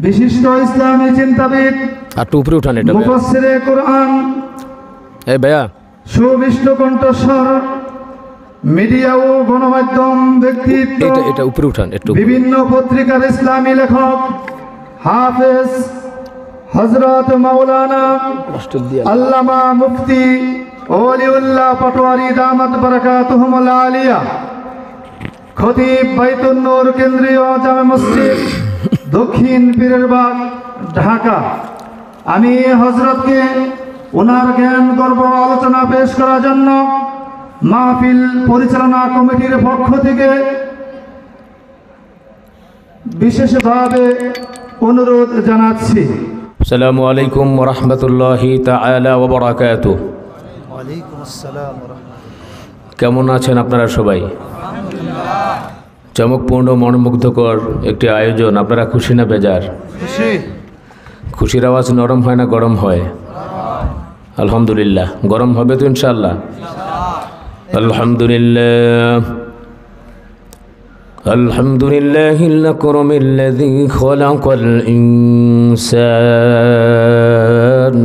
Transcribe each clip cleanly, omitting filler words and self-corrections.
বিশিষ্ট ইসলামী চিন্তাবিদ আর উপরে উঠান এটা মুফাসসিরে কোরআন এই ভাইয়া সুমিষ্ট কণ্ঠস্বর মিডিয়া ও গণমাধ্যম ব্যক্তিত্ব এটা উপরে উঠান একটু বিভিন্ন পত্রিকার ইসলামী লেখক হাফেজ হযরত মাওলানা আল্লামা মুফতি ওলিউল্লাহ পাটোয়ারি দামাত বারাকাতুহুমুল আলিয়া খতিব বাইতুন নূর কেন্দ্রীয় জামে মসজিদ দক্ষিণ পীরেরবাগ ঢাকা। আমি হযরতকে ওনার জ্ঞান গর্ব আলোচনা পেশ করার জন্য মাহফিল পরিচালনা কমিটির পক্ষ থেকে বিশেষভাবে অনুরোধ জানাচ্ছি। আসসালামু আলাইকুম ওয়া রাহমাতুল্লাহি তাআলা ওয়া বারাকাতুহু। ওয়ালাইকুম আসসালাম ওয়া রাহমাতুল্লাহ। কেমন আছেন আপনারা সবাই? চমকপূর্ণ মনোমুগ্ধকর একটি আয়োজন। আপনারা খুশি না বেজার? খুশি। খুশির আওয়াজ নরম হয় না গরম হয়? আলহামদুলিল্লাহ। গরম হবে তো ইনশাআল্লাহ? আলহামদুলিল্লাহ। আলহামদুলিল্লাহিল আকরামিল্লাযী খালাকাল ইনসান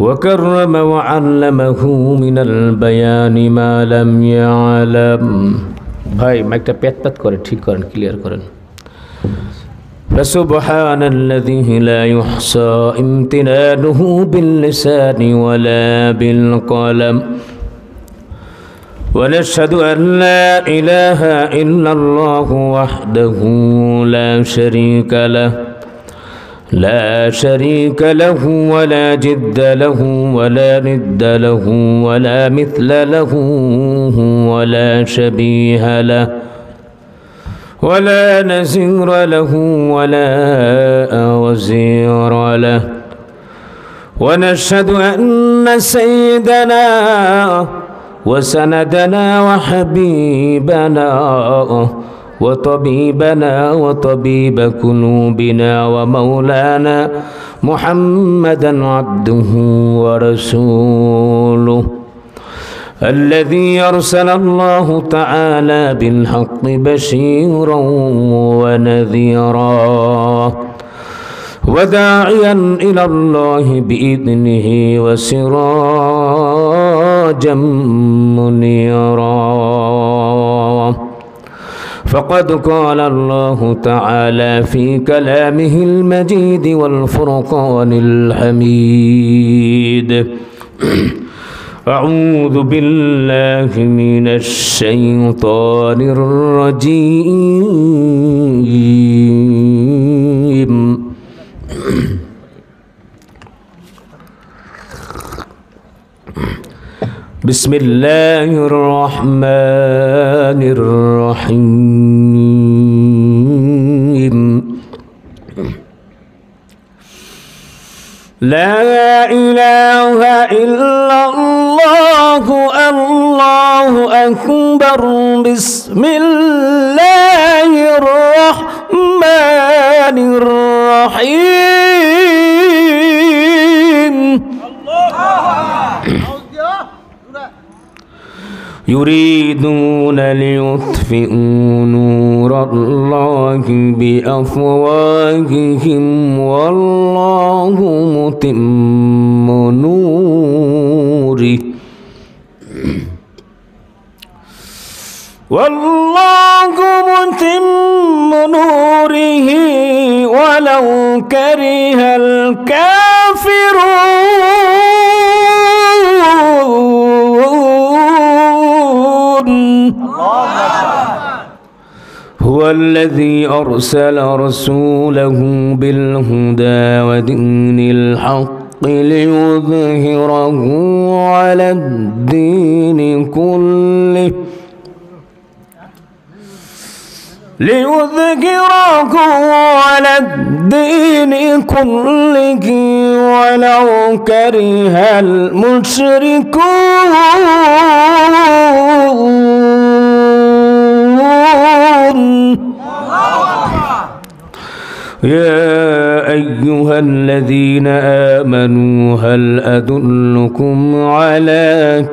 وكرم وعلمه من البيان ما لم يعلم। ভাই মাইকটা পেট করে ঠিক করেন, ক্লিয়ার করেন। فسبحان الذي لا يحصى امتنانه باللسان ولا بالقلم ونشهد أن لا إله إلا الله وحده لا شريك له لا شريك له ولا جد له ولا ند له ولا مثل له ولا شبيه له ولا نزير له ولا وزير له ونشهد أن سيدنا وسندنا وحبيبنا وطبيبنا وطبيب قلوبنا ومولانا محمدا عبده ورسوله الذي أرسل الله تعالى بالحق بشيرا ونذيرا وداعيا إلى الله بإذنه وسراجا منيرا فقد قال الله تعالى في كلامه المجيد والفرقان الحميد أعوذ بالله من الشيطان الرجيم بسم الله الرحمن الرحيم لا إله إلا الله الله أكبر بسم الله الرحمن الرحيم يريدون ليطفئوا نور الله بأفواههم والله متم نوره ولو كره الكافرون. هو الذي أرسل رسوله بالهدى ودين الحق ليظهره على الدين كله ولو كره المشركون. يا أيها الذين آمنوا هل أدلكم على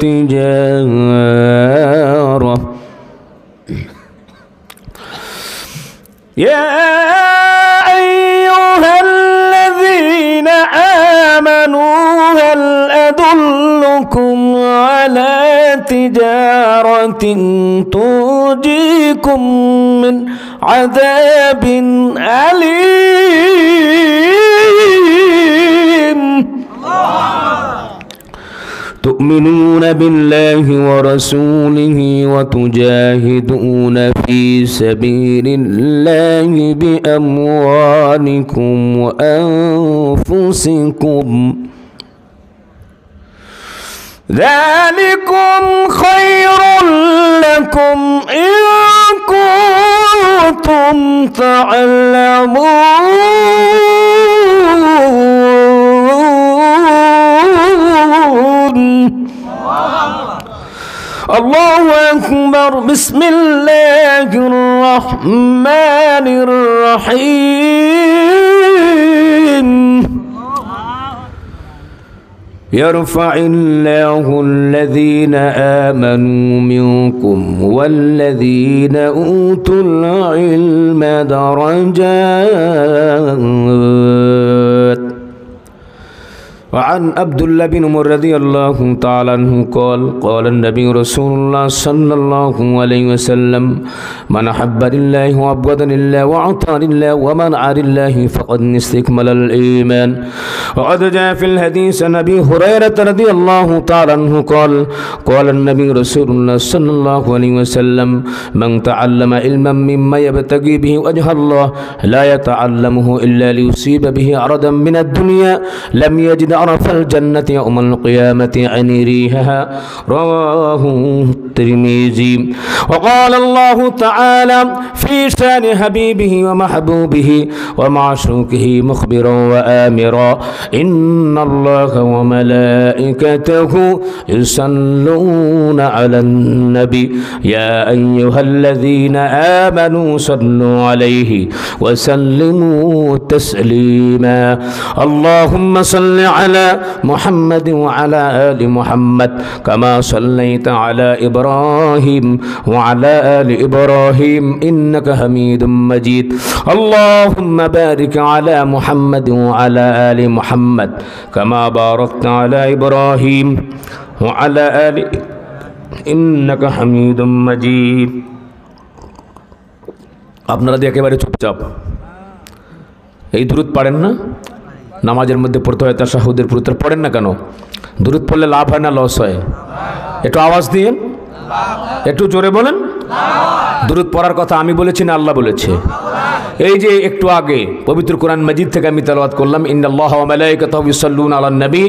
تجارة تجارة تنجيكم من عذاب أليم تؤمنون بالله ورسوله وتجاهدون في سبيل الله بأموالكم وأنفسكم ذلكم خير لكم إن كنتم تعلمون الله أكبر بسم الله الرحمن الرحيم يرفع الله الذين آمنوا منكم والذين أوتوا العلم درجات وعن عبد الله بن عمر رضي الله تعالى عنه قال قال النبي رسول الله صلى الله عليه وسلم من أحب لله وأبغض لله وأعطى لله ومنع لله فقد استكمل الإيمان وقد جاء في الحديث عن أبي هريرة رضي الله تعالى عنه قال قال النبي رسول الله صلى الله عليه وسلم من تعلم علما مما يبتغي به وجه الله لا يتعلمه إلا ليصيب به عرضا من الدنيا لم يجد عرف الجنة يوم القيامة عن ريحها رواه الترمذي وقال الله تعالى في شان حبيبه ومحبوبه ومعشوقه مخبرا وآمرا إن الله وملائكته يصلون على النبي يا أيها الذين آمنوا صلوا عليه وسلموا تسليما اللهم صل على محمد وعلى آل محمد كما صليت على إبراهيم وعلى آل إبراهيم إنك حميد مجيد اللهم بارك على محمد وعلى آل محمد كما باركت على إبراهيم وعلى آل إنك حميد مجيد আপনারা দিয়ে একেবারে চুপচাপ এই দুরূদ পড়েন না নামাজের মধ্যে পড়তে হয় তাশাহুদের পড়তে পড়েন না কেন দুরূদ পড়লে লাভ হয় না লস হয় একটু আওয়াজ দিন একটু জোরে বলেন দুরূদ পড়ার কথা আমি বলেছি না আল্লাহ বলেছে এই যে একটু আগে পবিত্র কোরআন মাজিদ থেকে আমি তেলাওয়াত করলাম ইন্নাল্লাহা ওয়া মালাইকাতাহু ইউসাল্লুনা আলান নবী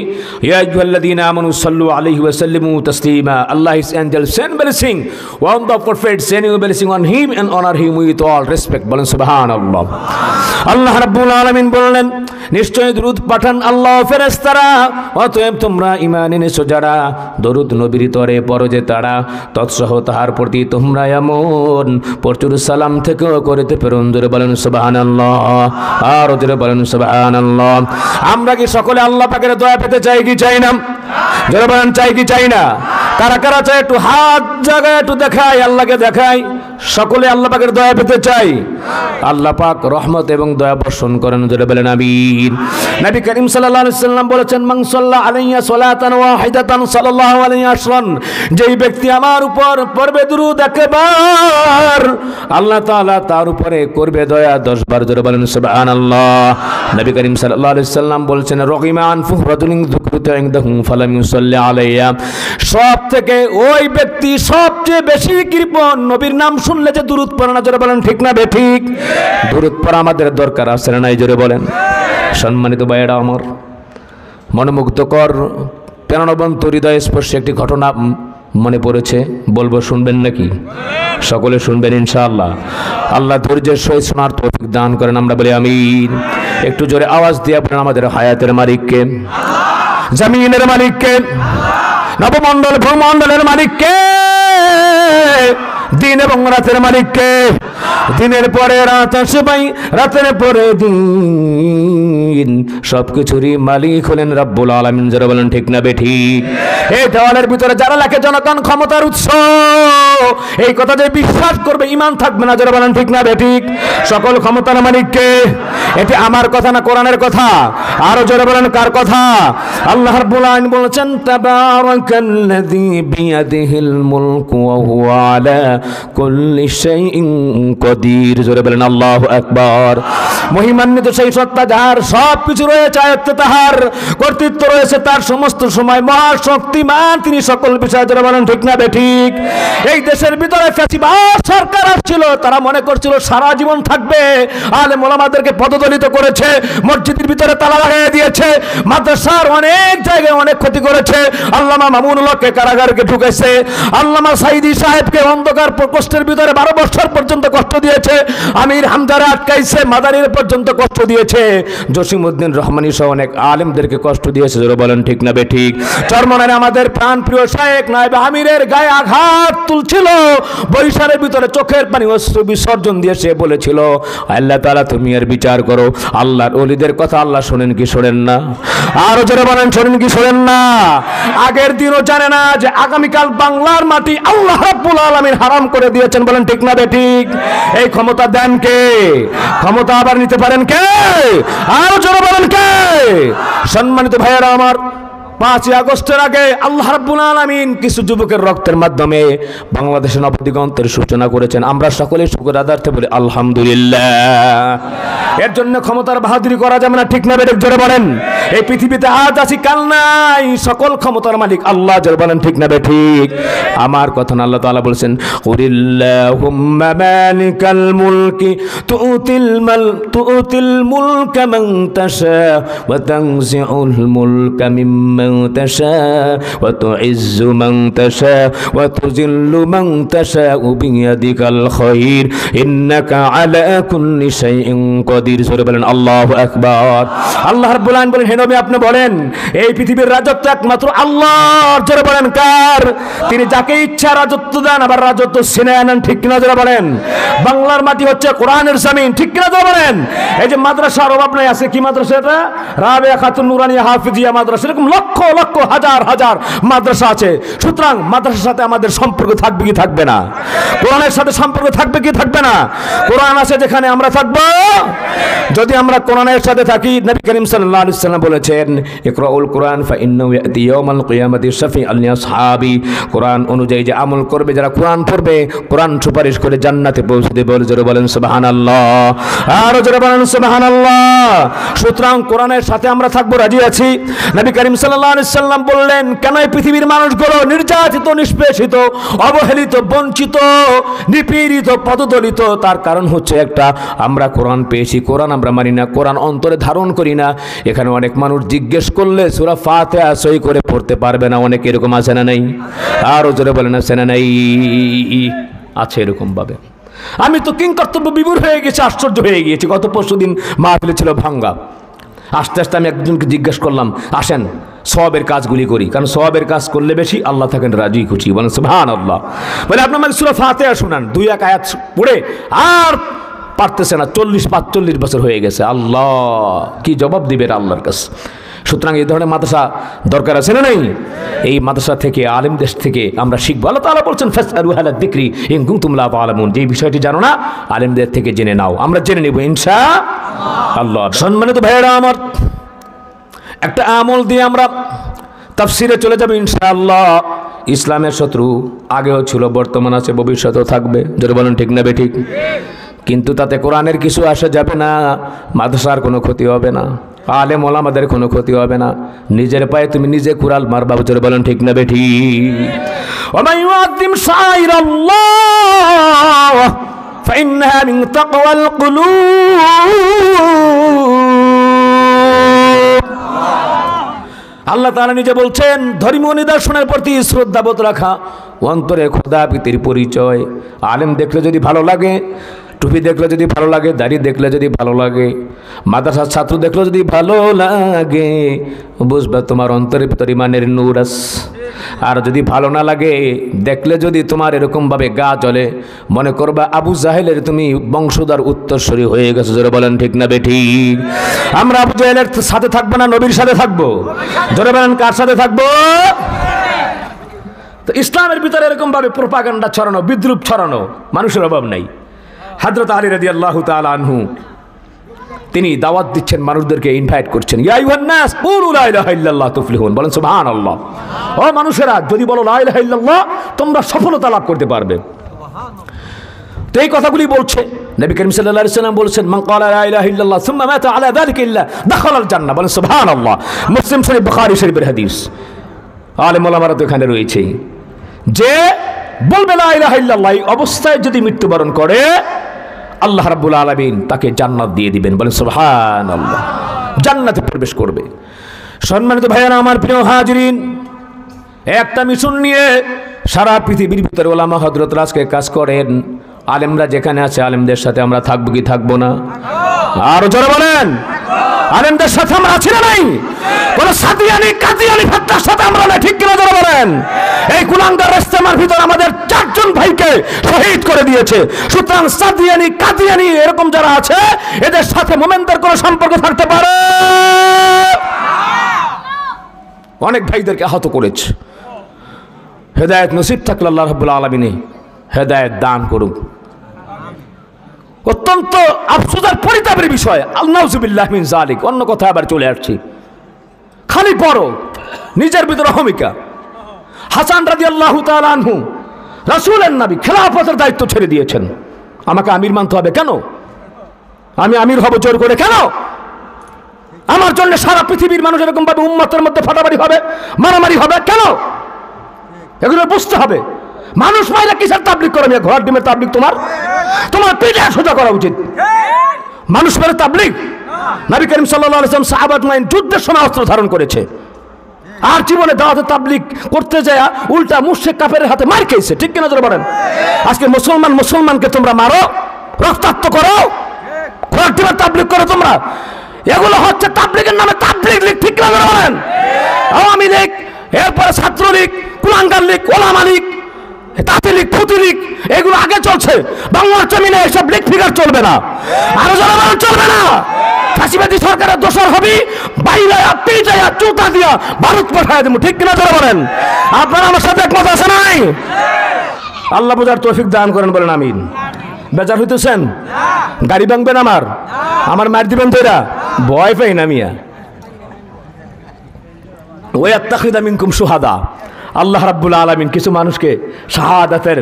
ইয়া আইয়ুহাল্লাযীনা আমানু সাল্লু আলাইহি ওয়া সাল্লিমু তাসলিমা আল্লাহ his angels send blessing on the prophet sending a blessing on him and honor him with all respect বলেন সুবহানাল্লাহ আল্লাহ রাব্বুল আলামিন বললেন নিশ্চয় দরুদ পাঠান আল্লাহ ফেরেশতারা অতএব তোমরা ঈমান এনেছো যারা দরুদ নবীর তরে পড়ো যে তারা তৎসহ তাহার প্রতি তোমরা এমন প্রচুর সালাম থেকেও করিতে প্রেরণ জোরে বলেন সুবহানাল্লাহ আর জোরে বলেন সুবহানাল্লাহ আমরা কি সকলে আল্লাহ পাকের দয়া পেতে চাই কি চাই না জোরে বলেন চাই কি চাই না কারা কারা চাই একটু হাত জায়গায় একটু দেখাই আল্লাহকে দেখাই সকলে আল্লাহ পাকের দয়া পেতে চাই আল্লাহ পাক রহমত এবং দয়া বর্ষণ করেন জোরে বলেন আমিন নবী করিম সাল্লাল্লাহু আলাইহি ওয়াসাল্লাম বলেছেন মান সাল্লা আলাইয়া সালাতান ওয়াহিদাতান সাল্লাল্লাহু আলাইহি ওয়াসাল্লাম যেই ব্যক্তি আমার উপর পড়বে দুরূদ একবার আল্লাহ তাআলা তার উপরে করবে দয়া 10 বার জোরে বলেন সুবহানাল্লাহ নবী করিম সাল্লাল্লাহু আলাইহি ওয়াসাল্লাম বলেছেন রগিমা আনফু রাজুলিন যুকরুতু ইনদাহু ফালাম ইউসাল্লি আলাইয়া সব থেকে ওই ব্যক্তি সবচেয়ে বেশি কৃপণ নবীর নাম শুনলে যে দুরূদ পড়ে না জোরে বলেন ঠিক না বেঠিক দুরূদ পড়া আমাদের দরকার আছে না নাই জোরে বলেন সম্মানিত ভাইয়েরা আমার মনোমুগ্ধকর প্রাণবন্ত হৃদয় স্পর্শী একটি ঘটনা মনে পড়েছে বলবো শুনবেন নাকি সকলে শুনবেন ইনশাআল্লাহ আল্লাহ ধৈর্যের সহিত শোনার তৌফিক দান করেন আমরা বলি আমিন একটু জোরে আওয়াজ দিয়ে আপনারা আমাদের হায়াতের মালিককে জমিনের মালিককে নবমণ্ডল ভূমণ্ডলের মালিককে দিন এবং রাতের মালিককে। দিনের পরে রাত আসে ভাই, রাতের পরে দিন, সবকিছুরই মালিক হলেন রব্বুল আলামিন। যারা বলেন ঠিক না বেঠিক? এই দেওয়ালের ভিতরে যারা লেখে জনগণ ক্ষমতার উৎস, এই কথা যে বিশ্বাস করবে ইমান থাকবে না। যারা বলেন ঠিক না বেঠিক? সকল ক্ষমতার মালিককে। এটি আমার কথা না কোরআনের কথা? আরো জোরে বলেন কার কথা? আল্লাহ রাব্বুল আলামিন বলেছেন তাবারাকাল্লাযী বিয়াদিহিল মুলকু ওয়া হুয়া আলা কুল্লি শাইইন কাদির। জোরে বলেন আল্লাহু আকবার। মহিমান্বিত সেই সত্তা যার সব কিছু রয়েছে আয়ত্তে, তাহার কর্তৃত্ব রয়েছে তার সমস্ত সময়, মহাশক্তিমান তিনি সকল বিষয়ে। যারা বলেন ঠিক না বেঠিক? এই দেশের ভিতরে ফ্যাসিবাদ সরকার আসছিল, তারা মনে করছিল সারা জীবন থাকবে, আলেম ওলামাদেরকে পদদলিত করেছে, মসজিদের ভিতরে তালা লাগিয়ে দিয়েছে, মাদ্রাসার অনেক জায়গায় অনেক ক্ষতি করেছে, আল্লামা মামুনুল্লাহকে কারাগারকে ঢুকেছে, আল্লামা সাইদি সাহেবকে অন্ধকার প্রকোষ্ঠের ভিতরে 12 বছর পর্যন্ত কষ্ট দিয়েছে, আমির হামজারে আটকাইছে, মাদারির পর্যন্ত কষ্ট দিয়েছে, জসিমউদ্দিন রহমানী সহ অনেক আলেমদেরকে কষ্ট দিয়েছে। যারা বলেন ঠিক না বেঠিক? চরমনায় আমাদের প্রাণ প্রিয় শায়েখ নায়েব আমিরের গায়ে আঘাত তুলছিল, বরিশালের ভিতরে চোখের পানি অশ্রু বিসর্জন দিয়ে সে বলেছিল, আল্লাহ তাআলা তুমি এর বিচার করো। আল্লাহর ওলিদের কথা আল্লাহ শোনেন কি শোনেন না? আরো যারা বলেন শোনেন কি শোনেন না? আগের দিনও জানে না যে আগামীকাল বাংলার মাটি আল্লাহ রাব্বুল আলামিন হারাম করে দিয়েছেন। বলেন ঠিক না বেঠিক? এই ক্ষমতা দেন কে? ক্ষমতা আবার নিতে পারেন কে? আরো যারা বলেন কে? সম্মানিত ভাইয়েরা আমার, 5ই আগস্টের আগে আল্লাহ রাব্বুল আলামিন কিছু যুবকের রক্তের মাধ্যমে বাংলাদেশের নবদিগন্তের সূচনা করেছেন। আমরা সকলে শুকর আদার্থে বলি আলহামদুলিল্লাহ। এর জন্য ক্ষমতার বাহাদুরি করা যাবে না, ঠিক না বেঠিক? জোরে বলেন। এই পৃথিবীতে আজ আছি কাল নাই, সকল ক্ষমতার মালিক আল্লাহ। জোরে বলেন ঠিক না বেঠিক? আমার কথা না, আল্লাহ তাআলা বলেছেন কুলিল্লাহুম্মা মালিকাল মুলকি তুতিল মুলকা মান তাশা ওয়া তানজিউল মুলকা মিম্মান تشاء وتعز من تشاء وتذل من تشاء بيدك الخير إنك على كل شيء قدير। সূরা বলেন আল্লাহু আকবার। আল্লাহ রাব্বুল আলামিন বলেন, হে নবী আপনি বলেন এই পৃথিবীর রাজত্ব একমাত্র আল্লাহর। জোরে বলেন কার? তিনি যাকে ইচ্ছা রাজত্ব দেন, আবার রাজত্ব ছিনিয়ে নেন, ঠিক কিনা? জোরে বলেন। বাংলার মাটি হচ্ছে কোরআনের জমিন, ঠিক কিনা? জোরে বলেন। এই যে মাদ্রাসার অভাব নাই, আছে কি মাদ্রাসা? এটা রাবেয়া খাতুন নুরানিয়া হাফিজিয়া মাদ্রাসা, এরকম লক্ষ লক্ষ হাজার হাজার মাদ্রাসা আছে। সুতরাং মাদ্রাসার সাথে আমাদের সম্পর্ক থাকবে কি থাকবে না? কোরআনের সাথে সম্পর্ক থাকবে কি থাকবে না? কোরআন আছে যেখানে আমরা থাকবো। যদি আমরা কোরআনের সাথে থাকি, নবী করিম সাল্লাল্লাহু আলাইহি ওয়াসাল্লাম বলেছেন ইকরাউল কোরআন ফাইন্নাহু ইয়াতি ইয়াউমাল কিয়ামাতি শাফিআল লিআসহাবি। কোরআন অনুযায়ী যে আমল করবে, যারা কোরআন পড়বে, কোরআন সুপারিশ করে জান্নাতে পৌঁছে দেবে। জোরে বলেন সুবহানাল্লাহ। আর জোরে বলেন সুবহানাল্লাহ। সুতরাং কোরআনের সাথে আমরা থাকবো, রাজি আছি। নবী করিম সাল্লাল্লাহু আলাইহি ওয়াসাল্লাম বললেন, কেন এই পৃথিবীর মানুষগুলো নির্যাতিত, নিষ্পেষিত, অবহেলিত, বঞ্চিত, নিপীড়িত, পদদলিত? তার কারণ হচ্ছে একটা, আমরা কোরআন পেয়েছি, কোরআন আমরা মানি না, কোরআন অন্তরে ধারণ করি না। এখানে অনেক মানুষ জিজ্ঞেস করলে সূরা ফাতিহা সই করে পড়তে পারবে না, অনেক এরকম আছে না নাই? আরো জোরে বলেন আছে না নাই? আছে এরকম ভাবে। আমি তো কিংকর্তব্য বিভোর হয়ে গেছি, আশ্চর্য হয়ে গিয়েছি। গত পরশুদিন মাহফিলে ছিল ভাঙ্গা। আস্তে আস্তে আমি একজনকে জিজ্ঞেস করলাম, আসেন সওয়াবের কাজগুলি করি, কারণ সওয়াবের কাজ করলে বেশি আল্লাহ থাকেন রাজি খুশি। বলেন সুবহানাল্লাহ। বলে আপনি আমাকে সূরা ফাতিহা শোনান। 2-1 আয়াত পড়ে আর পারতেছে না, 40-45 বছর হয়ে গেছে। আল্লাহ কি জবাব দিবে আল্লাহর কাছে? সুতরাং এই ধরনের মাদ্রাসা দরকার আছে না নাই? এই মাদ্রাসা থেকে, আলেম দেশ থেকে আমরা শিখবো। আল্লাহ তাআলা বলছেন ফাসআলু আহলা যিকরি ইন কুনতুম লা তা'লামুন। যে বিষয়টি জানো না, আলেমদের থেকে জেনে নাও। আমরা জেনে নেব ইনশাআল্লাহ। সম্মানিত ভাইয়েরা আমার, একটা আমল দিয়ে আমরা তাফসিরে চলে যাব ইনশাআল্লাহ। ইসলামের শত্রু আগেও ছিল, বর্তমান আছে, ভবিষ্যতেও থাকবে। যদি বলেন ঠিক না বেঠিক? কিন্তু তাতে কোরআনের কিছু আসা যাবে না, মাদ্রাসার কোনো ক্ষতি হবে না, আলেম ওলামাদের কোনো ক্ষতি হবে না। নিজের পায়ে তুমি নিজে কুড়াল মারবা। জোরে বলেন ঠিক না বেঠিক? ওয়া মান ইউআযযিম শাআইরাল্লাহ ফাইন্নাহা মিন তাকওয়াল কুলুব। আল্লাহ তাআলা নিজে বলছেন, ধর্মীয় নিদর্শনের প্রতি শ্রদ্ধাবোধ রাখা অন্তরে খোদা পিতির পরিচয়। আলেম দেখলে যদি ভালো লাগে, টুপি দেখলে যদি ভালো লাগে, দাড়ি দেখলে যদি ভালো লাগে, মাদ্রাসার ছাত্র দেখলে যদি ভালো লাগে, বুঝবে তোমার অন্তরের ভিতর ইমানের নূর আছে। আর যদি ভালো না লাগে, দেখলে যদি তোমার এরকমভাবে গা জ্বলে, মনে করবা আবু জাহেলের তুমি বংশধর উত্তরসূরি হয়ে গেছো। জোরে বলেন ঠিক না বেঠিক? আমরা আবু জাহেলের সাথে থাকবো না নবীর সাথে থাকবো? জোরে বলেন কার সাথে থাকবো? তো ইসলামের ভিতরে এরকমভাবে প্রোপাগান্ডা ছড়ানো, বিদ্রুপ ছড়ানো মানুষের অভাব নাই। হযরত আলী রাদিয়াল্লাহু তাআলা আনহু তিনি দাওয়াত দিচ্ছেন, মানুষদেরকে ইনভাইট করছেন, ইয়া আইয়ুহান নাস কুলু লা ইলাহা ইল্লাল্লাহ তুফলিহুন। বলেন সুবহানাল্লাহ। ও মানুষেরা, যদি বলো লা ইলাহা ইল্লাল্লাহ, তোমরা সফলতা লাভ করতে পারবে। তো এই কথাগুলি বলছে নবী করিম সাল্লাল্লাহু আলাইহি ওয়াসাল্লাম বলেছেন, মান ক্বালা লা ইলাহা ইল্লাল্লাহ সুম্মা মাতা আলা যালিকা ইল্লা দাখালাল জান্নাহ। বলেন সুবহানাল্লাহ। মুসলিম শরীফ, বুখারী শরীফের হাদিস। আলেম ওলামারা তো এখানে রয়েছে, যে বলবে লা ইলাহা ইল্লাল্লাহ, এই অবস্থায় যদি মৃত্যুবরণ করে, আল্লাহ রাব্বুল আলামিন তাকে জান্নাত দিয়ে দিবেন। বলেন সুবহানাল্লাহ। জান্নাতে প্রবেশ করবে। সম্মানিত ভাইয়েরা আমার, প্রিয় হাজিরিন, একটা মিশন নিয়ে সারা পৃথিবীর ভিতরে ওলামা হযরতরা আজকে কাজ করেন। আলেমরা যেখানে আছে, আলেমদের সাথে আমরা থাকবো কি থাকবো না? আর জোরে বলেন, আলেমদের সাথে আমরা আছি না নাই? কোন সাদিয়ানি কাদিয়ানি ফাত্তার সাথে আমরা না, ঠিক কিনা জোরে বলেন? এই কুলাঙ্গার ইস্তেমার ভিতর আমাদের 4 জন ভাইকে শহীদ করে দিয়েছে। সুতরাং সাদিয়ানি কাদিয়ানি এরকম যারা আছে, এদের সাথে মোমেনদের কোনো সম্পর্ক থাকতে পারে? অনেক ভাইদেরকে আহত করেছে। হেদায়েত নসিব থাকলে আল্লাহ রাব্বুল আলামিন হেদায়েত দান করুক। অত্যন্ত আফসোস আর পরিতাপের বিষয়, আল্লাহুযুবিল্লাহ মিন যালিক। অন্য কথা আবার চলে আসছি, খালি পড়ো নিজের ভিতরে অহমিকা। হাসান রাদিয়াল্লাহু তাআলা আনহু রাসূলের নবী, খেলাফতের দায়িত্ব ছেড়ে দিয়েছেন। আমাকে আমির মানতে হবে কেন? আমি আমির হব জোর করে কেন? আমার জন্য সারা পৃথিবীর মানুষ এরকম ভাবে উম্মতের মধ্যে ফাটাফাটি হবে, মারামারি হবে কেন? এগুলো বুঝতে হবে। মানুষ মাইরা কিসের তাবলীগ করে? আমি ঘোড়ার ডিমের তাবলীগ? তোমার পিঠে সোজা করা উচিত। মানুষ মেরে তাবলীগ? নবী করিম সাল্লাল্লাহু আলাইহি ওয়াসাল্লাম সাহাবাত নাইন যুদ্ধের সময় অস্ত্র ধারণ করেছে, আর জীবনে দাওয়াতে তাবলীগ করতে যায় উল্টা মুশরিক কাফেরের হাতে মার খেয়েছে। ঠিক কিনা জোরে বলেন? আজকে মুসলমানকে তোমরা মারো, রক্তাক্ত করো, ঘোড়ার ডিমের তাবলীগ করো তোমরা। এগুলো হচ্ছে তাবলীগের নামে তাবলীগ লীগ। ঠিক কিনা জোরে বলেন? আওয়ামী লীগ, এরপরে ছাত্রলীগ, কুলাঙ্গার লীগ, ওলামা লীগ, তাঁতি লীগ, পুঁতি লীগ, এগুলো আগে চলছে। বাংলার জমিনে এসব লীগ ফিগার চলবে না, আরো জনগণ চলবে না। ফাঁসিবাদী সরকারের দোষর হবি, বাইরে পিটাইয়া চুতা দিয়া ভারত পাঠায় দেবো। ঠিক কিনা জোরে বলেন? আপনারা আমার সাথে একমত আছে নাই? আল্লাহ বুঝার তৌফিক দান করেন, বলেন আমিন। বেজার হইতেছেন? গাড়ি ভাঙবেন আমার মার দিবেন তো? এরা ভয় পাই না মিয়া। ওয়াত্তাখিযা মিনকুম শুহাদা। আল্লাহ রাব্বুল আলামিন কিছু মানুষকে শাহাদাতের,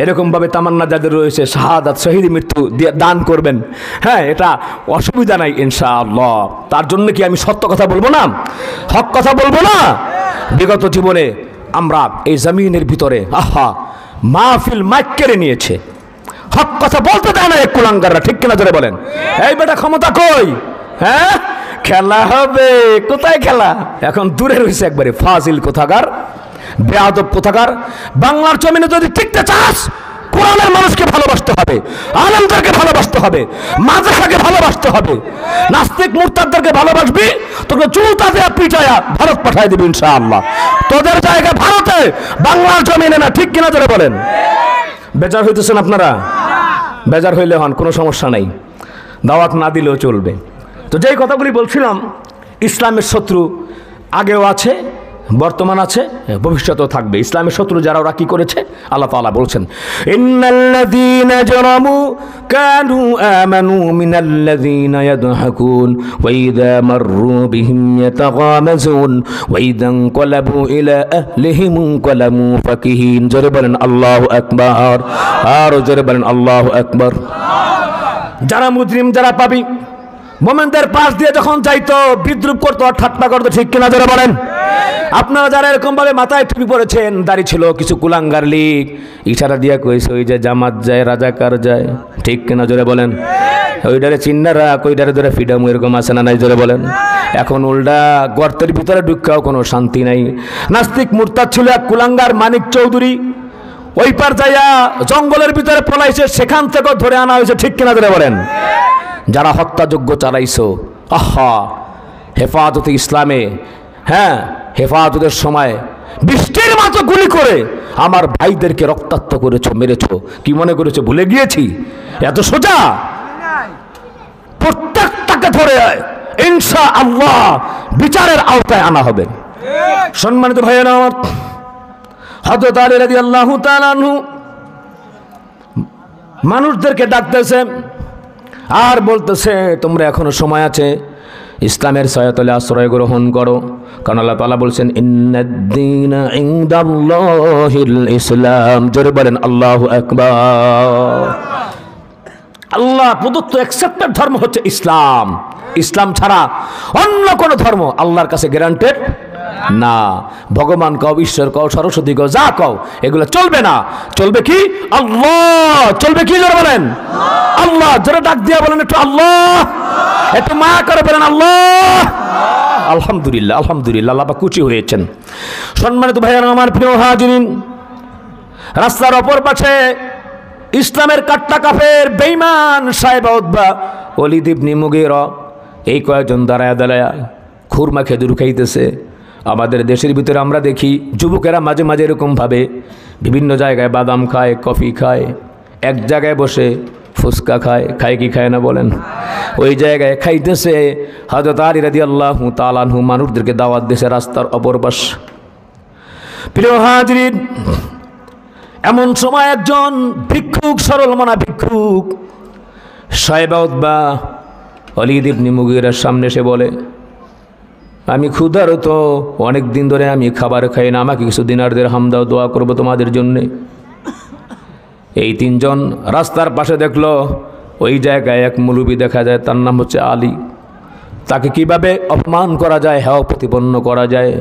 এরকমভাবে তামান্না যাদের রয়েছে, শাহাদাত শহীদ মৃত্যু দান করবেন। এটা অসুবিধা নাই ইনশাআল্লাহ। তার জন্য কি আমি সত্য কথা বলবো না, হক কথা বলবো না? বিগত জীবনে আমরা এই জমিনের ভিতরে মাহফিল মাইক কেড়ে নিয়েছে, হক কথা বলতে দেয় না এক কুলাঙ্গাররা। ঠিক কিনা জোরে বলেন? এই বেটা ক্ষমতা কই? খেলা হবে কোথায়? খেলা এখন দূরে রয়েছে একবারে। ফাজিল কোথাকার, বেয়াদব কোথাকার। বাংলার জমিনে যদি টিকতে চাস, কোরআনের মানুষকে ভালোবাসতে হবে, আলেমদেরকে ভালোবাসতে হবে, মাদ্রাসাকে ভালোবাসতে হবে। নাস্তিক মুরতাদদেরকে ভালোবাসবি, তোকে জুতা দেয়া পিটায়া ভারত পাঠায় দিবি ইনশাআল্লাহ। তোদের জায়গা ভারতে, বাংলার জমিনে না। ঠিক কিনা জোরে বলেন? বেজার হইতেছেন আপনারা? বেজার হইলে হন, কোনো সমস্যা নাই, দাওয়াত না দিলেও চলবে। তো যেই কথাগুলি বলছিলাম, ইসলামের শত্রু আগেও আছে, বর্তমান আছে, ভবিষ্যতেও থাকবে। ইসলামের শত্রু যারা, ওরা কি করেছে? আল্লাহ তাআলা বলছেন, ইন্নাল্লাযীনা জারামু কানু আমানু মিনাল্লাযীনা ইয়াদহাকুন ওয়া ইযা মাররু বিহিম ইয়াতাগামাজুন ওয়া ইযা ইনকালাবু ইলা আহলিহিম ইনকালামু ফাকিহিন। জোরে বলেন আল্লাহু আকবার। আর জোরে বলেন আল্লাহু আকবার। যারা মুজরিম, যারা পাপী, মোমেনদের পাশ দিয়ে যখন যাইতো, বিদ্রুপ করতো, ঠাট্টা করতো। ঠিক কিনা জোরে বলেন? আপনারা যারা এরকম ভাবে মাথায় টুপি পরেছেন, দাড়ি ছিল, কিছু কুলাঙ্গার লীগ ইশারা দিয়া কইছে, ওই যে জামাত যায়, রাজাকার যায়। ঠিক কিনা জোরে বলেন? ওইটারে চিন্নারা, ওইটারে ধরে ফিডাম, এরকম আছে না নাই? জোরে বলেন। এখন উল্টা গর্তের ভিতরে ঢুকাও কোনো শান্তি নাই। নাস্তিক মুরতাদ ছিল এক কুলাঙ্গার মানিক চৌধুরী, ওই পার যাইয়া জঙ্গলের ভিতরে পলাইছে, সেখান থেকে ধরে আনা হয়েছে, ঠিক কিনা ধরে বলেন? যারা হত্যাযজ্ঞ চালাইছো, আহা, হেফাজতে ইসলামে, হ্যাঁ, হেফাজতের সময় বৃষ্টির মতো গুলি করে আমার ভাইদেরকে রক্তাক্ত করেছো, মেরেছো, কি মনে করেছো ভুলে গিয়েছি? এত সোজা? প্রত্যেকটাকে ধরে ইনশাআল্লাহ বিচারের আওতায় আনা হবে। সম্মানিত ভাইয়েরা আমার, হযরত আলী রাদিয়াল্লাহু তাআলা আনহু মানুষদেরকে ডাকতেছে আর বলতেছে, তোমরা এখনো সময় আছে, ইসলামের ছায়াতলে আশ্রয় গ্রহণ করো, কারণ আল্লাহ তাআলা বলছেন ইন্নাদ-দীনা ইনদাল্লাহিল ইসলাম। জোরে বলেন আল্লাহু আকবার। আল্লাহ প্রদত্ত অ্যাকসেপ্টেড ধর্ম হচ্ছে ইসলাম। ইসলাম ছাড়া অন্য কোন ধর্ম আল্লাহর কাছে গ্যারান্টেড না। ভগবান কও, ঈশ্বর কও, সরস্বতী কও, যা কও, এগুলো চলবে না। চলবে কি? আল্লাহ। চলবে কি? জোরে বলেন আল্লাহ। জোরে ডাক দিয়া বলেন একটু আল্লাহ, একটু মায়া করে বলেন আল্লাহ। আলহামদুলিল্লাহ, আলহামদুলিল্লাহ, আল্লাহ পাক খুশি হয়েছেন। সম্মানিত ভাইয়েরা আমার, প্রিয় হাজিরিন, রাস্তার অপর পাশে ইসলামের কাট্টা কাফের বেঈমান সাহেবা উতবা, ওলীদ ইবনে মুগীরা, এই কয়েকজন দাঁড়ায়া দাঁড়ায়া খুরমা খেজুর খাইতেছে। আমাদের দেশের ভিতরে আমরা দেখি যুবকেরা মাঝে মাঝে এরকমভাবে বিভিন্ন জায়গায় বাদাম খায়, কফি খায়, এক জায়গায় বসে ফুচকা খায়, খায় কি খায় না বলেন? ওই জায়গায় খাইতেছে। হযরত আলী রাদিয়াল্লাহু তাআলা আনহু মানুষদেরকে দাওয়াত দিয়েছে রাস্তার অপর পাশ। প্রিয় হাজিরিন, এমন সময় একজন ভিক্ষুক, সরল মনা ভিক্ষুক সাহেবা উতবা ওলীদ ইবনে মুগীরার সামনে এসে বলে, আমি ক্ষুধার্ত, অনেক দিন ধরে আমি খাবার খাই না, আমাকে কিছু দিনার দিরহাম দাও, দোয়া করবো তোমাদের জন্যে। এই তিনজন রাস্তার পাশে দেখলো ওই জায়গায় এক মৌলবি দেখা যায়, তার নাম হচ্ছে আলী। তাকে কিভাবে অপমান করা যায়, হেয় প্রতিপন্ন করা যায়।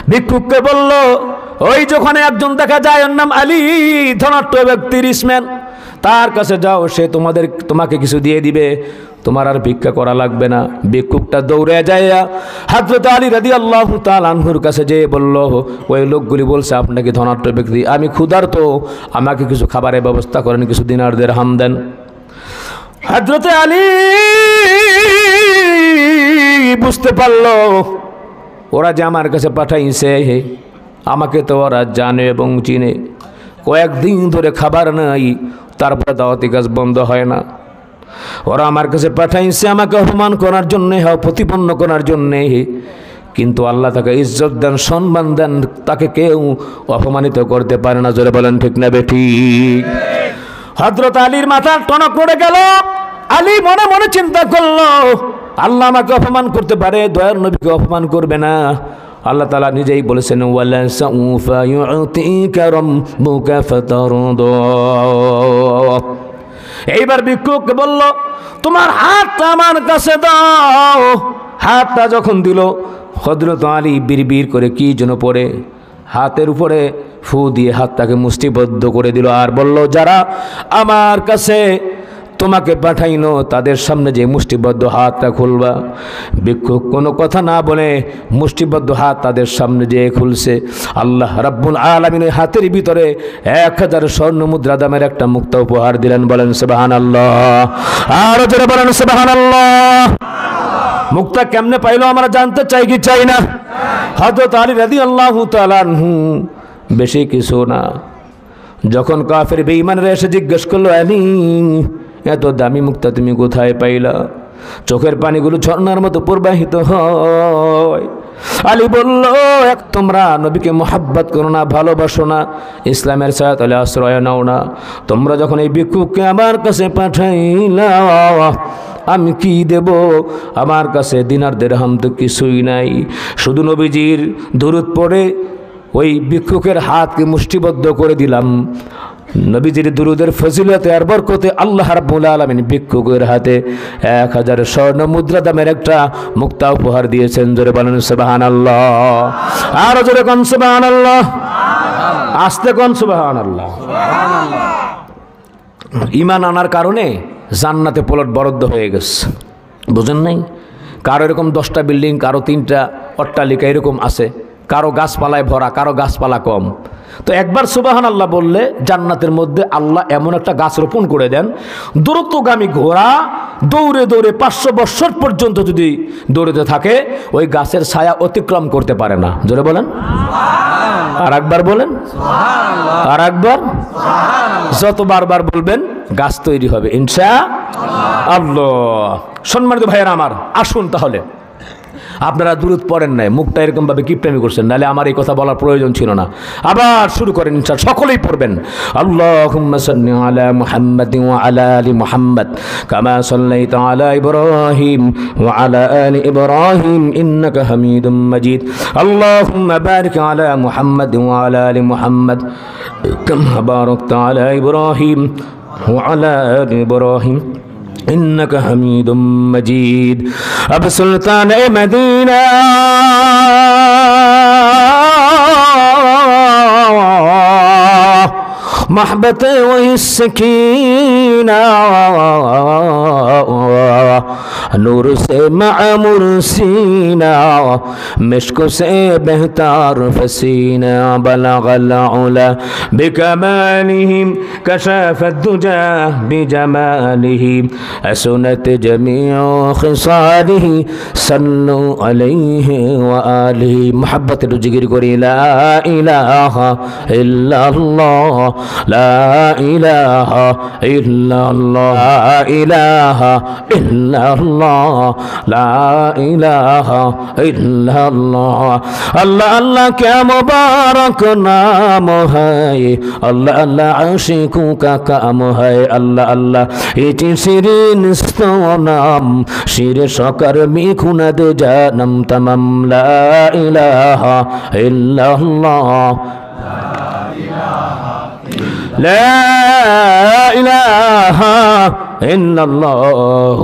ভিক্ষুককে বলল, ওই যখন একজন দেখা যায়, ওর নাম আলী, ধনাঢ্য ব্যক্তি, রিসম্যান, তার কাছে যাও, সে তোমাকে কিছু দিয়ে দিবে, তোমার আর ভিক্ষা করা লাগবে না। ভিক্ষুকটা দৌড়ে যায় হযরত আলী রাদিয়াল্লাহু তাআলা আনহুর কাছে যেয়ে বলল, ওই লোকগুলি বলছে আপনাকে ধনাঢ্য ব্যক্তি, আমি ক্ষুধার্ত, আমাকে কিছু খাবারের ব্যবস্থা করেন, কিছু দিনার দিরহাম দেন। হযরত আলী বুঝতে পারল ওরা যে আমার কাছে পাঠাইছে, আমাকে তো ওরা জানে এবং চিনে, কয়েকদিন ধরে খাবার নাই, তারপরে দাওয়াতি কাজ বন্ধ হয় না। ওরা আমার কাছে পাঠাইছে আমাকে অপমান করার জন্যে, প্রতিপন্ন করার জন্যে, কিন্তু আল্লাহ তাকে ইজ্জত দেন, সম্মান দেন, তাকে কেউ অপমানিত করতে পারে না। জোরে বলেন ঠিক না বেঠিক? হযরত আলীর মাথা টনক পড়ে গেল। আলী মনে মনে চিন্তা করলো, আল্লাহ আমাকে অপমান করতে পারে, দয়ার নবীকে অপমান করবে না। আল্লাহ তাআলা নিজেই বলেছেন, ওয়ালা সাউফা ইউতিকা রাব্বুকা ফাতারদা। এইবার ভিক্ষুককে বলল, তোমার হাতটা আমার কাছে দাও। হাতটা যখন দিল, হযরত আলী বিড়বিড় করে কি যেন পড়ে হাতের উপরে ফু দিয়ে হাতটাকে মুষ্টিবদ্ধ করে দিল, আর বলল, যারা আমার কাছে তোমাকে পাঠাইনো তাদের সামনে যে মুষ্টিবদ্ধ হাতটা খুলবা। ভিক্ষুক কোনো কথা না বলে মুষ্টিবদ্ধ হাত তাদের সামনে যে খুলছে। আল্লাহ রাব্বুল আলামিন ওই হাতের ভিতরে 1000 স্বর্ণ মুদ্রা দামের একটা মুক্তা উপহার দিলেন। বলেন সুবহানাল্লাহ, আর জোরে বলেন সুবহানাল্লাহ। মুক্তা কেমনে পাইলো আমরা জানতে চাই কি চাই না? হযরত আলী রাদিয়াল্লাহু তাআলা আনহু বেশি কিছু না, যখন কাফের বেঈমানরা এসে জিজ্ঞেস করলো, আলী এত দামি মুক্তা তুমি কোথায় পাইলা? চোখের পানিগুলো ঝর্ণার মতো প্রবাহিত হয়। আলী বলল, এক তোমরা নবীকে মোহাব্বত করো না, ভালোবাসো না, ইসলামের ছায়াতলে আশ্রয় নাও না। তোমরা যখন এই ভিক্ষুককে আমার কাছে পাঠাইলা, আমি কি দেব? আমার কাছে দিনার দিরহাম তো কিছুই নাই, শুধু নবীজির দুরূদ পড়ে ওই ভিক্ষুকের হাতকে মুষ্টিবদ্ধ করে দিলাম। নবীজির দুরুদের ফজিলতে আর বরকতে আল্লাহ রাব্বুল আলামিন ভিক্ষুকের হাতে 1000 স্বর্ণ মুদ্রা দামের একটা মুক্তা উপহার দিয়েছেন। জোরে বলেন সুবহানাল্লাহ, আর জোরে কোন সুবহানাল্লাহ, আস্তে কোন সুবহানাল্লাহ। ঈমান আনার কারণে জান্নাতে প্লট বরাদ্দ হয়ে গেছে, বুঝেন নাই? কারো এরকম 10টা বিল্ডিং, কারো 3টা অট্টালিকা এরকম আছে, কারো গাছপালায় ভরা, কারো গাছপালা কম। তো একবার সুবহানাল্লাহ বললে জান্নাতের মধ্যে আল্লাহ এমন একটা গাছ রোপণ করে দেন, দ্রুতগামী ঘোড়া দৌড়ে দৌড়ে 500 বছর পর্যন্ত যদি দৌড়তে থাকে ওই গাছের ছায়া অতিক্রম করতে পারে না। জোরে বলেন আর একবার বলেন আর একবার, যত বারবার বলবেন গাছ তৈরি হবে ইনশাআল্লাহ। সম্মানিত ভাইয়েরা আমার, আসুন তাহলে আপনারা দুরূদ পড়েন নাই, মুখটা এরকম ভাবে কিপটামি করছেন, নাহলে আমার এই কথা বলার প্রয়োজন ছিল না। আবার শুরু করেন ইনশাআল্লাহ, সকলেই পড়বেন। আল্লাহুম্মা সাল্লি আলা মুহাম্মাদিন ওয়া আলা আলি মুহাম্মাদ কামা সাল্লাইতা আলা ইব্রাহিম ওয়া আলা আলি ইব্রাহিম ইন্নাকা হামিদুম মাজিদ। আল্লাহুম্মা বারিক আলা মুহাম্মাদিন ওয়া আলা আলি মুহাম্মাদ কামা বারাকতা আলা ইব্রাহিম ওয়া আলা আলি ইব্রাহিম إنك حميد مجيد। अब सुल्तान मदीना محبت वही सकीना नूर से मामूर सीना मिश्क से बेहतर फसीना बलगल उला बिकमालिहिम कशफ الدجى بجماله حسنت जमीع खिसालिहि सल्लु अलैहि व आलिहि। मोहब्बत जिक्र करी ला इलाहा इल्लल्लाह ला इलाहा इल्लल्लाह ला इलाहा इल्लल्लाह ला इलाहा इल्लल्लाह। अल्लाह अल्लाह क्या मुबारक नाम है, अल्लाह अल्लाह आशिकों का काम है। अल्लाह अल्लाह इति शिरीन नाम शिर शकर मिखुनद जानम तमम ला इलाहा इल्लल्लाह لا إله إلا الله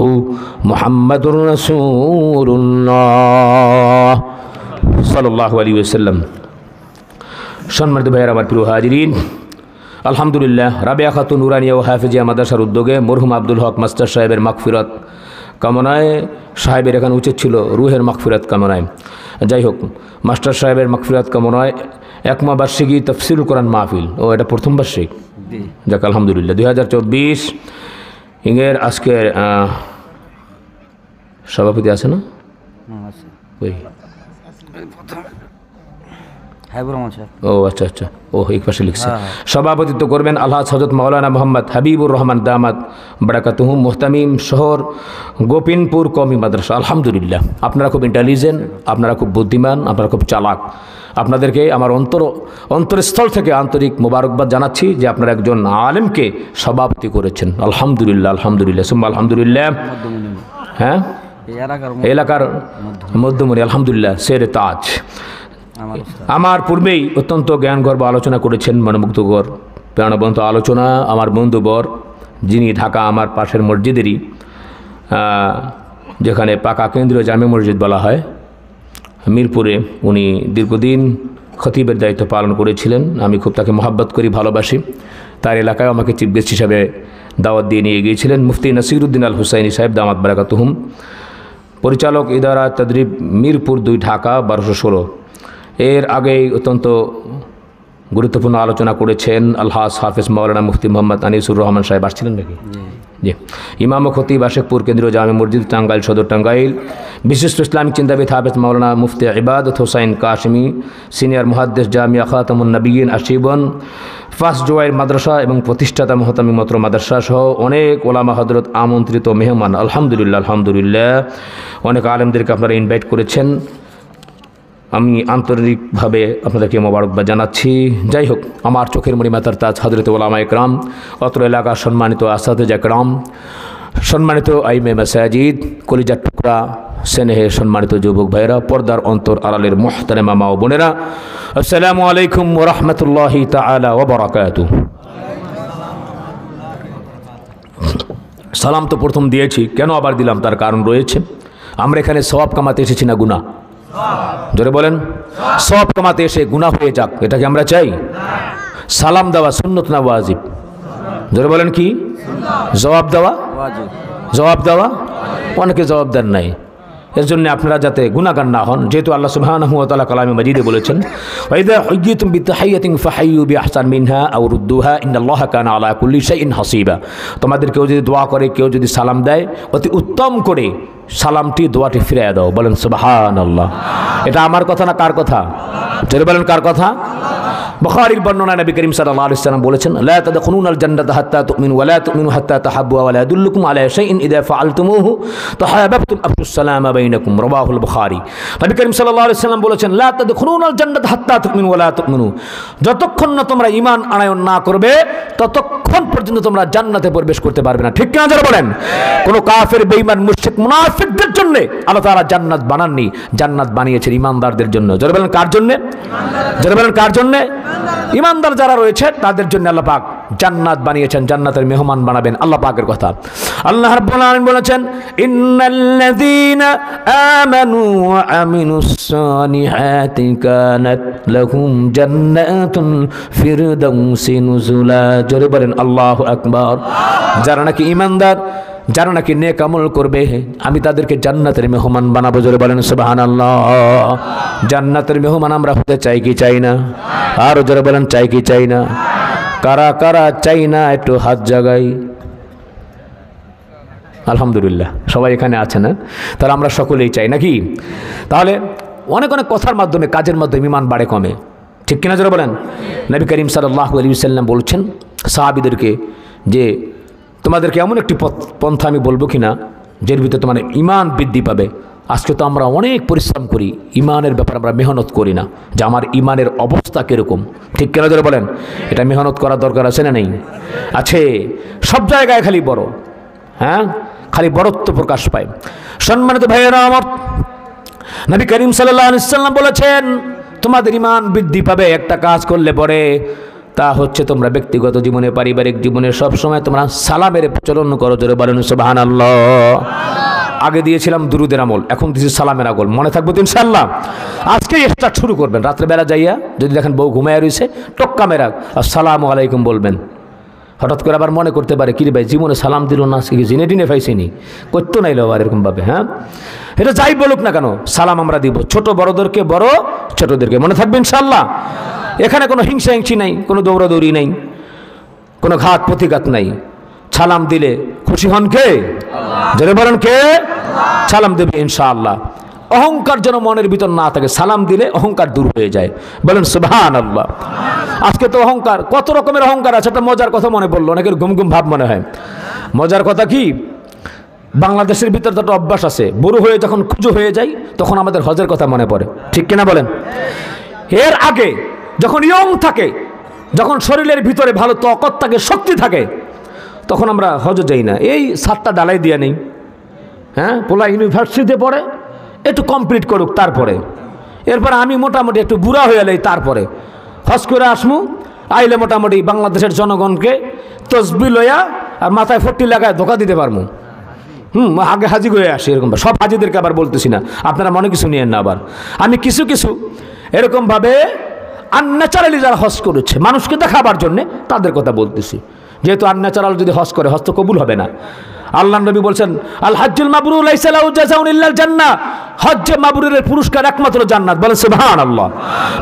محمد رسول الله صلى الله عليه وسلم। সম্মানিত ভাইয়েরা আমার প্রিয় হাজিরিন, আলহামদুলিল্লাহ রাবেয়া খাতুন নুরানিয়া ও হাফিজিয়া মাদ্রাসার উদ্যোগে মরহুম আব্দুল হক মাস্টার সাহেবের মাগফিরাত কামনায়, সাহেবের এখানে উচিত ছিল রুহের মাগফিরাত কামনায়। যাই হোক, মাস্টার সাহেবের মাগফিরাত কামনায় একমা বার্ষিকী তফসিরুল কোরআন মাহফিল, ও এটা প্রথম বার্ষিক, যাক আলহামদুলিল্লাহ 2024 ইংয়ের আজকের সভাপতি আছে না? ওই ও আচ্ছা আচ্ছা, ও এই পাশে লিখছে। সভাপতিত্ব করবেন আলহাজ হযরত মাওলানা মোহাম্মদ হাবিবুর রহমান দামাত বারাকাতুহু মুহতামিম শহর গোপিনপুর কওমি মাদ্রাসা। আলহামদুলিল্লাহ, আপনারা খুব ইন্টেলিজেন্ট, আপনারা খুব বুদ্ধিমান, আপনারা খুব চালাক। আপনাদেরকে আমার অন্তরস্থল থেকে আন্তরিক মোবারকবাদ জানাচ্ছি যে আপনারা একজন আলেমকে সভাপতি করেছেন। আলহামদুলিল্লাহ আলহামদুলিল্লাহ সুম্মা আলহামদুলিল্লাহ। হ্যাঁ, এলাকার মধ্যমণি, আলহামদুলিল্লাহ শেরে তাজ। আমার পূর্বেই অত্যন্ত জ্ঞানগর্ভ আলোচনা করেছেন, মনোমুগ্ধকর প্রাণবন্ত আলোচনা আমার বন্ধুবর, যিনি ঢাকা আমার পাশের মসজিদেরই, যেখানে পাকা কেন্দ্রীয় জামে মসজিদ বলা হয়, মিরপুরে উনি দীর্ঘদিন খতিবের দায়িত্ব পালন করেছিলেন। আমি খুব তাকে মহাব্বত করি, ভালোবাসি। তার এলাকায় আমাকে চিফ গেস্ট হিসাবে দাওয়াত দিয়ে নিয়ে গিয়েছিলেন মুফতি নাসিরউদ্দিন আল হুসাইনি সাহেব দামাত বারাকাতুহুম, পরিচালক ইদারা তদরিব মিরপুর 2 ঢাকা 1216। এর আগেই অত্যন্ত গুরুত্বপূর্ণ আলোচনা করেছেন আলহাজ হাফেজ মাওলানা মুফতি মোহাম্মদ আনিসুর রহমান সাহেব। আসছিলেন নাকি? জি। ইমাম ও খতিব আশেকপুর কেন্দ্রীয় জামে মসজিদ টাঙ্গাইল সদর টাঙ্গাইল। বিশিষ্ট ইসলামিক চিন্তাবিদ হাফেজ মাওলানা মুফতি ইবাদত হোসাইন কাশমি, সিনিয়র মুহাদ্দিস জামিয়া খাতামুন নবিয়্যিন আশিবন, ফার্স্ট জোয়াইর মাদ্রাসা এবং প্রতিষ্ঠাতা মুহতামিম মত্র মাদ্রাসা সহ অনেক ওলামা হযরত আমন্ত্রিত মেহমান। আলহামদুলিল্লাহ আলহামদুলিল্লাহ, অনেক আলেমদেরকে আপনারা ইনভাইট করেছেন। আমি আন্তরিকভাবে আপনাদেরকে মোবারকবাদ জানাচ্ছি। যাই হোক, আমার চোখের মণি মাতার তাজ হযরত ওলামা একরাম, অত্র এলাকার সম্মানিত আসাতিজা একরাম, সম্মানিত আইমে মাসাজিদ, কলিজার টুকরা স্নেহে সম্মানিত যুবক ভাইয়েরা, পর্দার অন্তর আড়ালের মুহতারামা মা ও বোনেরা, আসসালামু আলাইকুম ওয়া রাহমাতুল্লাহি তাআলা ওয়া বারাকাতুহু। সালাম তো প্রথম দিয়েছি, কেন আবার দিলাম তার কারণ রয়েছে। আমরা এখানে সওয়াব কামাতে এসেছি না গুনাহ? জোরে বলেন। সওয়াব কামাতে এসে গুনাহ হয়ে যাক, এটা কি আমরা চাই? সালাম দেওয়া সুন্নত না ওয়াজিব? জোরে বলেন কি? জবাব দেওয়া ওয়াজিব। জবাব দেওয়া, অনেকে জবাব দেন নাই। এর জন্য আপনারা যাতে গুনাহগার না হন, যেহেতু আল্লাহ সুবহানাহু ওয়া তাআলা কালামে মাজিদে বলেছেন ওয়া ইযা হুয়্যিতুম বিতাহিয়াতিন ফাহাইয়ু বিআহসান মিনহা আও রুদ্দুহা ইন্নাল্লাহা কানা আলা কুল্লি শাইইন হাসিবা। তোমাদের কেউ যদি দোয়া করে, কেউ যদি সালাম দেয়, অতি উত্তম করে সালামটি দোয়াটি ফিরিয়ে দাও। বলেন সুবহানাল্লাহ। এটা আমার কথা না কার কথা? জোরে বলেন কার কথা? বুখারীর বর্ণনায় নবী করিম সাল্লাল্লাহু আলাইহি ওয়াসাল্লাম বলেছেন লা তাদখুলুনাল জান্নাতা হাত্তা তুমিনু ওয়া লা তুমিনু হাত্তা তাহাব্বু ওয়া লা আদুল্লুকুম আলা শাইইন ইযা ফাআলতুমুহু তাহাব্বাতুম আফশুস সালামা বাইনাকুম। রাওয়াহুল বুখারী। নবী করিম সাল্লাল্লাহু আলাইহি ওয়াসাল্লাম বলেছেন লা তাদখুলুনাল জান্নাতা হাত্তা তুমিনু ওয়া লা তুমিনু, যতক্ষণ না তোমরা ঈমান আনয়ন না করবে ততক্ষণ পর্যন্ত তোমরা জান্নাতে প্রবেশ করতে পারবে না। ঠিক কিনা যারা বলেন? কোন কাফের, বেঈমান, মুশরিক, মুনাফিকদের জন্য আল্লাহ তাআলা জান্নাত বানাননি, জান্নাত বানিয়েছেন ঈমানদারদের জন্য। যারা বলেন কার জন্য? যারা বলেন কার জন্য? ঈমানদার যারা রয়েছে তাদের জন্য আল্লাহ পাক জান্নাত বানিয়েছেন, জান্নাতের মেহমান বানাবেন। আল্লাহ পাকের কথা আল্লাহ রাব্বুল আলামিন বলেছেন ইন্নাল্লাযীনা আমানু ওয়া আমিলুস সালিহাতি কানাত লাহুম জান্নাতুল ফিরদাউসি নুজুলা। জোরে বলেন আল্লাহু আকবার। যারা নাকি ঈমানদার, যারা নাকি নেক আমল করবে, আমি তাদেরকে জান্নাতের মেহমান বানাবো। জোরে বলেন সুবহানাল্লাহ। জান্নাতের মেহমান আমরা হতে চাই কি চাই না? আর জোরে বলেন চাই কি চাই না? কারা কারা চাই না একটু হাত জাগাই। আলহামদুলিল্লাহ, সবাই এখানে আছে না? তাহলে আমরা সকলেই চাই নাকি? তাহলে অনেক অনেক কথার মাধ্যমে, কাজের মাধ্যমে ঈমান বাড়ে কমে। ঠিক কিনা জোরে বলেন? নবী করিম সাল্লাল্লাহু আলাইহি ওয়াসাল্লাম বলছেন সাহাবীদেরকে যে তোমাদেরকে এমন একটি পন্থা আমি বলবো কিনা যের ভিতরে তোমার ঈমান বৃদ্ধি পাবে। আজকে তো আমরা অনেক পরিশ্রম করি, ঈমানের ব্যাপারে আমরা মেহনত করি না যে আমার ঈমানের অবস্থা কীরকম। ঠিক কেন ধরে বলেন? এটা মেহনত করার দরকার আছে না নেই? আছে। সব জায়গায় খালি বড়, হ্যাঁ, খালি বড়ত্ব প্রকাশ পায়। সম্মানিত ভাইয়েরা আমার, নবী করিম সাল্লাল্লাহু আলাইহি ওয়াসাল্লাম বলেছেন তোমাদের ঈমান বৃদ্ধি পাবে একটা কাজ করলে পরে, তা হচ্ছে তোমরা ব্যক্তিগত জীবনে, পারিবারিক জীবনে সবসময় তোমরা সালামের প্রচলন করো। জোরে বলেন সুবহানাল্লাহ। আগে দিয়েছিলাম দুরুদের আমল, এখন দিয়েছি সালামের আমল। মনে থাকবে তো ইনশাআল্লাহ? আজকেই স্টার্ট শুরু করবেন। রাত্রেবেলা যাইয়া যদি দেখেন বউ ঘুমায় রয়েছে, টক্কা মেরা আসসালামু আলাইকুম বলবেন। হঠাৎ করে আবার মনে করতে পারে কিরে ভাই জীবনে সালাম দিল না, আজকে জিনে টিনে পাইছিনি, করতো নাইলো আবার এরকমভাবে। হ্যাঁ, এটা যাই বলুক না কেন, সালাম আমরা দিব, ছোট বড়দেরকে, বড় ছোটদেরকে। মনে থাকবে ইনশাআল্লাহ? এখানে কোনো হিংসা হিংসি নাই, কোনো দৌড়াদৌড়ি নাই, কোনো ঘাত প্রতিঘাত নাই। সালাম দিলে খুশি হন কে? যারা বলেন কে? সালাম দেবে ইনশাআল্লাহ। অহংকার যেন মনের ভিতর না থাকে, সালাম দিলে অহংকার দূর হয়ে যায়। বলেন সুবহানাল্লাহ। আজকে তো অহংকার, কত রকমের অহংকার আছে। একটা মজার কথা মনে পড়লো, অনেকের ঘুম ঘুম ভাব মনে হয়। মজার কথা কি, বাংলাদেশের ভিতরে তো একটা অভ্যাস আছে, বুড়ো হয়ে যখন খুঁজো হয়ে যায় তখন আমাদের হজের কথা মনে পড়ে। ঠিক কিনা বলেন? এর আগে যখন ইয়ং থাকে, যখন শরীরের ভিতরে ভালো তাকত থাকে, শক্তি থাকে, তখন আমরা হজে যাই না। এই 7টা ডালাই দিয়ে নেই, হ্যাঁ, পোলা ইউনিভার্সিটিতে পড়ে, একটু কমপ্লিট করুক, তারপরে এরপর আমি মোটামুটি একটু বুড়া হয়ে এলাই, তারপরে হজ করে আসমু। আইলে মোটামুটি বাংলাদেশের জনগণকে তসবি লইয়া আর মাথায় ফট্টি লাগায় ধোকা দিতে পারবো। আগে হাজি হয়ে আসি, এরকম সব হাজিদেরকে আবার বলতেছি না, আপনারা মনে কিছু নিয়েন না। আবার আমি কিছু কিছু এরকমভাবে আনন্যাচারালি যারা হজ করেছে মানুষকে দেখাবার জন্যে, তাদের কথা বলতেছি। যেহেতু আনন্যাচারাল যদি হজ করে, হজ তো কবুল হবে না। আল্লাহ নবী বলছেন আল হাজ্জুল মাবরুর লাইসা লাহু জাযাউন ইল্লাল জান্নাহ, হজ্জে মাবরুরের পুরস্কার একমাত্র জান্নাত। বলেন সুবহানাল্লাহ।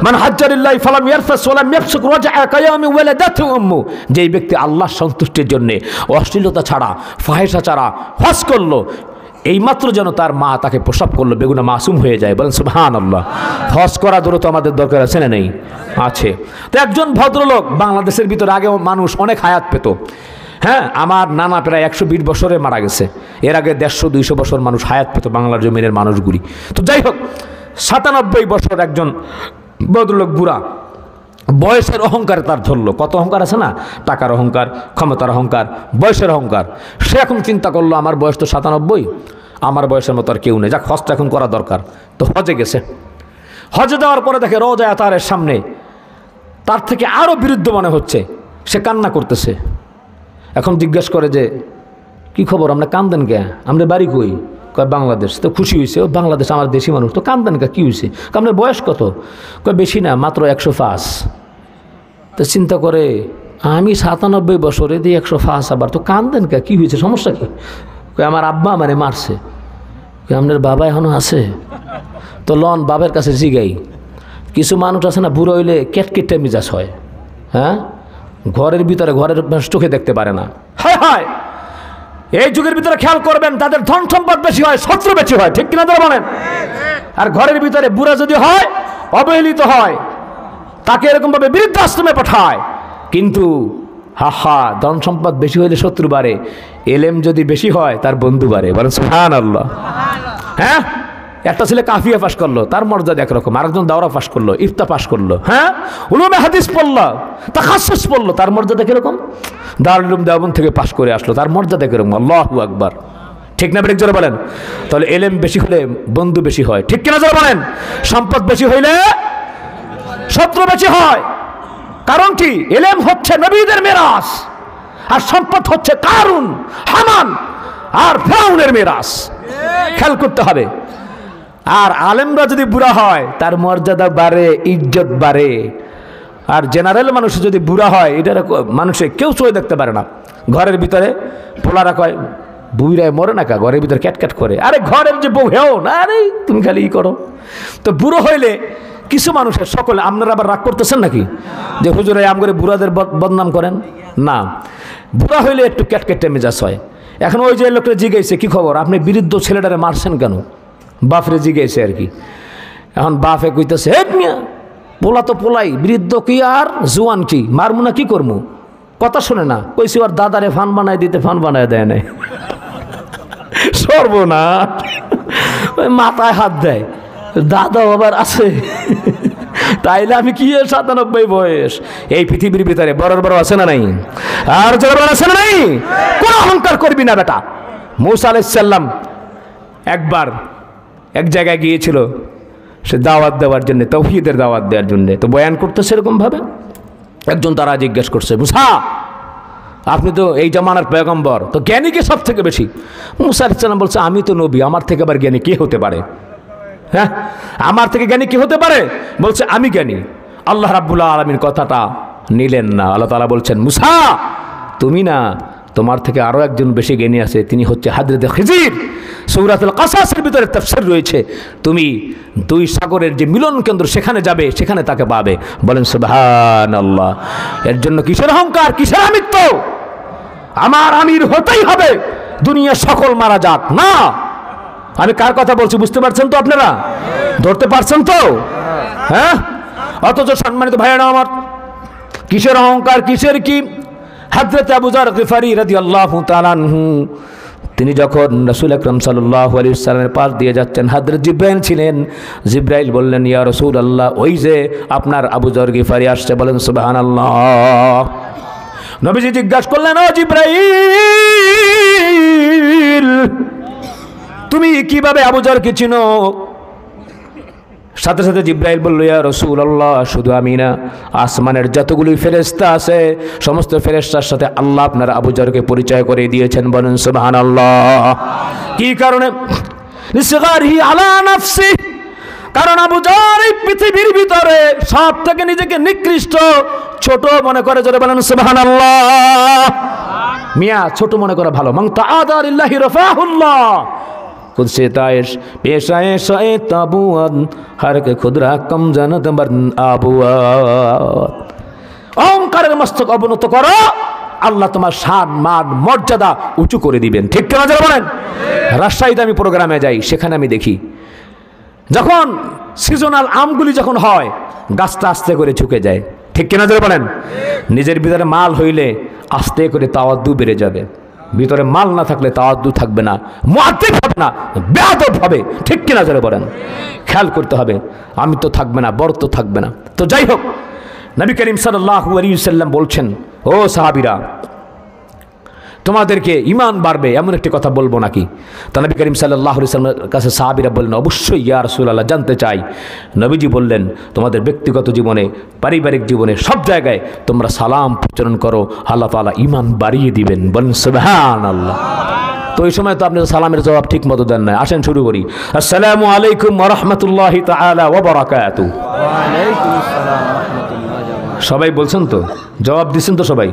মান হাজ্জা লিল্লাহি ফালাম ইয়ারফাস ওয়া লাম ইয়াফসুক রাজা কায়ামি ওয়ালাদাতহু উম্মু, যেই ব্যক্তি আল্লাহর সন্তুষ্টির জন্য অশ্লীলতা ছাড়া, ফাহিশা ছাড়া হজ করলো, এইমাত্র যেন তার মা তাকে প্রসব করলো, বেগুনা মাসুম হয়ে যায়। বলেন সুবহানাল্লাহ। হজ করা দূরত আমাদের দরকার আছে না নেই? আছে। তো একজন ভদ্রলোক, বাংলাদেশের ভিতরে আগেও মানুষ অনেক হায়াত পেত। হ্যাঁ, আমার নানা প্রায় 120 বছরে মারা গেছে। এর আগে 150-200 বছর মানুষ হায়াত পেত বাংলার জমিনের মানুষগুলি। তো যাই হোক, 97 বছর একজন ভদ্রলোক, বুড়া, বয়সের অহংকারে তার ধরলো। কত অহংকার আছে না, টাকার অহংকার, ক্ষমতার অহংকার, বয়সের অহংকার। সে এখন চিন্তা করলো আমার বয়স তো 97, আমার বয়সের মতো আর কেউ নেই, যাক হজটা এখন করা দরকার। তো হজে গেছে। হজে যাওয়ার পরে দেখে রওজা আতারের সামনে তার থেকে আরও বিরুদ্ধ মনে হচ্ছে, সে কান্না করতেছে। এখন জিজ্ঞেস করে যে কি খবর, আমরা কান্দেন কে, আমরা বাড়ি কই? কয় বাংলাদেশ। তো খুশি হয়েছে, ও বাংলাদেশ আমার দেশি মানুষ, তো কান্দেন কে, কী হয়েছে? আপনার বয়স কত? কয় বেশি না, মাত্র 105। তো চিন্তা করে আমি 97 বছরে দিয়ে 105, আবার তো কান্দেন কে, কী হয়েছে, সমস্যা কী? কয় আমার আব্বা মানে মারছে। আপনার বাবা এখনো আছে? তো লন বাবার কাছে জিগাই। কিছু মানুষ আছে না, বুড়ো হইলে কেটকেটে মিজাজ হয়, হ্যাঁ, ঘরের ভিতরে ঘরের চোখে দেখতে পারে না। হায় হায়, এই যুগের ভিতরে খেয়াল করবেন, তাদের ধন সম্পদ বেশি হয়, শত্রু বেশি হয়, ঠিক কিনা তারা বলেন? আর ঘরের ভিতরে বুড়া যদি হয়, অবহেলিত হয়, তাকে এরকম ভাবে বৃদ্ধাশ্রমে পাঠায়। কিন্তু ধন সম্পদ বেশি হইলে শত্রু বাড়ে, এলেম যদি বেশি হয় তার বন্ধু বাড়ে। বলেন সুবহানাল্লাহ। হ্যাঁ, একটা ছেলে কাফিয়া পাশ করলো, তার মর্যাদা একরকম, আরেকজন দাওরা পাশ করলো, ইফতা পাশ করলো, হ্যাঁ, উলুমে হাদিস পড়লো, তাখাসসুস পড়লো, তার মর্যাদা কিরকম? দারুল উলুম দেওবন্দ থেকে পাশ করে আসলো, তার মর্যাদা কিরকম? আল্লাহু আকবার। ঠিক না? জোরে বলেন। তাহলে এলেম বেশি হলে বন্ধু বেশি হয়, ঠিক কিনা জোরে বলেন? সম্পদ বেশি হইলে শত্রু বেশি হয়। কারণ কি? এলেম হচ্ছে নবীদের মিরাস, আর সম্পদ হচ্ছে কারুন, হামান আর ফিরআউনের মিরাস। খেয়াল করতে হবে। আর আলেমরা যদি বুড়া হয়, তার মর্যাদা বাড়ে, ইজ্জত বাড়ে। আর জেনারেল মানুষ যদি বুড়া হয়, এটা মানুষে কেউ চোখে দেখতে পারে না। ঘরের ভিতরে পোলারা কয়, বুড়ায় মরে না কা, ঘরের ভিতরে ক্যাটক্যাট করে। আরে ঘরের যে বউ হেও না, আরে তুমি খালি ই করো। তো বুড়ো হইলে কিছু মানুষের, সকলে, আপনারা আবার রাগ করতেছেন নাকি যে হুজুরে আম করে বুড়াদের বদনাম করেন? না, বুড়া হইলে একটু ক্যাটকেটে মেজাজ হয়। এখন ওই যে লোকটা জিজ্ঞাসা, কি খবর, আপনি বৃদ্ধ ছেলেটারে মারছেন কেন? বাপরে জিজ্ঞাসা আর কি। এখন বাপে কইতেছে, হে মিয়া, পোলা তো পোলাই, বৃদ্ধ কি আর জোয়ান কি, মারমু না কি করমু? কথা শোনে না। কইছি ওর দাদারে ফান বানায় দিতে, ফান বানায় দেয় নাই। সর্বনাশ, ওই মাথায় হাত দেয়, দাদা আবার আছে। তাইলে আমি কি 97 বয়স, এই পৃথিবীর ভিতরে বড় বড় আছে না নাই? আর যারা বড় আছে না নাই? কোন অহংকার করবি না বেটা। মূসা আলাইহিস সালাম একবার এক জায়গায় গিয়েছিল, সে দাওয়াত দেওয়ার জন্য, তাওহীদের দাওয়াত দেওয়ার জন্য। তো বয়ান করতেছে এরকম ভাবে, একজন তারা জিজ্ঞেস করছে, মূসা আপনি তো এই জামানার পয়গম্বর, তো জ্ঞানী কে সব থেকে বেশি? মূসা আলাইহিস সালাম বলছে, আমি তো নবী, আমার থেকে আবার জ্ঞানী কে হতে পারে? হ্যাঁ, আমার থেকে জ্ঞানী কি হতে পারে? বলছে আমি জ্ঞানী। আল্লাহ রাব্বুল আলামিন কথাটা নিলেন না। আল্লাহ তাআলা বলছেন, মূসা তুমি না, তোমার থেকে আরো একজন বেশি জ্ঞানী আছে, তিনি হচ্ছে হযরত খিজির। সূরাতুল কাসাসের ভিতরে তাফসীর রয়েছে, তুমি দুই সাগরের যে মিলন কেন্দ্র, সেখানে যাবে, সেখানে তাকে পাবে। বলেন সুবহানাল্লাহ। এর জন্য কিসের অহংকার, কিসের আমিত্ব? আমার আমির হতেই হবে, দুনিয়া সকল মারা যাক না। আমি কার কথা বলছি বুঝতে পারছেন তো? আপনারা ধরতে পারছেন তো? হ্যাঁ, অথচ সম্মানিত ভাইয়েরা আমার, কিসের অহংকার, কিসের কি? হযরত আবু যর গিফারি রাদিয়াল্লাহু তাআলা আনহু, তিনি যখন রাসূল আকরাম সাল্লাল্লাহু আলাইহি ওয়াসাল্লামের পাশ দিয়ে যাচ্ছেন, হযরত জিবরাইল ছিলেন। জিবরাইল বললেন, ইয়া রাসূলুল্লাহ, ওই যে আপনার আবু যর গিফারি আসছে। বলেন সুবহানাল্লাহ। নবীজি জিজ্ঞাসা করলেন, ও জিবরাইল, তুমি কিভাবে আবু যরকে চিনো? সাথে সাথে জিবরাইল বলল, ইয়া রাসূলুল্লাহ, শুধু আমি না, আসমানের যতগুলি ফেরেশতা আছে, সমস্ত ফেরেশতার সাথে আল্লাহ আপনার আবু যরকে পরিচয় করে দিয়েছেন। বলেন সুবহানাল্লাহ। কি কারণে? লিসগারিহি আলা নাফসি, কারণ আবু যর এই পৃথিবীর ভিতরে সব থেকে নিজেকে নিকৃষ্ট, ছোট মনে করে। জোরে বলেন সুবহানাল্লাহ। মিয়া, ছোট মনে করা ভালো। মান তাআদা লিল্লাহি রাফাহুল্লাহ। खुद से ताइश पेशाए शाए ताबुआत हर के खुदरा कम जानत बरन आबुआत। অহংকারের মস্তক অবনত করো, আল্লাহ তোমার শান মান মর্যাদা উঁচু করে দিবেন। ঠিক কেন যারা বলেন? রাজশাহীতে আমি প্রোগ্রামে যাই, সেখানে আমি দেখি যখন সিজনাল আমগুলি যখন হয়, গাছটা আস্তে করে ঝুঁকে যায়। ঠিক কেন যারা বলেন? নিজের ভিতরে মাল হইলে আস্তে করে তাওয়াদ্দু বেড়ে যাবে, ভিতরে মাল না থাকলে তাওয়াদ্দু থাকবে না, মুআদ্দিব হবে না, বেয়াদব হবে। ঠিক কিনা যারা বলেন? খেয়াল করতে হবে। আমি তো থাকবে না, বর তো থাকবে না। তো যাই হোক, নবী করিম সাল্লাল্লাহু আলাইহি ওয়াসাল্লাম বলছেন, ও সাহাবীরা, তোমাদেরকে ঈমান বাড়বে এমন একটি কথা বলবো নাকি? তো নবী করিম সাল্লাল্লাহু আলাইহি ওয়াসাল্লামের কাছে সাহাবীরা বললেন, অবশ্যই ইয়া রাসূলুল্লাহ, জানতে চাই। নবীজি বললেন, তোমাদের ব্যক্তিগত জীবনে, পারিবারিক জীবনে, সব জায়গায় তোমরা সালাম উচ্চারণ করো, আল্লাহ তাআলা ঈমান বাড়িয়ে দিবেন। বলেন সুবহানাল্লাহ। তো এই সময় তো আপনি সালামের জবাব ঠিক মতো দেন না। আসেন শুরু করি। আসসালামু আলাইকুম ওয়া রাহমাতুল্লাহি তাআলা ওয়া বারাকাতুহু। ওয়া আলাইকুম আসসালাম ওয়া রাহমাতুল্লাহ। সবাই বলছেন তো? জবাব দিচ্ছেন তো সবাই?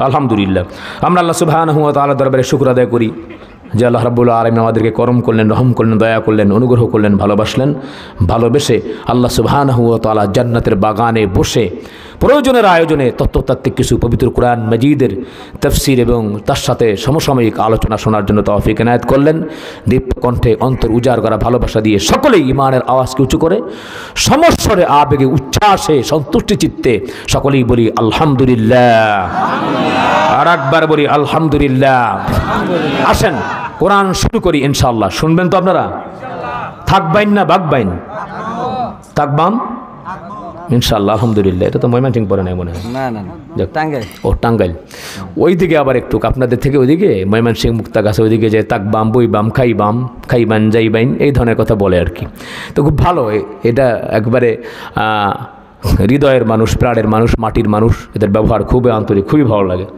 আলহামদুলিল্লাহ। আমরা আল্লাহ সুবহানাহু ওয়া তাআলা দরবারে শুকর আদায় করি, যে আল্লাহ রাব্বুল আলামিন আমাদেরকে করম করলেন, রহম করলেন, দয়া করলেন, অনুগ্রহ করলেন, ভালোবাসলেন। ভালোবেসে আল্লাহ সুবহানাহু ওয়া তাআলা জান্নাতের বাগানে বসে প্রয়োজনের আয়োজনে তত্ত্বতাত্ত্বিক কিছু পবিত্র কোরআন মাজিদের তাফসীর এবং তার সাথে সমসাময়িক আলোচনা শোনার জন্য তৌফিক এনায়েত করলেন। দীপ্ত কণ্ঠে অন্তর উজাড় করা ভালোবাসা দিয়ে সকলেই ঈমানের আওয়াজকে উঁচু করে সমস্বরে আবেগে উচ্ছ্বাসে সন্তুষ্টি চিত্তে সকলেই বলি আলহামদুলিল্লাহ। আর একবার বলি আলহামদুলিল্লাহ। আসেন কোরআন শুরু করি ইনশাআল্লাহ। শুনবেন তো আপনারা? থাকবাইন না বাগবাইন? থাকবাম ইনশাআল্লাহ। আলহামদুলিল্লাহ। এটা তো ময়মনসিং পরে নাই মনে হয়। না টাঙ্গাইল। ও টাঙ্গাইল। ওইদিকে আবার একটু আপনাদের থেকে ওইদিকে ময়মনসিং মুক্তাগাছা ওইদিকে যে তাকবাম বইবাম খাইবান যাইবাইন এই ধরনের কথা বলে আর কি। তো খুব ভালো, এটা একবারে হৃদয়ের মানুষ, প্রাণের মানুষ, মাটির মানুষ, এদের ব্যবহার খুবই আন্তরিক, খুবই ভালো লাগে।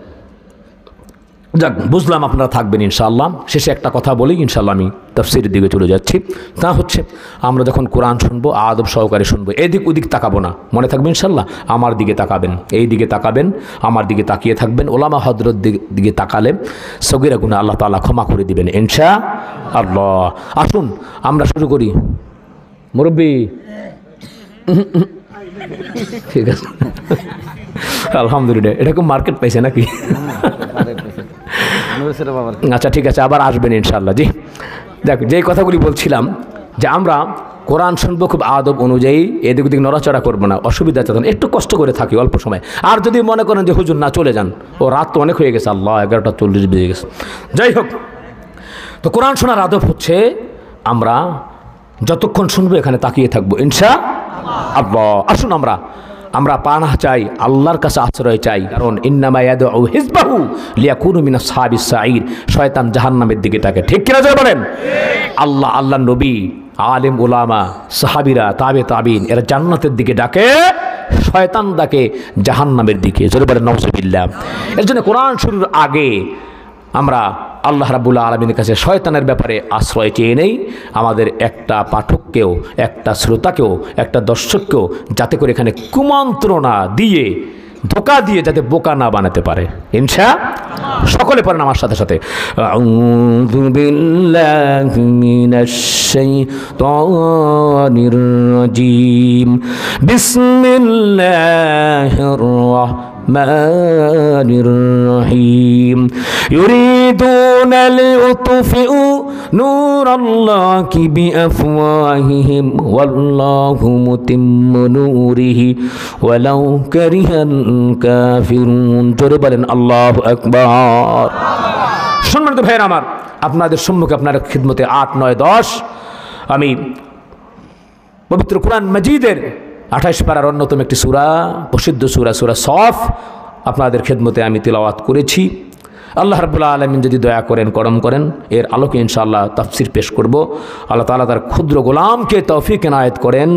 যাক, বুঝলাম আপনারা থাকবেন ইনশাআল্লাহ। শেষে একটা কথা বলি, ইনশাআল্লাহ আমি তাফসীরের দিকে চলে যাচ্ছি। তা হচ্ছে আমরা যখন কোরআন শুনবো আদব সহকারে শুনবো, এদিক ওদিক তাকাবো না, মনে থাকবে ইনশাআল্লাহ। আমার দিকে তাকাবেন, এই দিকে তাকাবেন, আমার দিকে তাকিয়ে থাকবেন। ওলামা হযরত দিকে তাকালে সগীরা গুনাহ আল্লাহ তাআলা ক্ষমা করে দিবেন ইনশাআল্লাহ। আসুন আমরা শুরু করি। মুরব্বি ঠিক আছে, আলহামদুলিল্লাহ। এরকম মার্কেট পাইছে নাকি? আচ্ছা ঠিক আছে, আবার আসবেন ইনশাআল্লাহ। জি দেখ, যেই কথাগুলি বলছিলাম যে আমরা কোরআন শুনবো খুব আদব অনুযায়ী, এদিক ওদিক নড়াচড়া করবো না, অসুবিধা চান একটু কষ্ট করে থাকি অল্প সময়। আর যদি মনে করেন যে হুজুর না চলে যান, ও রাত তো অনেক হয়ে গেছে, আল্লাহ 11:40 বেজে গেছে। যাই হোক, তো কোরআন শোনার আদব হচ্ছে আমরা যতক্ষণ শুনবো এখানে তাকিয়ে থাকবো ইনশাআল্লাহ। আসুন আমরা পানাহ চাই, আল্লাহর কাছে আশ্রয় চাই, কারণ ইন্নামা ইয়াদউ হিজবাহু লিয়াকুনু মিনাস সাহাবিস সাঈর। শয়তান জাহান্নামের দিকে তাকে, ঠিক কিনা জোরে বলেন? আল্লাহ নবী, আলেম উলামা, সাহাবীরা, তাবিঈন এরা জান্নাতের দিকে ডাকে, শয়তান ডাকে জাহান্নামের দিকে। জোরে বলেন নাউজুবিল্লাহ। এর জন্য কোরআন শুরুর আগে আমরা আল্লাহ রাব্বুল আলামিনের কাছে শয়তানের ব্যাপারে আশ্রয় চেয়ে নেই। আমাদের একটা পাঠককেও, একটা শ্রোতাকেও, একটা দর্শককেও যাতে করে এখানে কুমন্ত্রণা দিয়ে, ধোকা দিয়ে যাতে বোকা না বানাতে পারে ইনশাআল্লাহ। সকলে পড়েন আমার সাথে সাথে, আউযু বিল্লাহি মিনাশ শাইতানির রাজীম, বিসমিল্লাহির রাহমানির রহিম। ইউরিদুনা লিউতফিউ নূরাল্লাহি বিআফওয়াহিহিম ওয়াল্লাহু মুতিম্মু নূরিহি ওয়ালাউ কারিহাল কাফিরুন। জোরে বলেন আল্লাহু আকবার। সম্মানিত ভাইয়েরা আমার, আপনাদের সম্মুখে, আপনার খিদমতে 8, 9, 10 আমি পবিত্র কোরআন মাজিদের 28 পারার অন্যতম একটি সূরা, প্রসিদ্ধ সূরা সফ আপনাদের খিদমতে আমি তিলাওয়াত করেছি। আল্লাহ রাব্বুল আলামিন যদি দয়া করেন, করম করেন, এর আলোকে ইনশাআল্লাহ তাফসীর পেশ করব। আল্লাহ তাআলা তার ক্ষুদ্র গোলামকে তৌফিক এনায়েত করেন।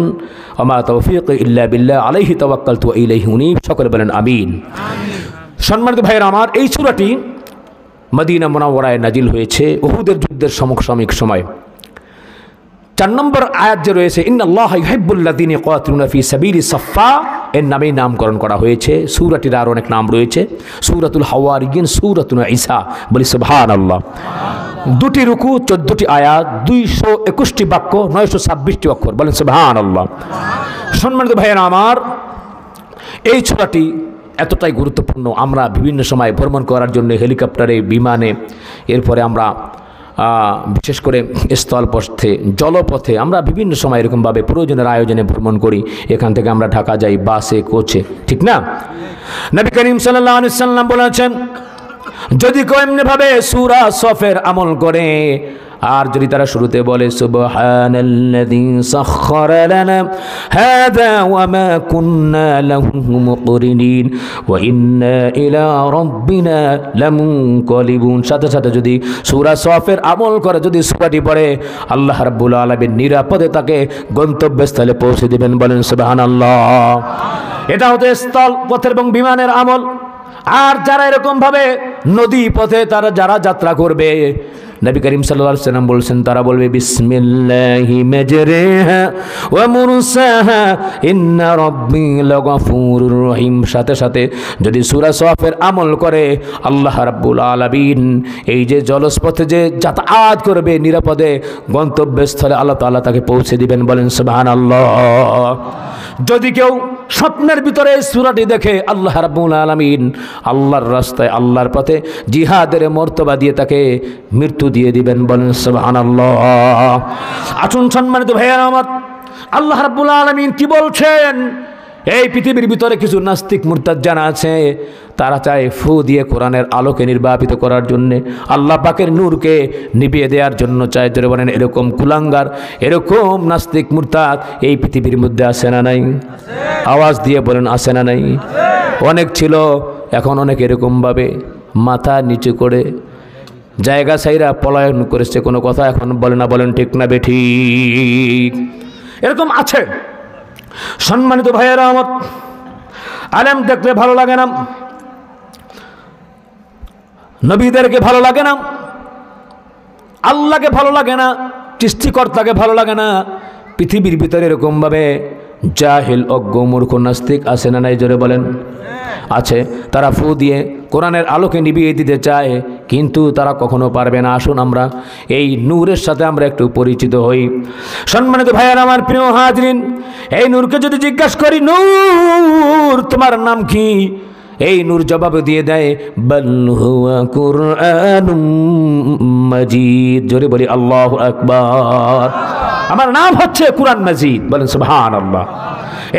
ওমা তৌফিক ইল্লা বিল্লাহ, আলাইহি তাওয়াক্কালতু ওয়া ইলাইহি উনীব। সকলে বলেন আমিন। সম্মানিত ভাইয়েরা আমার, এই সূরাটি মদিনা মুনাওয়ারায় নাজিল হয়েছে উহুদের যুদ্ধের সমসাময়িক সময়। 4 নম্বর আয়াত যে রয়েছে, ইন্নাল্লাহা ইউহিব্বুল্লাযীনা ইয়াকাতিলুনা ফী সাবিলি সাফা, এর নামেই নামকরণ করা হয়েছে। সূরাটির আর অনেক নাম রয়েছে, সূরাতুল হাওয়ারিয়িন, সূরাতুল ঈসা। বলি সুবহানাল্লাহ। 2টি রুকু, 14টি আয়াত, 221টি বাক্য, 926টি অক্ষর। বলেন সুবহানাল্লাহ। সম্মানিত ভাইয়েরা আমার, এই সূরাটি এতটাই গুরুত্বপূর্ণ, আমরা বিভিন্ন সময় ভ্রমণ করার জন্য হেলিকপ্টারে, বিমানে, এরপরে আমরা বিশেষ করে স্থলপথে, জলপথে আমরা বিভিন্ন সময় এরকমভাবে প্রয়োজনের আয়োজনে ভ্রমণ করি। এখান থেকে আমরা ঢাকা যাই বাসে, কোচে, ঠিক না? নবী করিম সাল্লাল্লাহু আলাইহি ওয়াসাল্লাম বলেছেন, যদি কেউ এমনিভাবে সূরা সফের আমল করে, আর যদি তারা শুরুতে বলে সুবহানাল্লাযী সাখখারা লানা হাযা ওয়া মা কুন্না লাহু মুকরিনিন ওয়া ইন্না ইলা রাব্বিনা লামুনকালিবুন, সাথে সাথে যদি সূরা সফের আমল করে, যদি সূরাটি পড়ে, আল্লাহ রাব্বুল আলামিন নিরাপদে তাকে গন্তব্যস্থলে পৌঁছে দিবেন। বলেন সুবহানাল্লাহ। এটা হতে স্থল পথের এবং বিমানের আমল। আর যারা এরকম ভাবে নদী পথে তারা যারা যাত্রা করবে, নবী করিম সাল্লাল্লাহু আলাইহি ওয়াসাল্লাম বলছেন তারা বলবে বিসমিল্লাহি মাজরিহা ওয়া মুরসাহা ইন্না রাব্বি লাগাফুরুর রহিম। সাথে সাথে যদি সূরা সফের আমল করে আল্লাহ রাব্বুল আলামিন এই যে জলপথে যে যাতায়াত করবে নিরাপদে গন্তব্যস্থলে আল্লাহ তাআলা তাকে পৌঁছে দিবেন। বলেন সুবহানাল্লাহ। যদি কেউ স্বপ্নের ভিতরে এই সূরাটি দেখে আল্লাহ রাব্বুল আলামিন আল্লাহর রাস্তায় আল্লাহর পথে জিহাদের মর্তবা দিয়ে তাকে মৃত্যু দিয়ে দিবেন। বলেন সুবহানাল্লাহ। আসুন সম্মানিত ভাইয়েরা আমার, আল্লাহ রাব্বুল আলামিন কি বলছেন? এই পৃথিবীর ভিতরে কিছু নাস্তিক মুরতাদ জানা আছে, তারা চায় ফু দিয়ে কোরআনের আলোকে নির্বাপিত করার জন্যে, আল্লাহ পাকের নূরকে নিভিয়ে দেওয়ার জন্য চায়। ধরে বলেন এরকম কুলাঙ্গার, এরকম নাস্তিক মুরতাদ এই পৃথিবীর মধ্যে আছে না নাই? আওয়াজ দিয়ে বলেন আছে না নাই? অনেক ছিল, এখন অনেক এরকমভাবে মাথা নিচু করে জায়গা ছাইরা পলায়ন করেছে, কোনো কথা এখন বলে না। বলেন ঠিক না বেঠিক? এরকম আছে। সম্মানিত ভাইয়েরা আমার, আলেম দেখলে ভালো লাগে না, নবীদেরকে ভালো লাগে না, আল্লাহকে ভালো লাগে না, সৃষ্টিকর্তাকে ভালো লাগে না। পৃথিবীর ভিতরে এরকমভাবে জাহিল অজ্ঞ মূর্খ নাস্তিক আছে না নাই? জোরে বলেন আছে। তারা ফু দিয়ে কোরআনের আলোকে নিভিয়ে দিতে চায়, কিন্তু তারা কখনো পারবে না। আসুন আমরা এই নূরের সাথে আমরা একটু পরিচিত হই। সম্মানিত ভাইয়েরা আমার, প্রিয় হাজরিন, এই নূরকে যদি জিজ্ঞাসা করি নূর তোমার নাম কি, এই নূর জবাব দিয়ে দেয় বাল হুয়া কুরআনুম মাজিদ। জোরে বলি আল্লাহু আকবার। আমার নাম হচ্ছে কুরআন মাজিদ। বলেন সুবহানাল্লাহ।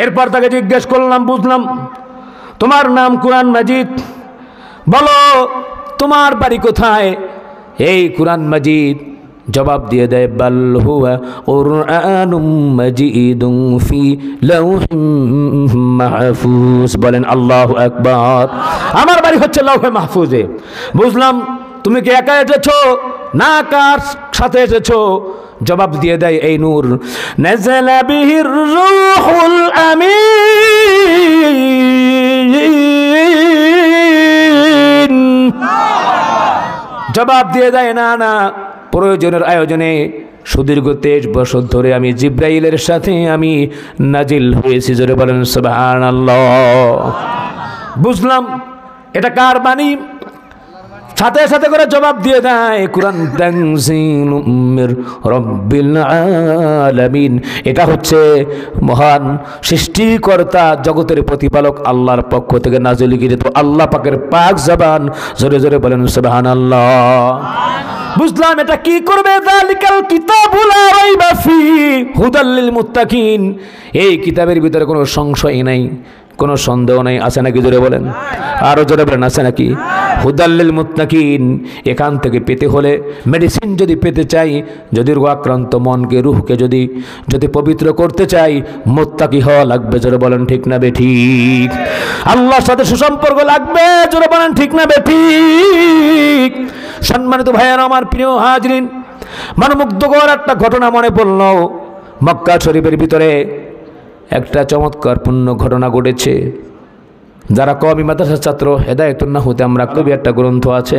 এরপর তাকে জিজ্ঞেস করলাম, বুঝলাম তোমার নাম কুরআন মাজিদ, বলো তোমার বাড়ি কোথায়? এই কুরআন মাজিদ জবাব দিয়ে দেয় বাল হুয়া কুরআনুম মাজিদুন ফি লাউহিম মাহফুজ। বলেন আল্লাহু আকবার। আমার বাড়ি হচ্ছে লাউহে মাহফুজে। বুঝলাম তুমি কি একা এসেছো না কার সাথে এসেছো? জবাব দিয়ে দেয় এই নূর নাযালা বিহির রূহুল আমিন। জবাব দিয়ে দেয় না না, প্রয়োজনের আয়োজনে সুদীর্ঘ 23 বছর ধরে আমি জিব্রাইলের সাথে আমি নাজিল হয়েছি। জোরে বলেন সুবহানাল্লাহ। বুঝলাম এটা কার বাণী? সাথে সাথে করে জবাব দিয়ে দেয় কুরআন তানজিলুম মির রাব্বিল আলামিন। এটা হচ্ছে মহান সৃষ্টিকর্তা জগতের প্রতিপালক আল্লাহর পক্ষ থেকে নাজিলকৃত আল্লাহ পাকের পাক জবান। জোরে জোরে বলেন সুবহানাল্লাহ। বুঝলাম এটা কি করবে? যালিকাল কিতাবু লা রাইবা ফি হুদাল লিল মুত্তাকিন। এই কিতাবের ভিতরে কোনো সংশয় নাই, কোনো সন্দেহ নাই। আছে নাকি? জোরে বলেন, আরো জোরে বলেন আছে নাকি? হুদাল লিল মুত্তাকিন। এখান থেকে পেতে হলে মেডিসিন যদি পেতে চাই, যদি রোগাক্রান্ত মনকে রুহকে যদি পবিত্র করতে চাই, মুত্তাকি হওয়া লাগবে। জোরে বলেন ঠিক না বেঠিক? আল্লাহর সাথে সুসম্পর্ক লাগবে। জোরে বলেন ঠিক না বেঠিক? সম্মানিত ভাইয়েরা আমার, প্রিয় হাজরিন, মনোমুগ্ধকর একটা ঘটনা মনে পড়ল। মক্কা শরীফের ভিতরে একটা চমৎকারপূর্ণ ঘটনা ঘটেছে। যারা কওমি মাদ্রাসার ছাত্র, হেদায়েতুন নাহুতে আমরা কবি একটা গ্রন্থ আছে,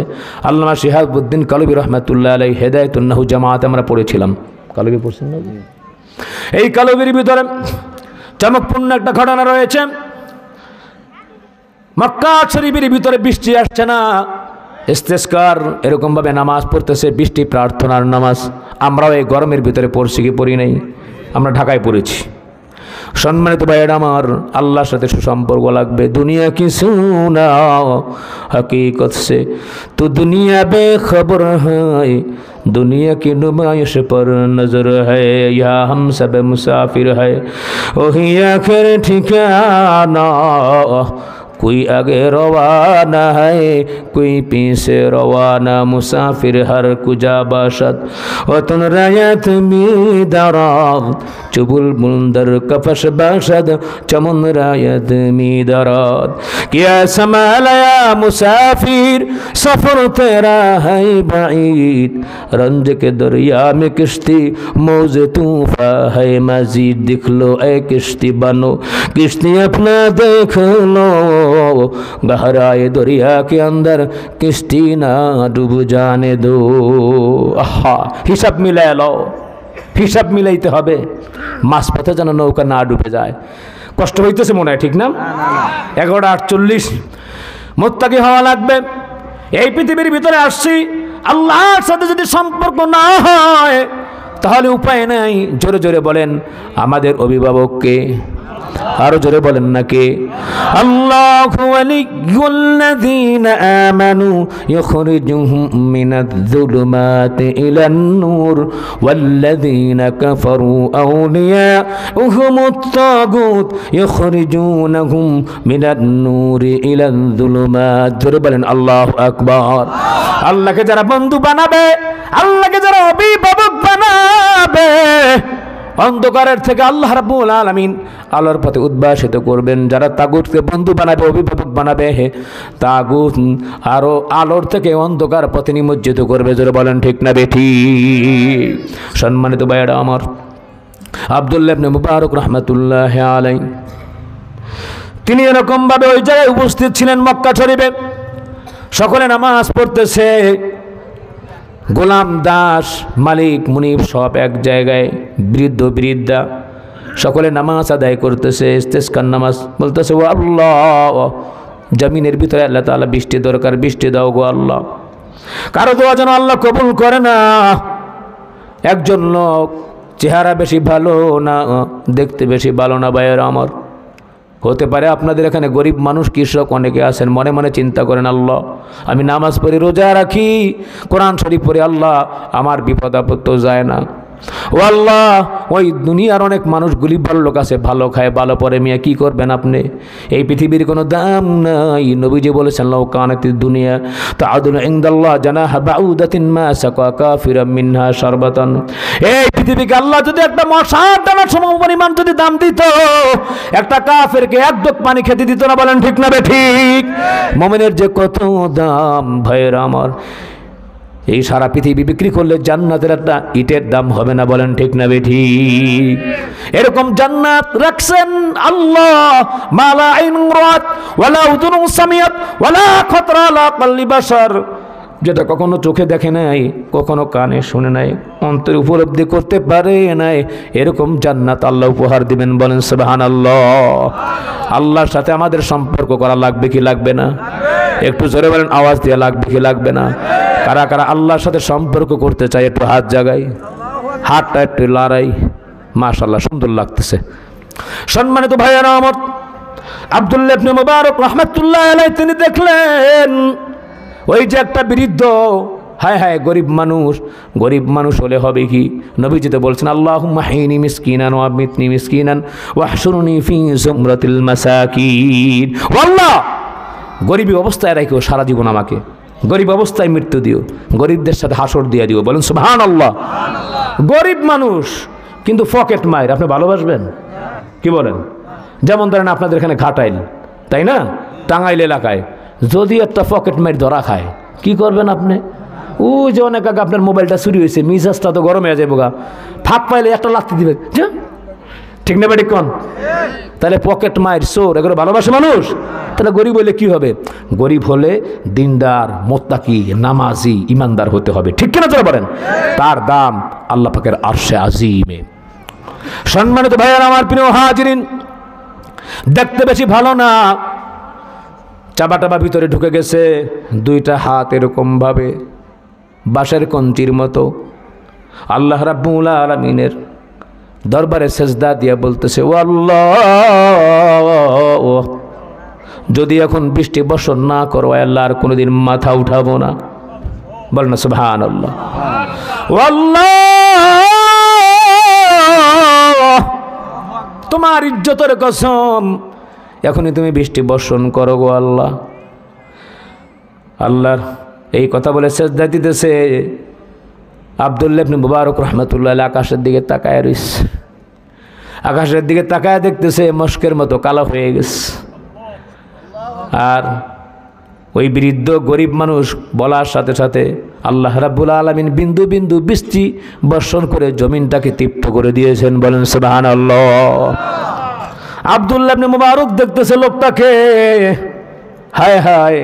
আল্লামা শিহাবুদ্দিন কালবি রহমাতুল্লাহ আলাইহি হেদায়েতুন নাহু জামাতে আমরা পড়েছিলাম। কালবি পড়ছেন না? এই কালবির ভিতরে চমকপূর্ণ একটা ঘটনা রয়েছে। মক্কা শরীফের ভিতরে বৃষ্টি আসছে না, ইস্তেসকার এরকমভাবে নামাজ পড়তেছে, বৃষ্টি প্রার্থনার নামাজ। আমরাও এই গরমের ভিতরে পড়ছি কি পড়ি নাই? আমরা ঢাকায় পড়েছি। সম্মানিত ভাইয়েরা আমার, আল্লাহর সাথে সুসম্পর্ক লাগবে। দুনিয়া কি সুনা হकीकत से तो दुनिया बेखबर है, दुनिया की नुमाइश पर नजर है, या हम सब मुसाफिर है, वही आखिर ठिकाना। कोई आगे रवाना है, कोई पीछे रवाना, मुसाफिर हर कुजा बाशद वतन रायत में दराद, चुबुल मुंदर कफश बाशद चमन रायत में दराद। क्या संभाला मुसाफिर, सफर तेरा है बाईद, रंज के दरिया में किश्ती मौज तूफा है मजीद। दिख लो ए किश्ती बनो, किश्ती अपना देख लो, गहराए दरिया के अंदर किश्ती ना डूब जाने दो। आहा, हिसाब मिलाय लो, হিসাব মিলাইতে হবে, মাঝপথে যেন নৌকা না ডুবে যায়। কষ্ট হইতেছে মনে হয়, ঠিক না? 11:48 মুত্তাকি হওয়া লাগবে। এই পৃথিবীর ভিতরে আসছি, আল্লাহর সাথে যদি সম্পর্ক না হয় তাহলে উপায় নাই। জোরে জোরে বলেন আমাদের অভিভাবককে, আরো জোরে বলেন না কে? আল্লাহু ওয়ালিয়ুল্লাযীনা আমানু ইখরিজুহুম মিনায-যুলুমাতি ইলান-নূর ওয়াল্লাযীনা কাফারু আউলিয়াউহুমুত-তাগুত ইখরিজুনাহুম মিনান-নূরি ইলায-যুলুমাত। জোরে বলেন আল্লাহু আকবার। আল্লাহকে যারা বন্ধু বানাবে, আল্লাহকে যারা অভিভাবক বানাবে, অন্ধকারের থেকে আল্লাহ রাব্বুল আলামিন আলোর পথে উদ্ভাসিত করবেন। যারা তাগুতকে বন্ধু বানাবে, অভিভাবক বানাবে, তাগুত আরো আলোর থেকে অন্ধকার পথে নিমজ্জিত করবে। জোরে বলেন ঠিক না বেঠিক? সম্মানিত ভাইয়েরা আমার, আব্দুল্লাহ ইবনে মুবারক রাহমাতুল্লাহি আলাইহি তিনি এরকম ভাবে ওই জায়গায় উপস্থিত ছিলেন মক্কা শরীফে। সকলে নামাজ পড়তেছে, গোলাম দাস মালিক মুনিব সব এক জায়গায়, বৃদ্ধ বৃদ্ধা সকলে নামাজ আদায় করতেছে, ইস্তেসকার নামাজ। বলতেছে ও আল্লাহ, জমিনের ভিতরে আল্লাহ তাআলা বৃষ্টি দরকার, বৃষ্টি দাও গো আল্লাহ। কারো দোয়া যেন আল্লাহ কবুল করে না। একজন লোক চেহারা বেশি ভালো না, দেখতে বেশি ভালো না ভাইয়েরা আমার। হতে পারে আপনাদের এখানে গরিব মানুষ, কৃষক অনেকে আছেন, মনে মনে চিন্তা করেন আল্লাহ আমি নামাজ পড়ি, রোজা রাখি, কোরআন শরীফ পড়ি, আল্লাহ আমার বিপদ আপদ তো যায় না। ও আল্লাহ, ওই দুনিয়ার অনেক মানুষগুলি ভালো লোক আছে, ভালো খায় ভালো পরে, মিয়া কি করবেন আপনি? এই পৃথিবীর কোনো দাম নাই। নবীজি বলেছেন লাউ কানাতিদ দুনিয়া তাআদুলু ইনদাল্লাহ জানাহা বাউদাতিন মা সাকা কাফিরাম মিনহা শারবাতান। এই পৃথিবীকে আল্লাহ যদি একটা মশার দানার সমপরিমাণ যদি দাম দিত, একটা কাফেরকে এক ঢোক পানি খেতে দিত না। বলেন ঠিক না বেঠিক? মুমিনের যে কত দাম ভাইয়েরা আমার, এই সারা পৃথিবী বিক্রি করলে জান্নাতের একটা ইটের দাম হবে না। বলেন ঠিক না বেঠিক? এরকম জান্নাত রাখছেন আল্লাহ, মালা আইন রাত ওয়ালা উযুন সামিয়াত ওয়ালা খাতরা আলা কলবি বাশার, যেটা কখনো চোখে দেখে নাই, কখনো কানে শুনে নাই, অন্তরে উপলব্ধি করতে পারে নাই, এরকম জান্নাত আল্লাহ উপহার দিবেন। বলেন সুবহানাল্লাহ। আল্লাহর সাথে আমাদের সম্পর্ক করা লাগবে কি লাগবে না? একটু জোরে বলেন, আওয়াজ দিয়ে লাগবে কি লাগবে না? কারা কারা আল্লাহর সাথে সম্পর্ক করতে চায় একটু হাত জাগাই, হাতটা একটু লড়াই। মাশাআল্লাহ, সুন্দর লাগতেছে। সম্মানিত ভাইয়েরা আমার, আব্দুল্লাহ ইবনে মুবারক রাহমাতুল্লাহি আলাইহি তিনি দেখলেন ওই যে একটা বৃদ্ধ, হায় হায় গরিব মানুষ, গরিব মানুষ হলে হবে কি? নবীজি তো বলছেন আল্লাহুম্মা হিনি মিসকিনান ওয়া আমিতনি মিসকিনান ওয়াহশুরনি ফি যুমরাতিল মাসাকিন। আল্লাহ, গরিবী অবস্থায় রাখো সারা জীবন, আমাকে গরিব অবস্থায় মৃত্যু দিও, গরিবদের সাথে হাসর দিয়ে দিও। বলেন সুবহানাল্লাহ। গরিব মানুষ কিন্তু পকেট মায়ের, আপনি ভালোবাসবেন? কি বলেন? যেমন ধরেন আপনাদের এখানে ঘাটাইল, তাই না, টাঙ্গাইল এলাকায় যদি একটা পকেট মাইর ধরা খায়, কি করবেন আপনি? ওই যে অনেক আগে আপনার মোবাইলটা চুরি হয়েছে, মিজাজটা তো গরম হয়ে যাবো গা, ফাঁক পাইলে একটা লাথি দিবে, ঠিক না বেঠিক কোন? তাহলে পকেট মায়ের চোর এগুলো ভালোবাসে মানুষ? তাহলে গরিব হলে কি হবে? গরিব হলে দিনদার, মোত্তাকি, নামাজি, ইমানদার হতে হবে। ঠিক কিনা চলে বলেন? তার দাম আল্লাহ পাকের আরশে আজিমে। সম্মানিত ভাইয়েরা আমার, প্রিয় হাজিরিন, দেখতে বেশি ভালো না, চাবা টাবা ভিতরে ঢুকে গেছে, দুইটা হাত এরকম ভাবে বাঁশের কঞ্চির মতো। আল্লাহ রাব্বুল আলামিনের দরবারে সেজদা দিয়া বলতেছে ও আল্লাহ, যদি এখন বৃষ্টি বর্ষণ না করো আল্লাহ, আর কোনোদিন মাথা উঠাবো না। বল না সুবহানাল্লাহ। ও আল্লাহ, তোমার ইজ্জতের কসম, এখনই তুমি বৃষ্টি বর্ষণ করো গো আল্লাহ। আল্লাহর এই কথা বলে সেজদা দিতেছে। আব্দুল্লাহ ইবনে মুবারক রাহমাতুল্লাহ আলাইহি আকাশের দিকে তাকায় রইছে, আকাশের দিকে তাকায় দেখতেছে মস্কের মতো কালো হয়ে গেছে। আর ওই বৃদ্ধ গরিব মানুষ বলার সাথে সাথে আল্লাহ রাব্বুল আলামিন বিন্দু বিন্দু বৃষ্টি বর্ষণ করে জমিনটাকে তৃপ্ত করে দিয়েছেন। বলেন সুবহানাল্লাহ। আব্দুল্লাহ ইবনে মুবারক দেখতেছে লোকটাকে, হায় হায়,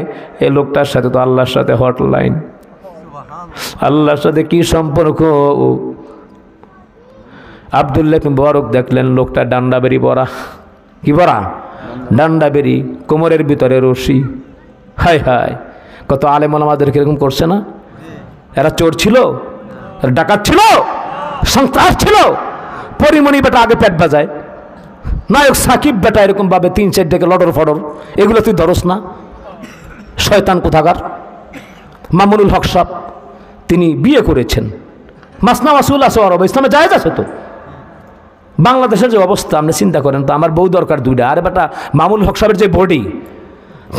এই লোকটার সাথে তো আল্লাহর সাথে হটলাইন, আল্লাহর সাথে কি সম্পর্ক। আব্দুল্লাহ ইবনে মুবারক দেখলেন লোকটা ডান্ডা বেরি পরা, কি পরা? ডান্ডা বেরি, কোমরের ভিতরে রশি। হায় হায়, কত আলেম ওলামাদের কিরকম করছে না? এরা চোর ছিল, এরা ডাকাত ছিল, সন্ত্রাস ছিল। পরিমণি বেটা আগে পেট বাজায়, নায়ক সাকিব বেটা এরকম ভাবে 3-4 ডেকে লডর ফডর, এগুলো তুই ধরস না? শয়তান কোথাকার। মামুনুল হক সাহেব তিনি বিয়ে করেছেন, মাসনা মাসুল আছে, আরব ইসলামে জায়েজ আছে তো। বাংলাদেশের যে অবস্থা আপনি চিন্তা করেন তো, আমার বউ দরকার 2টা, আরে বেটা মামুনুল হক সাহেবের যে বডি,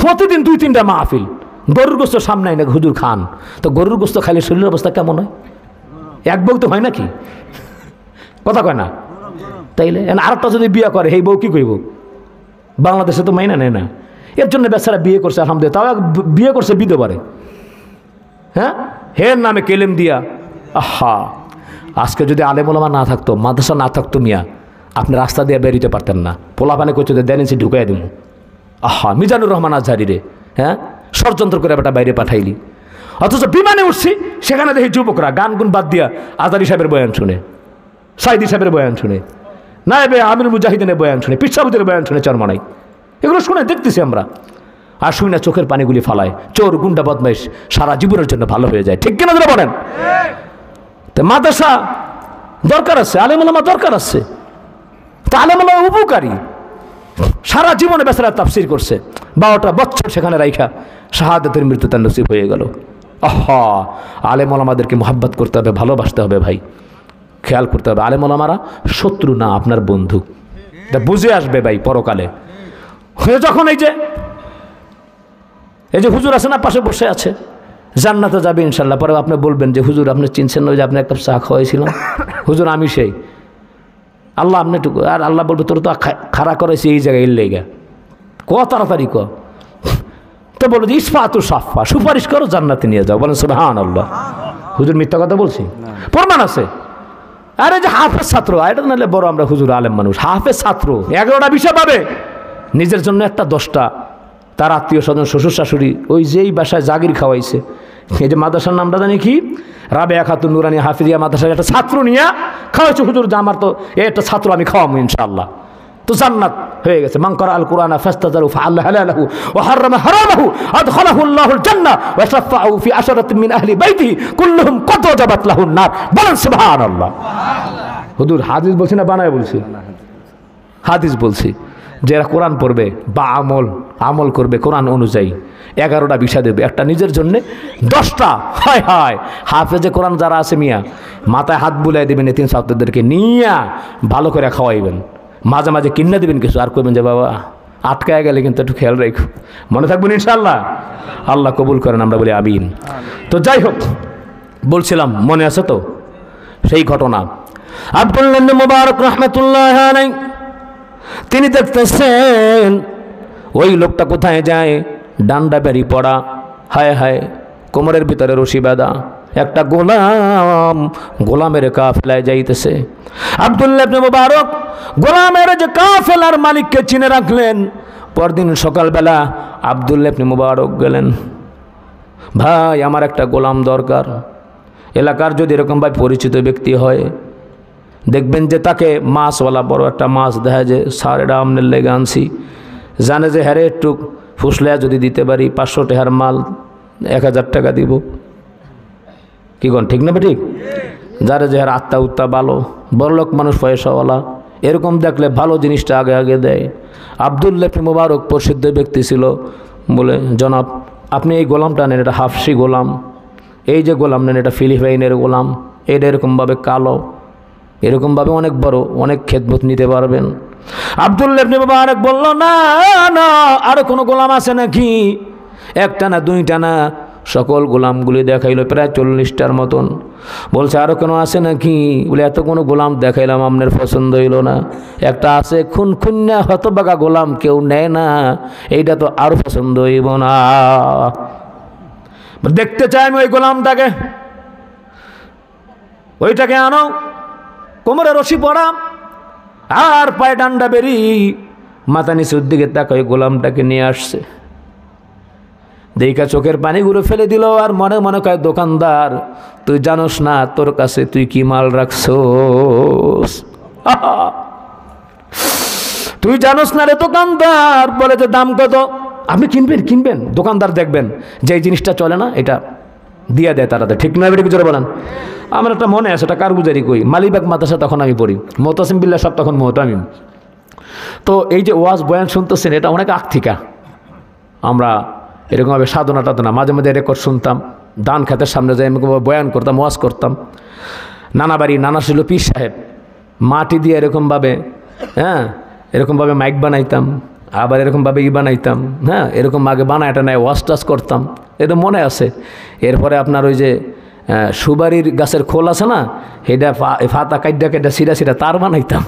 প্রতিদিন 2-3টা মাহফিল, গরুর গোস্ত সামনে না হুজুর খান, তো গরুর গোস্ত খাইলে শরীরের অবস্থা কেমন হয়? এক বউ তো হয় নাকি? কথা কয় না? তাইলে আরেকটা যদি বিয়ে করে, এই বউ কি কইব? বাংলাদেশে তো মাইনা নেয় না। এর জন্য বেচারা বিয়ে করছে, আলহামদুলিল্লাহ। তাও বিয়ে করছে বিধবারে, হ্যাঁ, হের নামে কেলেম দিয়া। আহা, আজকে যদি আলেম ওলামা না থাকতো, মাদ্রাসা না থাকতো, মিয়া আপনি রাস্তা দিয়ে বেরিতে পারতেন না। পোলাপানে করছে দেনেছি ঢুকাই দিব। আহা, মিজানুর রহমান আজহারি রে, হ্যাঁ, ষড়যন্ত্র করে বেটা বাইরে পাঠাইলি। অথচ বিমানে উঠছি, সেখানে দেখি যুবকরা গান গুন বাদ দিয়া আজহারি সাহেবের বয়ান শুনে, সাইদি সাহেবের বয়ান শুনে, নায়েবে আমির মুজাহিদিনের বয়ান শুনে, পিসাবুদের বয়ান শুনে, চরমানাই এগুলো শুনে দেখতেছি আমরা। আর শুই না চোখের পানিগুলি ফালায়। চোর, গুন্ডা, বদমাইশ সারা জীবনের জন্য ভালো হয়ে যায়। ঠিক কিনা ধরে বলেন? তো মাদ্রাসা দরকার আছে, আলেম ওলামা দরকার আছে। তা আলেম ওলামা উপকারী, সারা জীবনে বেচারা তাফসির করছে, 12টা বছর সেখানে রাইখা শাহাদাতের মৃত্যু তার নসিব হয়ে গেল। আহা, আলেম ওলামাদেরকে মোহাব্বত করতে হবে, ভালোবাসতে হবে ভাই, খেয়াল করতে হবে। আলেম ওলামারা শত্রু না, আপনার বন্ধু। এটা বুঝে আসবে ভাই পরকালে। যখন এই যে হুজুর আছে না, পাশে বসে আছে, জান্নাতে যাবে ইনশাল্লাহ। পরে আপনি বলবেন যে হুজুর আপনি চিনছেন না, ওই যে আপনি একটা চা খাওয়াইছিলাম, হুজুর আমি সেই। আল্লাহ আপনি টুকু, আর আল্লাহ বলবে তোর তো খাড়া করেছি এই জায়গায়, এর লেগা তাড়াতাড়ি তো বলবো যে ইসফাতু সাফা, সুপারিশ করো, জান্নাতে নিয়ে যাও। বলেন সুবহানাল্লাহ। হুজুর মিথ্যা কথা বলছি? প্রমাণ আছে। আরে যে হাফেজ ছাত্র, এটা নাহলে বড় আমরা হুজুর আলেম মানুষ, হাফেজ ছাত্র 11টা বিষয় পাবে, নিজের জন্য একটা 10টা, তার আত্মীয় স্বজন, শ্বশুর শাশুড়ি, ওই যেই বাসায় জাগির খাওয়াইছে। এই যে মাদ্রাসার নামটা জানি কি, রাবেয়া খাতুন নুরানি হাফিজিয়া মাদ্রাসার একটা ছাত্র নিয়ে খাওয়াইছে হুজুর, যে আমার তো একটা ছাত্র আমি খাওয়াবো ইনশাআল্লাহ, তো জান্নাত হয়ে গেছে। মান ক্বারা আল কুরআনা ফাস্তাযারু ফাআল্লা হালালাহু ওয়া হারামা হারামাহু আদখালাহু আল্লাহুল জান্নাহ ওয়া শাফাআহু ফি আশরাতিন মিন আহলি বাইতিহি কুল্লুহুম কদ ওয়াজাবাত লাহুন নার। বলেন সুবহানাল্লাহ। হুজুর হাদিস বলছি না বানায় বলছি? হাদিস বলছি। যে এরা কোরআন পড়বে বা আমল করবে কোরআন অনুযায়ী, 11টা বিষয় দেবে, একটা নিজের জন্যে, 10টা হায় হায় হাফেজে কোরআন যারা আছে মিয়া, মাথায় হাত বুলাই দেবেন, এতিম ছাত্রদেরকে নিয়ে ভালো করে খাওয়াইবেন, মাঝে মাঝে কিনে দেবেন কিছু, আর করবেন যে বাবা আটকায় গেলে কিন্তু একটু খেয়াল রেখো, মনে থাকবেন ইনশাআল্লাহ। আল্লাহ কবুল করেন, আমরা বলি আমিন। তো যাই হোক, বলছিলাম মনে আছে তো সেই ঘটনা। আব্দুল্লাহ ইবনে মুবারক রাহমাতুল্লাহ আলাইহি তিনি দেখতেছেন ওই লোকটা কোথায় যায়, ডান্ডা বেরি পড়া, হায় হায়, কোমরের ভিতরে রশি বাঁধা, একটা গোলামের কাফেলায় যাইতেছে। আব্দুল্লাহ ইবনে মুবারক গোলামের যে কাফেলার মালিককে চিনে রাখলেন। পরদিন সকালবেলা আব্দুল্লাহ ইবনে মুবারক গেলেন, ভাই আমার একটা গোলাম দরকার। এলাকার যদি এরকম ভাই পরিচিত ব্যক্তি হয়, দেখবেন যে তাকে মাছওয়ালা বড় একটা মাছ দেখা যে স্যার এটা আমনের লেগে আনছি, জানে যে হ্যারে একটু ফুসলেয়া যদি দিতে পারি 500 টাকার মাল 1000 টাকা দিব। কি কন ঠিক না? ঠিক। যারা যে হ্যার আত্মা উত্তা ভালো, বড়লোক মানুষ, পয়সাওয়ালা, এরকম দেখলে ভালো জিনিসটা আগে আগে দেয়। আব্দুল্লাহ ইবনে মুবারক প্রসিদ্ধ ব্যক্তি ছিল, বলে জনাব আপনি এই গোলামটা নেন, এটা হাফসি গোলাম, এই যে গোলাম নেন এটা ফিলিপাইনের গোলাম, এটা এরকমভাবে কালো, এরকমভাবে অনেক বড়, অনেক খেদমত নিতে পারবেন। আব্দুল্লাহ ইবনে মুবারক বলল, না না, আরো কোনো গোলাম আছে নাকি? একটা না, 2টা না, সকল গোলামগুলি দেখাইলো, প্রায় 40টার মতন। বলছে আরো কোনো আছে নাকি? বলে এত কোনো গোলাম দেখাইলাম, আপনার পছন্দ হইল না, একটা আছে খুনখুন্না হতবাগা গোলাম, কেউ নেয় না, এইটা তো আরো পছন্দ হইব না। দেখতে চাই আমি ওই গোলামটাকে, ওইটাকে আনো, কোমরে রশি পড়া আর পায়ে ডান্ডা বেরি, মাথা নিচের দিকে তাকাই গোলামটাকে নিয়ে আসছে। দেখা চোখের পানিগুলো ফেলে দিল আর মনে মনে কয়, দোকানদার তুই জানোস না তোর কাছে তুই কি মাল রাখছোস? তুই জানোস না রে দোকানদার। বলে যে দাম কত? আপনি কিনবেন। দোকানদার দেখবেন যে এই জিনিসটা চলে না, এটা দিয়ে দেয় তাড়াতাড়ি। ঠিক না বেটা, জোরে বলেন। আমার একটা মনে আছে, এটা কারগুজারি কই, মালিবাগ মাদ্রাসা তখন আমি পড়ি, মোতাসিম বিল্লাহ সব তখন মোহতামিম। তো এই যে ওয়াজ বয়ান শুনতেছেন, এটা অনেক আগ থেকে আমরা এরকমভাবে সাধনা টাধনা মাঝে মাঝে রেকর্ড শুনতাম, দান খাতের সামনে যাই বয়ান করতাম, ওয়াজ করতাম। নানা বাড়ি, নানা ছিল পীর সাহেব, মাটি দিয়ে এরকমভাবে, হ্যাঁ এরকমভাবে মাইক বানাইতাম, আবার এরকমভাবে বানাইতাম, হ্যাঁ এরকম আগে বানায়টা নেয় ওয়াশ টাশ করতাম, এটা মনে আছে। এরপরে আপনার ওই যে সুবারির গাছের খোল আছে না, এটা ফাতা কাইডা সিরা তার বানাইতাম,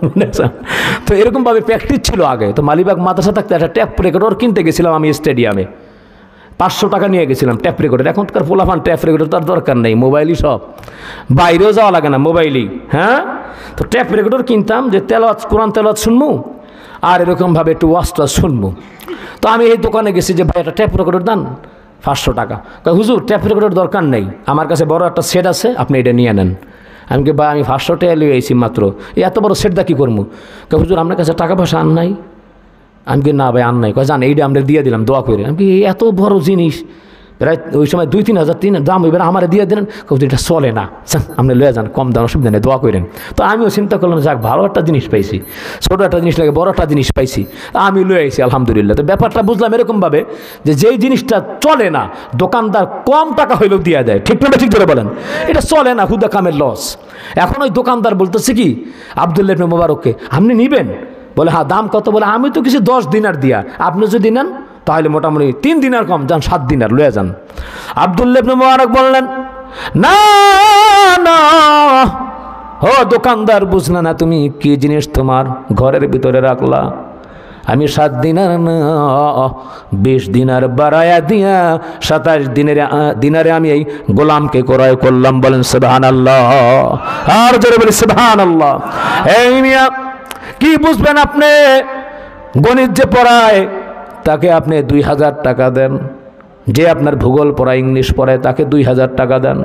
মনে আছে। তো এরকমভাবে প্র্যাকটিস ছিল আগে। তো মালিবাগ মাদ্রাসা থাকতে একটা ট্যাপ রেকর্ডার কিনতে গেছিলাম আমি স্টেডিয়ামে, 500 টাকা নিয়ে গেছিলাম ট্যাপ রেকর্ডার। এখনকার পোলাফান ট্যাপ রেকর্ডার তার দরকার নেই, মোবাইলই সব, বাইরেও যাওয়া লাগে না, মোবাইলই। হ্যাঁ, তো ট্যাপ রেকর্ডার কিনতাম যে তেলাওয়াত, কোরআন তেলাওয়াত শুনবো আর এরকমভাবে একটু ওয়াজটা শুনবো। তো আমি এই দোকানে গেছি যে ভাই একটা ট্যাপ রেকর্ডার দেন, 500 টাকা। হুজুর ট্যাপ রেকর্ডার দরকার নেই, আমার কাছে বড় একটা সেট আছে, আপনি এটা নিয়ে নেন। আমি কি ভাই আমি 500 টাকা লিয়ে আইছি মাত্র, এত বড় সেটটা কী করবো? হুজুর আপনার কাছে টাকা পয়সা আন নাই? আমি কি না ভাই আন নাই। জান এইটা আমরা দিয়ে দিলাম দোয়া করে। আমি কি এত বড় জিনিস, প্রায় ওই সময় 2-3 হাজার দাম, এবার আমার দিয়ে দিলেন, এটা চলে না, আপনি লয়ে যান, কম দাম, অসুবিধা নেই, দোয়া করেন। তো আমিও চিন্তা করলাম, যাক ভালো একটা জিনিস পাইছি, ছোটো একটা জিনিস লাগে, বড় একটা জিনিস পাইছি, আমি লয়ে আইছি আলহামদুলিল্লাহ। তো ব্যাপারটা বুঝলাম এরকমভাবে যে যেই জিনিসটা চলে না, দোকানদার কম টাকা হইলেও দিয়ে দেয়। ঠিক না ঠিক ধরে বলেন, এটা চলে না, হুদা কামের লস। এখন ওই দোকানদার বলতেছে কি, আব্দুল্লাহ ইবনে মুবারককে, আপনি নিবেন? বলে হ্যাঁ। দাম কত? বলে আমি তো কিছু 10 দিনার দিয়া, আপনি যদি নেন তাহলে মোটামুটি 3 দিনার কম, যান 7 দিনার লয়ে যান। আব্দুল্লাহ ইবনে মুবারক বললেন, না না ও দোকানদার, বুঝলা না তুমি কি জিনিস তোমার ঘরের ভিতরে রাখলা? আমি 7 দিনার না 20 দিনার বাড়ায়া দিয়া 27 দিনারে আমি এই গোলামকে ক্রয় করলাম। বলেন সুবহানাল্লাহ, আর জোরে বলি সুবহানাল্লাহ। এই মিয়া কি বুঝবেন আপনি? গণিত যে পড়ায় তাকে আপনি 2000 টাকা দেন, যে আপনার ভূগোল পড়ায়, ইংলিশ পড়ায়, তাকে 2000 টাকা দেন।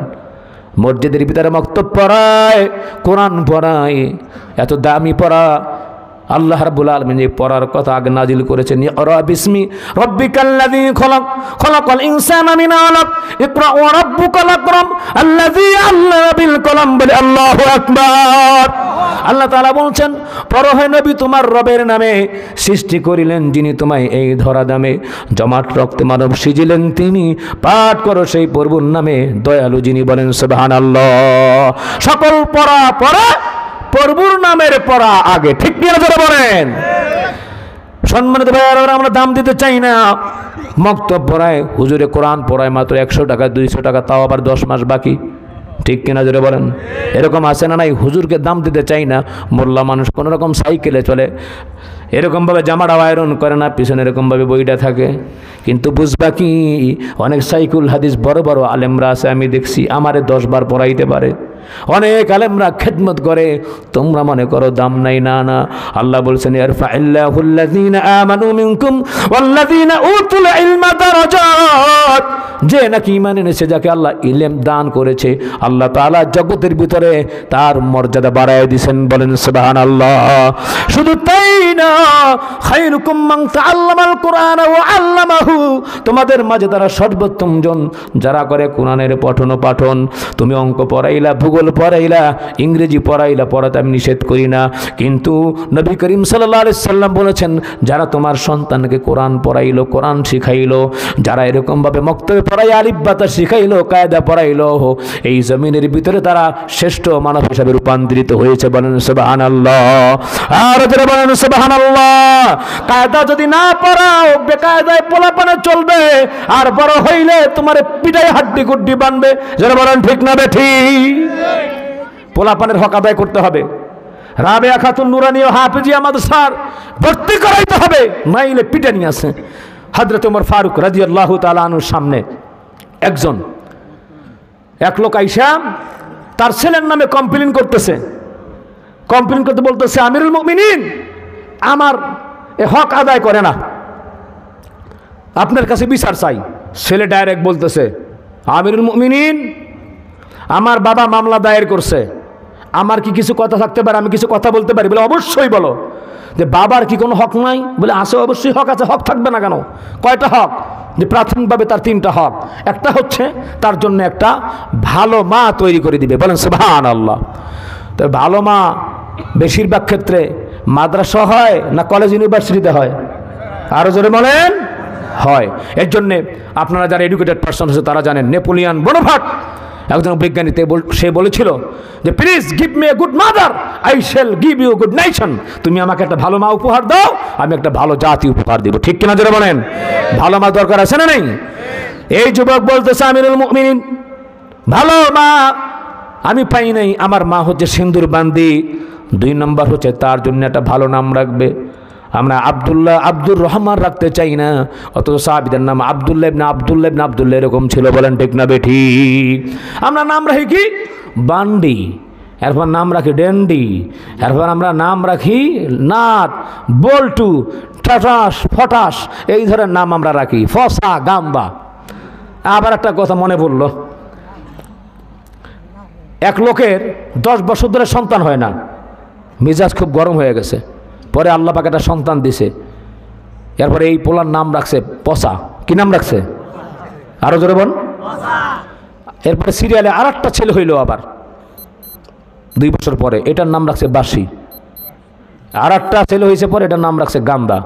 মসজিদের ভিতরে মাকতব পড়ায়, কোরআন পড়ায়, এত দামি পড়া। আল্লাহ রাব্বুল আলামিন এই পড়ার কথা আগে নাজিল করেছেন, ইকরা বিসমি রাব্বিকাল্লাযী খলাক, খলাকাল ইনসানা মিন আলাক, ইকরা ওয়া রাব্বুকাল আকরাম আল্লাযী আল্লামা বিল কলম। বলে আল্লাহু আকবার। আল্লাহ তাআলা বলছেন, পড়ো হে নবী, তোমার রবের নামে সৃষ্টি করিলেন যিনি তোমায় এই ধরা দামে, জমাট রক্তে মানব সিজিলেন তিনি, পাঠ করো সেই প্রভুর নামে দয়ালু যিনি। বলেন সুবহানাল্লাহ। সকল পড়া পড়া প্রভুর নামের পড়া আগে। ঠিক কি না বলেন? সম্মানিত ভাইয়েরা, আমরা দাম দিতে চাই না। মক্তব পড়ায়, হুজুরে কোরআন পড়ায় মাত্র 100 টাকা 200 টাকা, তাও আবার 10 মাস বাকি। ঠিক কিনা জোরে বলেন? এরকম আছে না নাই? হুজুরকে দাম দিতে চাই না। মোল্লা মানুষ কোনো রকম সাইকেলে চলে, এরকমভাবে জামাটা আয়রন করে না, পিছনে এরকমভাবে বইটা থাকে। কিন্তু বুঝবা কি, অনেক সাইকুল হাদিস বড় বড় আলেমরা আছে, আমি দেখছি আমারে 10 বার পড়াইতে পারে। অনেক আলেমরা খেদমত করে, তোমরা মনে করো দাম নাই। না না, আল্লাহ বলছেন, ইয়ারফাইল্লাহুল্লাযীনা আমানু মিনকুম ওয়াল্লাযীনা উতুল ইলমা দারাজাত। যে নাকি ঈমান এনেছে, যাকে আল্লাহ ইলম দান করেছে, আল্লাহ তাআলা জগতের ভিতরে তার মর্যাদা বাড়ায় দিয়েছেন। বলেন সুবহানাল্লাহ। শুধু তাই না, খায়রুকুম মান তাআল্লামাল কুরআনা ওয়া আল্লামাহু। তোমাদের মাঝে তারা সর্বোত্তম জন যারা করে কোরআনের পঠন পাঠন। তুমি অঙ্ক পড়াইলা, ভূগোল পড়াইলা, ইংরেজি পড়াইলা, পড়াতে আমি নিষেধ করি না, কিন্তু নবী করিম সাল্লাল্লাহু আলাইহি সাল্লাম বলেছেন, যারা তোমার সন্তানকে কোরআন পড়াইলো, কোরআন শিখাইলো, যারা এরকমভাবে মক্তবে পড়াই আলিফ বাতা শিখাইলো, কায়দা পড়াইলো, এই জমিনের ভিতরে তারা শ্রেষ্ঠ মানব হিসাবে রূপান্তরিত হয়েছে। বলেন সুবহানাল্লাহ। আর যারা বলেন সুবহানাল্লাহ। কায়দা যদি না পড়াও, বেকায়দায় পোলাপানে চলবে, আর বড় হইলে তোমার পিঠায় হাড্ডি গুড্ডি বানবে। যারা বলেন ঠিক না বেঠিক? পোলাপানের হক আদায় করতে হবে। রাবেয়া খাতুন নুরানী ও হাফিজিয়া মাদ্রাসার ভর্তি করাইতে হবে, নাইলে পিটানি আছে। হযরত ওমর ফারুক রাদিয়াল্লাহু তাআলা আনহুর সামনে এক লোক আইসা তার ছেলের নামে কমপ্লেইন করতেছে। কমপ্লেইন করতে বলতেছে, আমিরুল মুমিনিন, আমার এ হক আদায় করে না, আপনার কাছে বিচার চাই। ছেলে ডাইরেক্ট বলতেছে, আমিরুল মুমিনিন, আমার বাবা মামলা দায়ের করছে, আমার কি কিছু কথা থাকতে পারে, আমি কিছু কথা বলতে পারি? বলে অবশ্যই বলো। যে বাবার কি কোনো হক নাই? বলে আছে, অবশ্যই হক আছে। হক থাকবে না কেন? কয়টা হক? যে প্রাথমিকভাবে তার 3টা হক। একটা হচ্ছে তার জন্য একটা ভালো মা তৈরি করে দিবে। বলেন সুবহানাল্লাহ। তো ভালো মা বেশিরভাগ ক্ষেত্রে মাদ্রাসা হয় না কলেজ ইউনিভার্সিটিতে হয়? আরও জোরে বলেন। হয়। এর জন্যে আপনারা যারা এডুকেটেড পার্সন আছে তারা জানেন, নেপোলিয়ান বোনাপার্ট একজন বিজ্ঞানীতে সে বলেছিল যে please give me a good mother, I shall give you good nation. তুমি আমাকে একটা ভালো মা উপহার দাও, আমি একটা ভালো জাতি উপহার দিব। ঠিক কিনা জোরে বলেন? ভালো মা দরকার আছে না নেই? এই যুবক বলতেছে, আমিরুল মুমিনিন, ভালো মা আমি পাই নাই। আমার মা হচ্ছে সিন্দুর বান্দি। 2 নম্বর হচ্ছে তার জন্য একটা ভালো নাম রাখবে। আমরা আব্দুর রহমান রাখতে চাই না, অথচ সাহাবীদের নাম আব্দুল্লাহ ইবনে আব্দুল্লাহ এরকম ছিল। বলেন ঠিক না বেঠিক? আমরা নাম রাখি কি? বান্ডি, এরপর নাম রাখি ডেন্ডি, এরপর আমরা নাম রাখি নাট, বল্টু, টাটাস, ফটাস, এই ধরনের নাম আমরা রাখি, ফসা, গাম্বা। আবার একটা কথা মনে পড়ল, এক লোকের 10 বছর ধরে সন্তান হয় না, মেজাজ খুব গরম হয়ে গেছে। পরে আল্লাহ পাক একটা সন্তান দিছে। এরপরে এই পোলার নাম রাখছে পসা। কি নাম রাখছে? আরো জোরে বল। এরপরে সিরিয়ালে আর একটা ছেলে হইল আবার 2 বছর পরে, এটার নাম রাখছে বাসি। আর একটা ছেলে হয়েছে পরে, এটার নাম রাখছে গান্দা।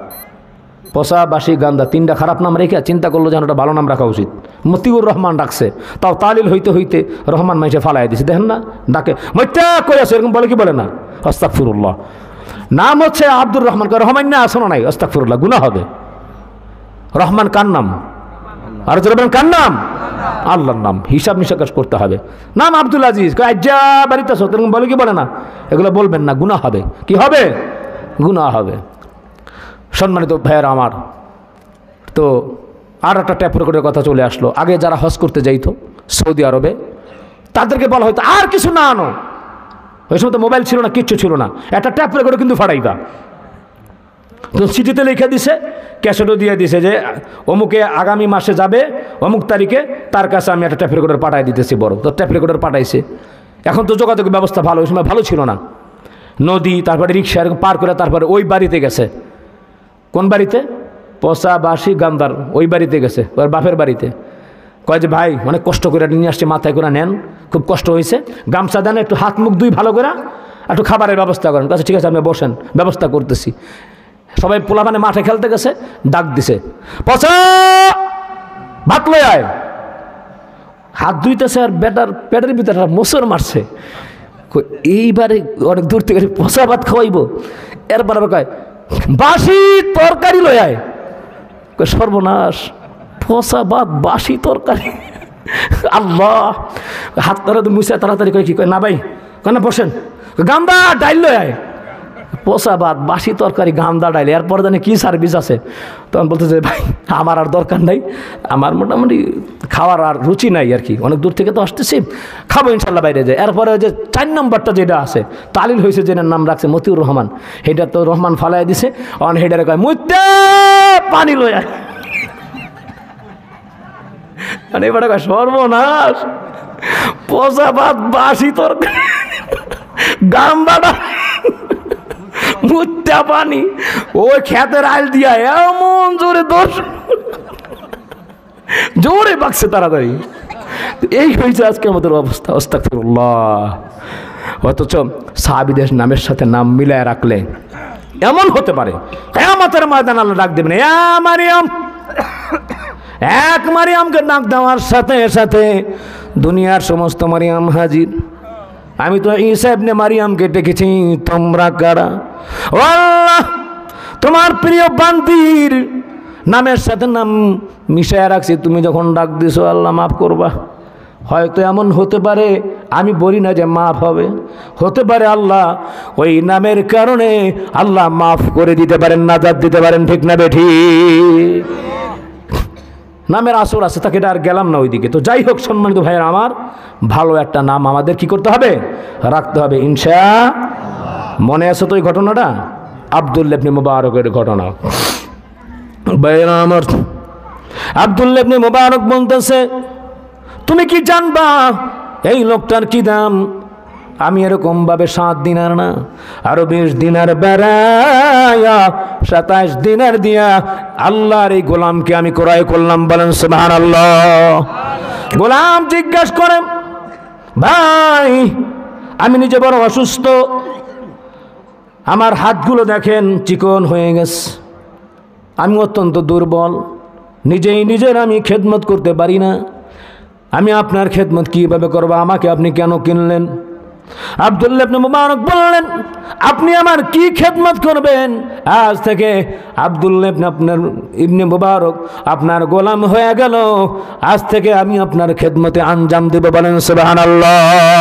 পসা, বাসি, গান্দা, 3টা খারাপ নাম রেখে চিন্তা করলো যেন ওটা ভালো নাম রাখা উচিত। মতিউর রহমান রাখছে, তাও তালিল হইতে হইতে রহমান মাইসে ফালাই দিছে। দেখেন না, ডাকে মত্যা করে আছে, এরকম বলে কি বলে না? আস্তাগফিরুল্লাহ। নাম হচ্ছে আব্দুর রহমান, রহমান না শোনো নাই, আস্তাগফিরুল্লাহ, গুনাহ হবে। রহমান কার নাম? আর বলেন কার নাম? আল্লাহর নাম। হিসাব নিকাশ করতে হবে। নাম আব্দুল আজিজ, আজ্জা বাড়িতে আছো, এরকম বলে কি বলে না? এগুলো বলবেন না, গুনাহ হবে। কি হবে? গুনাহ হবে। সম্মানিত ভাইয়েরা আমার, তো আর একটা ট্যাপ রেকর্ডের কথা চলে আসলো। আগে যারা হজ করতে যাইতো সৌদি আরবে, তাদেরকে বলা হয়তো আর কিছু না আনো। ওই সময় তো মোবাইল ছিল না, কিচ্ছু ছিল না, একটা ট্যাপ রেকর্ডে কিন্তু ফাটাইবা। তো চিঠিতে লিখে দিছে, ক্যাসেটও দিয়ে দিছে যে অমুকে আগামী মাসে যাবে, অমুক তারিখে, তার কাছে আমি একটা ট্যাপ রেকর্ডার পাঠাই দিতেছি। বড় তো ট্যাপ রেকর্ডার পাঠাইছে। এখন তো যোগাযোগের ব্যবস্থা ভালো, ওই সময় ভালো ছিল না। নদী, তারপরে রিক্সা এরকম পার করে তারপরে ওই বাড়িতে গেছে। কোন বাড়িতে? পসা, বাসি, গান্দার ওই বাড়িতে গেছে, ওর বাপের বাড়িতে। কয় যে ভাই অনেক কষ্ট করে নিয়ে আসছে, মাথায় করে নেন, খুব কষ্ট হয়েছে, গামছা দেন, একটু হাত মুখ দুই ভালো করে, একটু খাবারের ব্যবস্থা করেন। আচ্ছা ঠিক আছে, আপনি বসেন, ব্যবস্থা করতেছি। সবাই পোলাপানে মাঠে খেলতে গেছে, ডাক দিছে, পচা ভাত লয় আয়। হাত ধুইতেছে আর বেটার পেটের ভিতরে মোসর মারছে। এইবারে অনেক দূর থেকে পচা ভাত খাওয়াইব। এরপর আবার কয় বাসি তরকারি লয় আয়। সর্বনাশ, পচা ভাত, বাসি তরকারি, আল্লাহ। হাত ধরে মুছে তাড়াতাড়ি কয় কি কয়, না ভাই কেন বসেন, গান্দা ডাইল লয় আয়। পচা ভাত, বাসি তরকারি, গান্দা ডাইল, এরপর জানি কি সার্ভিস আছে। তখন বলতেছে ভাই আমার আর দরকার নাই, আমার মোটামুটি খাওয়ার আর রুচি নাই আর কি, অনেক দূর থেকে তো আসতেছি, খাবো ইনশাল্লাহ বাইরে যায়। এরপরে যে 4 নম্বরটা যেটা আছে, তালিল হয়েছে, যেটার নাম রাখছে মতিউর রহমান, সেটা তো রহমান ফালাই দিছে। অন হেডারে কয় মুইতে পানি লয় আয়। মানে এবারে কয় সর্বনাশ, পচা ভাত, বাসি তরকারি, গান্দাটা, মুত্যা পানি, ওই খেতের আইল দিয়া এমন জোরে জোরে বাকছে তাড়াতাড়ি। এই হয়েছে আজকে আমাদের অবস্থা। আস্তাগফিরুল্লাহ। অথচ সাহাবীদের নামের সাথে নাম মিলায় রাখলে এমন হতে পারে কিয়ামতের ময়দানে আল্লাহ ডাক দেবেন, ইয়া মারিয়াম। এক মারিয়ামকে ডাক দেওয়ার সাথে সাথে দুনিয়ার সমস্ত মারিয়াম হাজির। আমি তো ঈসা ইবনে মারিয়ামকে ডেকেছি, তোমরা কারা? ও আল্লাহ, তোমার প্রিয় বান্দির নামের সাথে নাম মিশায়া রাখছি, তুমি যখন ডাক দিছো আল্লাহ মাফ করবা। হয়তো এমন হতে পারে, আমি বলি না যে মাফ হবে, হতে পারে আল্লাহ ওই নামের কারণে আল্লাহ মাফ করে দিতে পারেন, নাজাত দিতে পারেন। ঠিক না বেঠিক? নামের আসর আছে, তাকে আর গেলাম না ওইদিকে। তো যাই হোক সম্মানিত ভাইয়ের আমার, ভালো একটা নাম আমাদের কি করতে হবে? রাখতে হবে ইনশাআল্লাহ। মনে আছে তো ওই ঘটনাটা, আব্দুল্লাহ ইবনে মুবারকের ঘটনা। ভাইয়েরা আমার, আব্দুল্লাহ ইবনে মুবারক বলতেছে, তুমি কি জানবা এই লোকটার কি দাম? আমি এরকম ভাবে 7 দিনার না, আরো 20 দিনার বেড়ায়া 27 দিনার দিয়া আল্লাহর এই গোলামকে আমি ক্রয় করলাম। বলেন সুবহানাল্লাহ। গোলাম জিজ্ঞাসা করে, ভাই আমি নিজে বড় অসুস্থ, আমার হাতগুলো দেখেন চিকন হয়ে গেছে, আমি অত্যন্ত দুর্বল, নিজেই নিজের আমি খেদমত করতে পারি না, আমি আপনার খেদমত কীভাবে করবো? আমাকে আপনি কেন কিনলেন? আব্দুল্লাহ ইবনে মুবারক বললেন, আপনি আমার কি খেদমত করবেন? আজ থেকে আব্দুল্লাহ ইবনে মুবারক আপনার গোলাম হয়ে গেল, আজ থেকে আমি আপনার খেদমতে আঞ্জাম দেব। বলেন সুবহানাল্লাহ।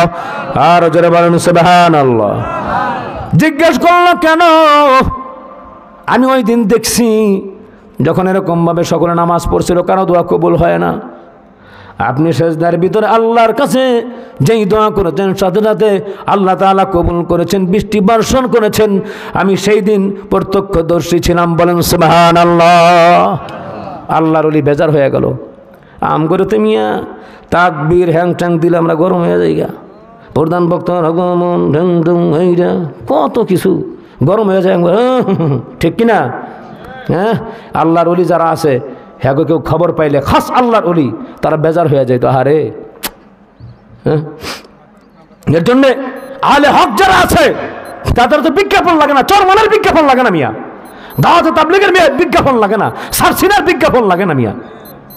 আর জোরে বলেন সুবহানাল্লাহ। জিজ্ঞেস করলো কেন? আমি ওই দিন দেখছি যখন এরকমভাবে সকলে নামাজ পড়ছিল, কারো দোয়া কবুল হয় না, আপনি সেজদার ভিতরে আল্লাহর কাছে যেই দোয়া করেছেন সাথে সাথে আল্লাহ তাআলা কবুল করেছেন, বৃষ্টি বর্ষণ করেছেন। আমি সেই দিন প্রত্যক্ষদর্শী ছিলাম। বলেন সুবহানাল্লাহ। আল্লাহর ওলি বেজার হয়ে গেল। আম করে মিয়া তাকবীর হ্যাং ট্যাং দিলে আমরা গরম হয়ে যাই গা, প্রধান বক্তার আগমন ঢং ঢং হইরা কত কিছু গরম হয়ে যায়, ঠিক কিনা? হ্যাঁ, আল্লাহর ওলি যারা আছে হ্যাঁ কেউ খবর পাইলে খাস আল্লাহর ওলি, তারা বেজার হয়ে যায়। তো আরে হ্যাঁ, এর জন্যে আলে হক যারা আছে তাদের তো বিজ্ঞাপন লাগে না, চরমনের বিজ্ঞাপন লাগে না মিয়া, দাওয়াত তাবলীগের বিজ্ঞাপন লাগে না, সারসিনার বিজ্ঞাপন লাগে না মিয়া।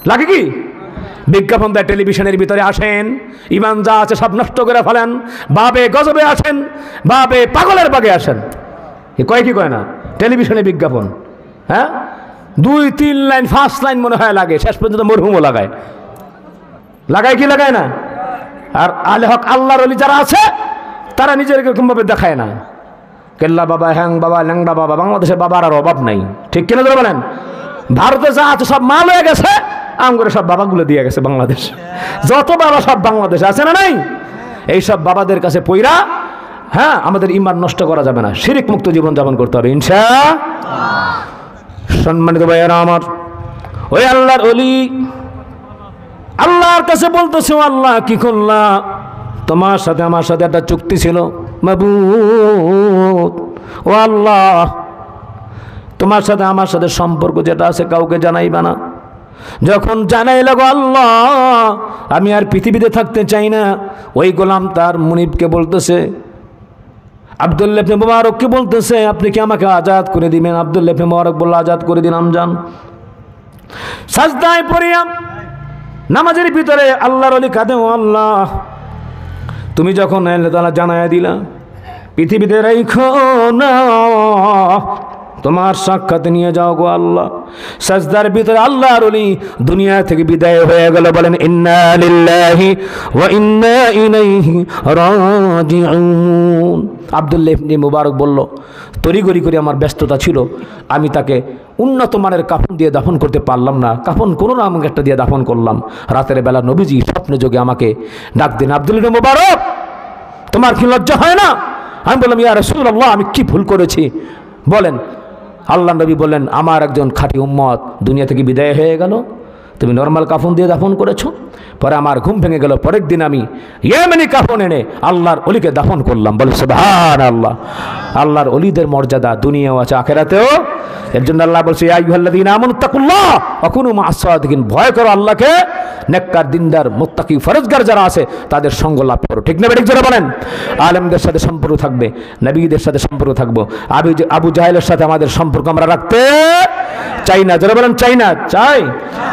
লাগে কি? বিজ্ঞাপন দেয় টেলিভিশনের ভিতরে, আসেন ইমান যা আছে সব নষ্ট করে ফেলেন, বাবে গজবে আসেন, বাবে পাগলের বাগে আসেন, কয় কি কয় না? টেলিভিশনে বিজ্ঞাপন, হ্যাঁ 2-3 লাইন 5 লাইন মনে হয় লাগে, শেষ পর্যন্ত মরহুমও লাগায়। লাগায় কি লাগায় না? আর আলে হক আল্লাহর ওলি যারা আছে তারা নিজের এরকমভাবে দেখায় না। কেল্লা বাবা, হ্যাং বাবা, ল্যাংড়া বাবা, বাংলাদেশে বাবার আর অভাব নাই, ঠিক কিনা ধরে বলেন? ভারতে যা আছে সব মাল হয়ে গেছে, আম করে সব বাবাগুলো দিয়ে গেছে বাংলাদেশ। যত বাবা সব বাংলাদেশ আছে না নাই? এইসব বাবাদের কাছে পইরা হ্যাঁ আমাদের ঈমান নষ্ট করা যাবে না, শিরিক মুক্ত জীবন যাপন করতে হবে ইনশাআল্লাহ। সম্মানিত ভাইয়েরা আমার, ওই আল্লাহর ওলি আল্লাহর কাছে বলতেছে, আল্লাহ কি করলা? তোমার সাথে আমার সাথে একটা চুক্তি ছিল মাবুদ, ও আল্লাহ তোমার সাথে আমার সাথে সম্পর্ক যেটা আছে কাউকে জানাইবা না। যখন জানাইলা গো আল্লাহ, আমি আর পৃথিবীতে থাকতে চাই না। ওই গোলাম তার মুনিবকে বলতেছে, আব্দুল্লাহ ইবনে মুবারককে বলতেছে, আপনি কি আমাকে আজাদ করে দিবেন? আব্দুল্লাহ ইবনে মুবারক বলল, আজাদ করে দিলাম, যান। সাজদায় পড়িয়া নামাজের ভিতরে আল্লাহর ওলি কাঁদে, ও আল্লাহ তুমি যখন আল্লাহ তাআলা জানায়া দিলা পৃথিবীতে রাইখো না, তোমার সাক্ষাৎ নিয়ে যাও গো আল্লাহ। সাজদার ভিতরে আল্লাহর ওলি দুনিয়া থেকে বিদায় হয়ে গেল। বলেন ইন্না লিল্লাহি ওয়া ইন্না ইলাইহি রাজিউন। আব্দুল্লাহ ইবনে মুবারক বলল, তড়িঘড়ি করে আমার ব্যস্ততা ছিল, আমি তাকে উন্নত মানের কাফন দিয়ে দাফন করতে পারলাম না, কাফন কোনো না আমাকে একটা দিয়ে দাফন করলাম। রাতের বেলা নবীজি স্বপ্নে যোগে আমাকে ডাক দিন, আব্দুল্লাহ ইবনে মুবারক তোমার কি লজ্জা হয় না? আমি বললাম, ইয়া রাসূলুল্লাহ আমি কি ভুল করেছি বলেন। আল্লাহ নবী বললেন, আমার একজন খাঁটি উম্মত দুনিয়া থেকে বিদায় হয়ে গেল, তুমি নর্মাল কাফন দিয়ে দাফন করেছো। পরে আমার ঘুম ভেঙে গেল, পরের দিন আমি ইয়েমেনি কাফন এনে আল্লাহর ওলিকে দাফন করলাম। বলে সুবহানাল্লাহ। আল্লাহর ওলিদের মর্যাদা দুনিয়াও আছে আখিরাতেও। এর জন্য আল্লাহ বলছে, ইয়া আইয়ুহাল্লাযীনা আমানুত্তাকুল্লাহ ওয়া কুনু মা'আস সাদিকিন, ভয় করো আল্লাহকে, নেককার দিনদার মুত্তাকি ফরজগার যারা আছে তাদের সঙ্গ লাভ করো। ঠিক না বেঠিক যারা বলেন? আলেমদের সাথে সম্পর্ক থাকবে, নবীদের সাথে সম্পর্ক থাকবো। আবু জাহেলের সাথে আমাদের সম্পর্ক আমরা রাখতে চাই না, যারা বলেন চাই না? চাই।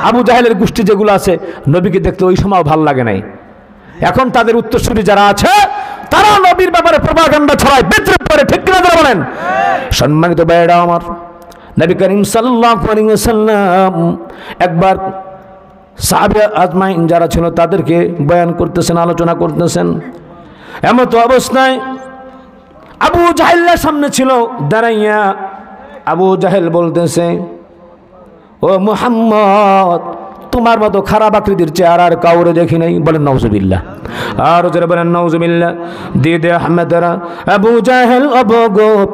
আবু জাহেলের গোষ্ঠী যেগুলো আছে নবীকে দেখতে ওই সময় ভালো লাগে নাই, এখন তাদের উত্তরসূরি যারা আছে তারা নবীর ব্যাপারে প্রপাগান্ডা ছড়ায়, বিদ্রুপ করে। ঠিক না যারা বলেন? সম্মানিত ভাইয়েরা আমার, নবী করিম সাল্লাল্লাহু আলাইহি ওয়াসাল্লাম একবার সাহাবা আজমাইন যারা ছিল তাদেরকে বয়ান করতেছেন, আলোচনা করতেছেন। এমত অবস্থায় আবু জাহেলের সামনে ছিল দাঁড়াইয়া। আবু জাহেল বলতেছে, ও মুহাম্মদ তোমার মতো খারাপ আকৃতির চেহারা আর কাউরে দেখি নাই। বলেন নাউজুবিল্লাহ। আর যারা বলেন নাউজুবিল্লাহ। দিদে আহমেদরা আবু জাহেল অবগত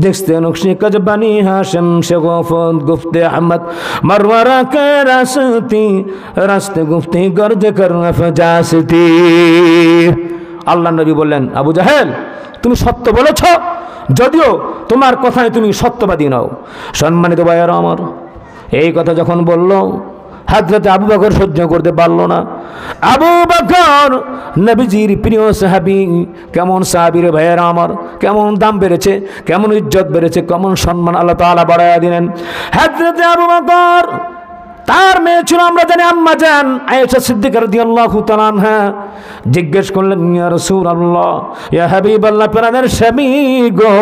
দেখতে নকশি কাজ বানি হাশম সে গফত গুফতে আহমদ মারওয়ারা কে রাস্তে গুফতি গর্জ কর ফজাসতি। আল্লাহ নবী বললেন, আবু জাহেল তুমি সত্য বলেছ, যদিও তোমার কথায় তুমি সত্যবাদী নও। সম্মানিত ভাইয়েরা আমার, এই কথা যখন বলল হযরত আবু বকর সহ্য করতে পারল না। আবু বকর নবীজির প্রিয় সাহাবী, কেমন সাহাবীর ভাইয়েরা আমার, কেমন দাম বেড়েছে, কেমন ইজ্জত বেড়েছে, কেমন সম্মান আল্লাহ তাআলা বাড়ায়া দিলেন। হযরত আবু বকর তার মেয়ে ছিল আমরা জানি আম্মা জান আয়েশা সিদ্দিকা রাদিয়াল্লাহু তাআলা আনহা। জিজ্ঞেস করলেন, ইয়া রাসূলুল্লাহ, ইয়া হাবিবাল্লাহ, প্রাণের স্বামী গো,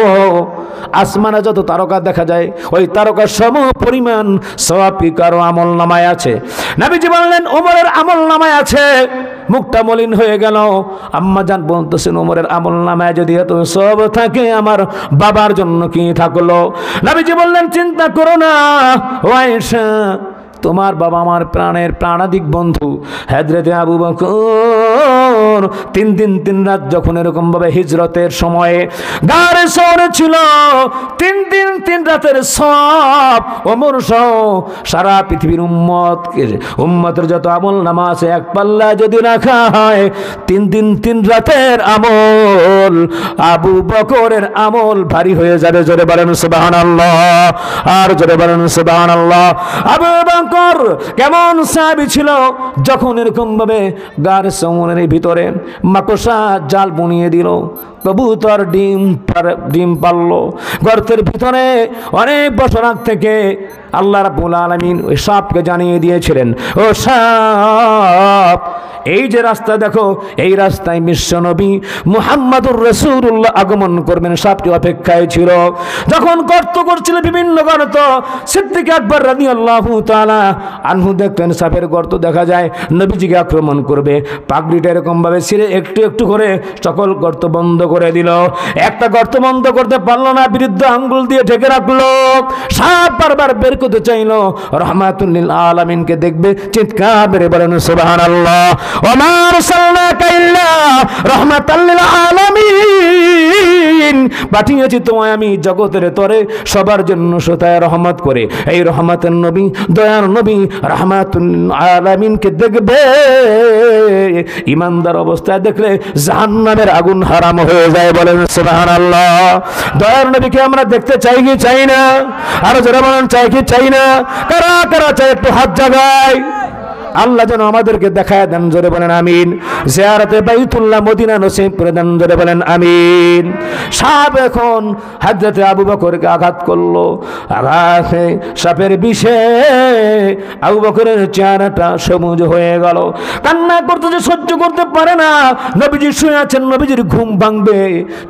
আসমানে যত তারকা দেখা যায় ওই তারকার সম পরিমাণ সওয়াব কি কারো আমল নামায় আছে? নবীজি বললেন, ওমরের আমল নামায় আছে। মুখটা মলিন হয়ে গেল। আম্মা জান বলতেছেন, ওমরের আমল নামায় যদি এত সওয়াব থাকে, আমার বাবার জন্য কি থাকলো? নবীজি বললেন, চিন্তা করো না ও আয়েশা, তোমার বাবা আমার প্রাণের প্রাণাধিক বন্ধু হযরত আবু বকর 3 দিন 3 রাত যখন এরকম ভাবে হিজরতের সময়ে গারে শহরে ছিল, 3 দিন 3 রাতের সব ওমর সহ সারা পৃথিবীর উম্মতের যত আমল নামা আছে এক পাল্লা যদি রাখা হয়, 3 দিন 3 রাতের আমল আবু বকরের আমল ভারী হয়ে যাবে। জোরে বলেন সুবহানাল্লাহ। আর জোরে বলেন সুবহানাল্লাহ। আবু বকর কেমন সাহাবী ছিল, যখন এরকম ভাবে গার সমুনের ভিতরে মাকড়সা জাল বুনিয়ে দিল, কবুতর ডিম পারলো, গর্তের ভিতরে অনেক বছর আগ থেকে আল্লাহ রাব্বুল আলামিন ওই সাপকে জানিয়ে দিয়েছিলেন, ও সাপ, এই যে রাস্তা দেখো, এই রাস্তায় বিশ্বনবী মুহাম্মাদুর রাসূলুল্লাহ আগমন করবেন। সাপটি অপেক্ষায় ছিল। যখন গর্ত করছিল বিভিন্ন গর্ত, সিদ্দিক আকবর রাদিয়াল্লাহু তাআলা আনহু দেখতেন সাপের গর্ত দেখা যায়, নবীজিকে আক্রমণ করবে, পাগড়িটা এরকম ভাবে ছিঁড়ে একটু একটু করে সকল গর্ত বন্ধ করে দিল। একটা গর্ত বন্ধ করতে পারলো না, বিরুদ্ধ আঙ্গুল দিয়ে ঢেকে রাখলো। সাপ বারবার বের করতে চাইলো, রাহমাতুল লিল আলামিনকে দেখবে, চিৎকার মেরে বলেন সুবহানাল্লাহ। ওমা আরসালনাকা ইল্লা রাহমাতাল লিল আলামিন, পাঠিয়েছি তোমায় আমি জগতের তরে সবার জন্য সদায় রহমত করে। এই রহমতের নবী, দয়ার নবী রাহমাতুল লিল আলামিনকে দেখবে, ইমানদার অবস্থায় দেখলে জাহান্নামের আগুন হারাম হয়ে যায়। বলেন সুবহানাল্লাহ। দয়ার নবীকে আমরা দেখতে চাই কি চাই না? আরো যারা বলেন চাই কি চাই না? কারা কারা চাই একটু হাত জাগায়। আল্লাহ যেন আমাদেরকে দেখায় দেন। জোরে বলেন আমিন। জিয়ারতে বাইতুল্লাহ মদিনা নসিব করে দেন। জোরে বলেন আমিন। সাপ এখন হযরত আবু বকরকে আঘাত করলো। আঘাতে সাপের বিষে আবু বকরের চেহারাটা সবুজ হয়ে গেল। কান্না করতে যে সহ্য করতে পারে না। নবীজি শুয়ে আছেন, নবীজির ঘুম ভাঙবে,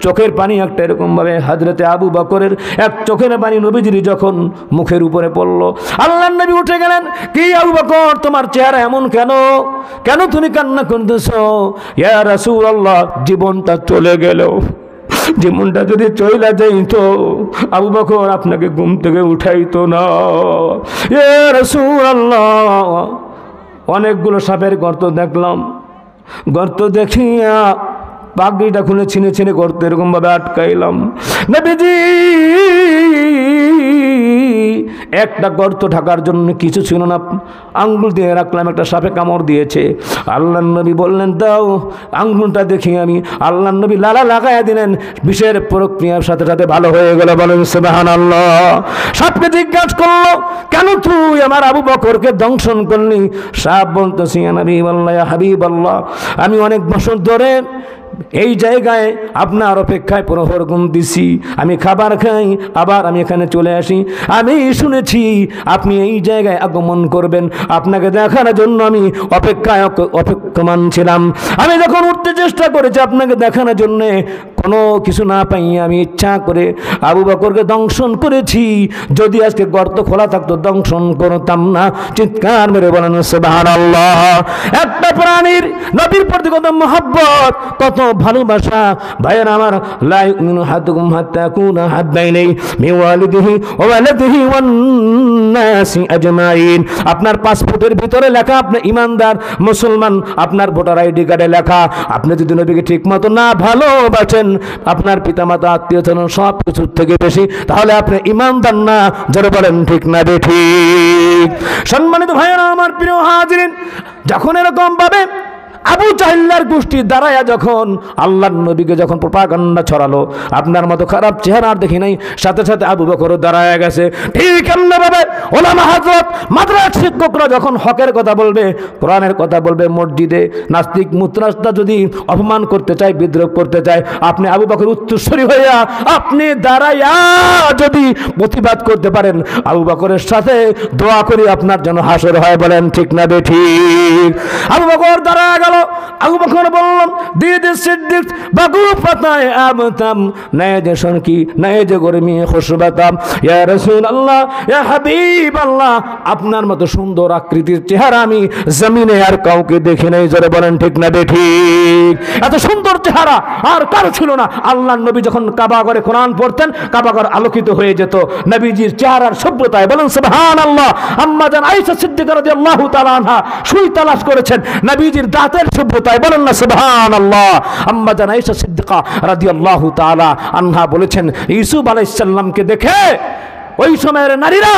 চোখের পানি একটা এরকম ভাবে হযরত আবু বকরের এক চোখের পানি নবীজির যখন মুখের উপরে পড়লো, আল্লাহর নবী উঠে গেলেন। কি আবু বকর, তোমার চেহারা এমন কেন? কেন তুমি কান্না করতেছো? ইয়া রাসূলুল্লাহ, জীবনটা চলে গেল, জীবনটা যদি চলে যাইতো আবু বকর আপনাকে ঘুম থেকে উঠাইতো না। ইয়া রাসূলুল্লাহ, অনেকগুলো সাপের গর্ত দেখলাম, গর্ত দেখিয়া পাগড়িটা খুলে ছিনে ছিনে গর্ত এরকম ভাবে আটকাইলাম। নবীজি একটা গর্ত ঢাকার জন্য কিছু ছিল না, আঙ্গুল দিয়ে রাখলাম, একটা সাপে কামড় দিয়েছে। আল্লাহ নবী বললেন দাও আঙ্গুলটা দেখি আমি। আল্লাহ নবী লালা লাগাইয়া দিলেন, বিষের প্রক্রিয়ার সাথে সাথে ভালো হয়ে গেল। বলেন সুবহানাল্লাহ। সাপকে জিজ্ঞাসা করলো, কেন তুই আমার আবু বকরকে দংশন করলি? সাপ বলতেছি, ইয়া নবীল্লাহ, ইয়া হাবিবাল্লাহ, আমি অনেক বছর ধরে এই জায়গায় আপনার অপেক্ষায় প্রহর গুনতেছি, আমি খাবার খাই, আবার আমি এখানে চলে আসি। আমি শুনেছি আপনি এই জায়গায় আগমন করবেন, আপনাকে দেখার জন্য আমি অপেক্ষমান ছিলাম। আমি যখন উঠতে চেষ্টা করেছি আপনাকে দেখানোর জন্য, কোনো কিছু না পাইয়া আমি ইচ্ছা করে আবু বকরকে দংশন করেছি। যদি আজকে গর্ত খোলা থাকতো দংশন করতাম না। চিৎকার মেরে বলেন সুবহানাল্লাহ। একটা প্রাণীর নবীর প্রতি কত মহব্বত, কত ভালোবাসা। ভাইয়েরা আমার, লা ইউমিনু আহাদুকুম হাত্তা ইয়াকুনা হাব্বা ইলাইহি মিন ওয়ালিদিহি ওয়া ওয়ালাদিহি ওয়ান নাসি আজমাইন। আপনার পাসপোর্টের ভিতরে লেখা আপনি ইমানদার মুসলমান, আপনার ভোটার আইডি কার্ডে লেখা। আপনি যদি নবীকে ঠিক মতো না ভালোবাসেন, আপনার পিতামাতা আত্মীয়স্বজন সব কিছুর থেকে বেশি, তাহলে আপনি ইমানদার না। যারা বলেন ঠিক না বেঠিক? সম্মানিত ভাইয়েরা আমার, প্রিয় হাজিরিন, যখন এরকম ভাবে আবু জাহেলের গোষ্ঠী দাঁড়ায়া যখন আল্লাহর নবীকে যখন প্রপাগান্ডা ছড়ালো, আপনার মতো খারাপ চেহারা আর দেখি নাই, সাথে সাথে আবু বকরও দাঁড়ায়া গেছে। ঠিক এমনিভাবে ওলামা হযরত মাদ্রাসা শিক্ষকরা যখন হকের কথা বলবে, কোরআনের কথা বলবে, মসজিদে নাস্তিক মুতরাস্তা যদি অপমান করতে চায়, বিদ্রোহ করতে চায়, আপনি আবু বকর উত্তরসূরি হইয়া আপনি দাঁড়াইয়া যদি প্রতিবাদ করতে পারেন, আবু বকরের সাথে দোয়া করি আপনার জন্য হাসর হয়। বলেন ঠিক না বেঠিক? আবু বকর দাঁড়ায়া গেল। আবু বকর বললাম, দিদি সিদ্দিক বাগু পাতায় আমতাম নয় যে শনকি নয় যে গরমি খুশবাতাম, ইয়া রাসূলুল্লাহ ইয়া হাবিবাল্লাহ, আপনার মতো সুন্দর আকৃতির চেহারা আমি জমিনে আর কাউকে দেখি নাই। জোরে বলেন ঠিক না বেঠিক? এত সুন্দর চেহারা আর কারো ছিল না। আল্লাহর নবী যখন কাবা ঘরে কোরআন পড়তেন, কাবা ঘর আলোকিত হয়ে যেত নবীজির চেহারার সভ্যতায়। বলেন সুবহানাল্লাহ। আম্মা জান আয়েশা সিদ্দিকা রাদিয়াল্লাহু তাআলা আনহা সুই তালাশ করেছেন নবীজির দাঁতের সভ্যতায়। বলেন না সুবহানাল্লাহ। আম্মা জান আয়েশা সিদ্দিকা রাদিয়াল্লাহু তাআলা আনহা বলেছেন, ইউসুফ আলাইহিস সালামকে দেখে ওই সময়ের নারীরা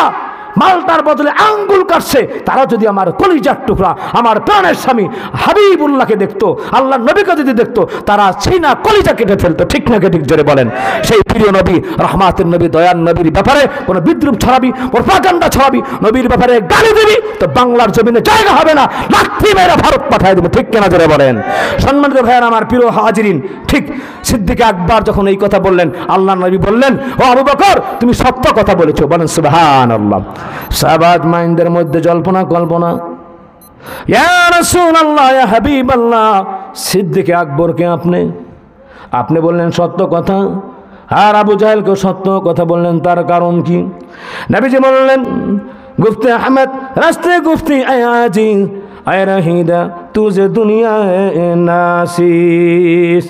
মালটার বদলে আঙ্গুল কাটছে। তারা যদি আমার কলিজার টুকরা, আমার প্রাণের স্বামী হাবিবুল্লাহকে দেখতো, আল্লাহর নবীকে যদি দেখতো, তারা সেই না কলিজা কেটে ফেলতো। ঠিক না ঠিক? জোরে বলেন। সেই প্রিয় নবী, রহমাতের নবী, দয়ার নবীর ব্যাপারে কোনো বিদ্রুপ ছড়াবি, প্রপাগান্ডা ছড়াবি, নবীর ব্যাপারে গালি দিবি, তো বাংলার জমিনে জায়গা হবে না, লাঠি মেরে ভারত পাঠিয়ে দেবে। ঠিক কেনা? জোরে বলেন। সম্মানিত ভাইয়েরা আমার, প্রিয় হাজিরিন, ঠিক সিদ্দিক আকবর যখন এই কথা বললেন, আল্লাহর নবী বললেন, ও আবু বকর, তুমি সত্য কথা বলেছো। বলেন সুবহানাল্লাহ। সাহাবাত মাইন্ডের মধ্যে জল্পনা কল্পনা, ইয়া রাসূলুল্লাহ ইয়া হাবিবাল্লাহ, সিদ্দিক আকবরকে আপনি বললেন সত্য কথা, আর আবু জাহেলকে সত্য কথা বললেন, তার কারণ কি? নবীজি বললেন, গুফতে আহমদ রাস্তে গুফতি আয়াজি আয় রহিদা তুজে দুনিয়া নাসিস।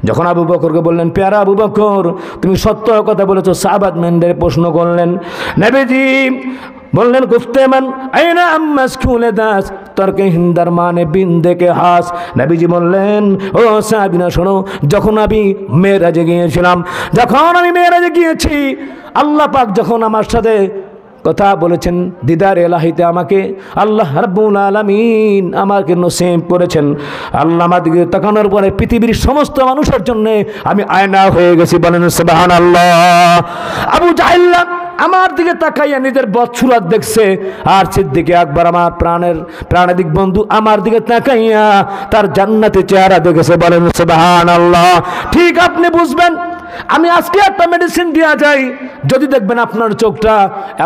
যখন আবু বকরকে বললেন, পেয়ারা আবু বকর, তুমি সত্য কথা বলেছো, সাহাবাত মেন্ডের প্রশ্ন করলেন। নবীজি বললেন, গুফতে মান আইনা আম্মাস খুলে দাস তর্কে হিন্দার মানে বিন দেখে হাস। নবীজি বললেন, ও সাহাবীরা শোনো, যখন আমি মেরাজে গিয়েছি, আল্লাহ পাক যখন আমার সাথে কথা বলেছেন, দিদার এলাহিতে আমাকে আল্লাহ রাব্বুল আলামিন আমাকে নসিব করেছেন। আল্লাহ আমার দিকে তাকানোর পরে পৃথিবীর সমস্ত মানুষের জন্য আমি আয়না হয়ে গেছি। বলেন সুবহানাল্লাহ। আবু জাহেল আমার দিকে তাকাইয়া নিজের বদসুরত দেখছে, আর সিদ্দিক আকবর আমার প্রাণাদিক বন্ধু আমার দিকে তাকাইয়া তার জান্নাতি চেহারা দেখেছে। বলেন সুবহানাল্লাহ। ঠিক আপনি বুঝবেন, আমি আজকে একটা মেডিসিন দেওয়া যাই, যদি দেখবেন আপনার চোখটা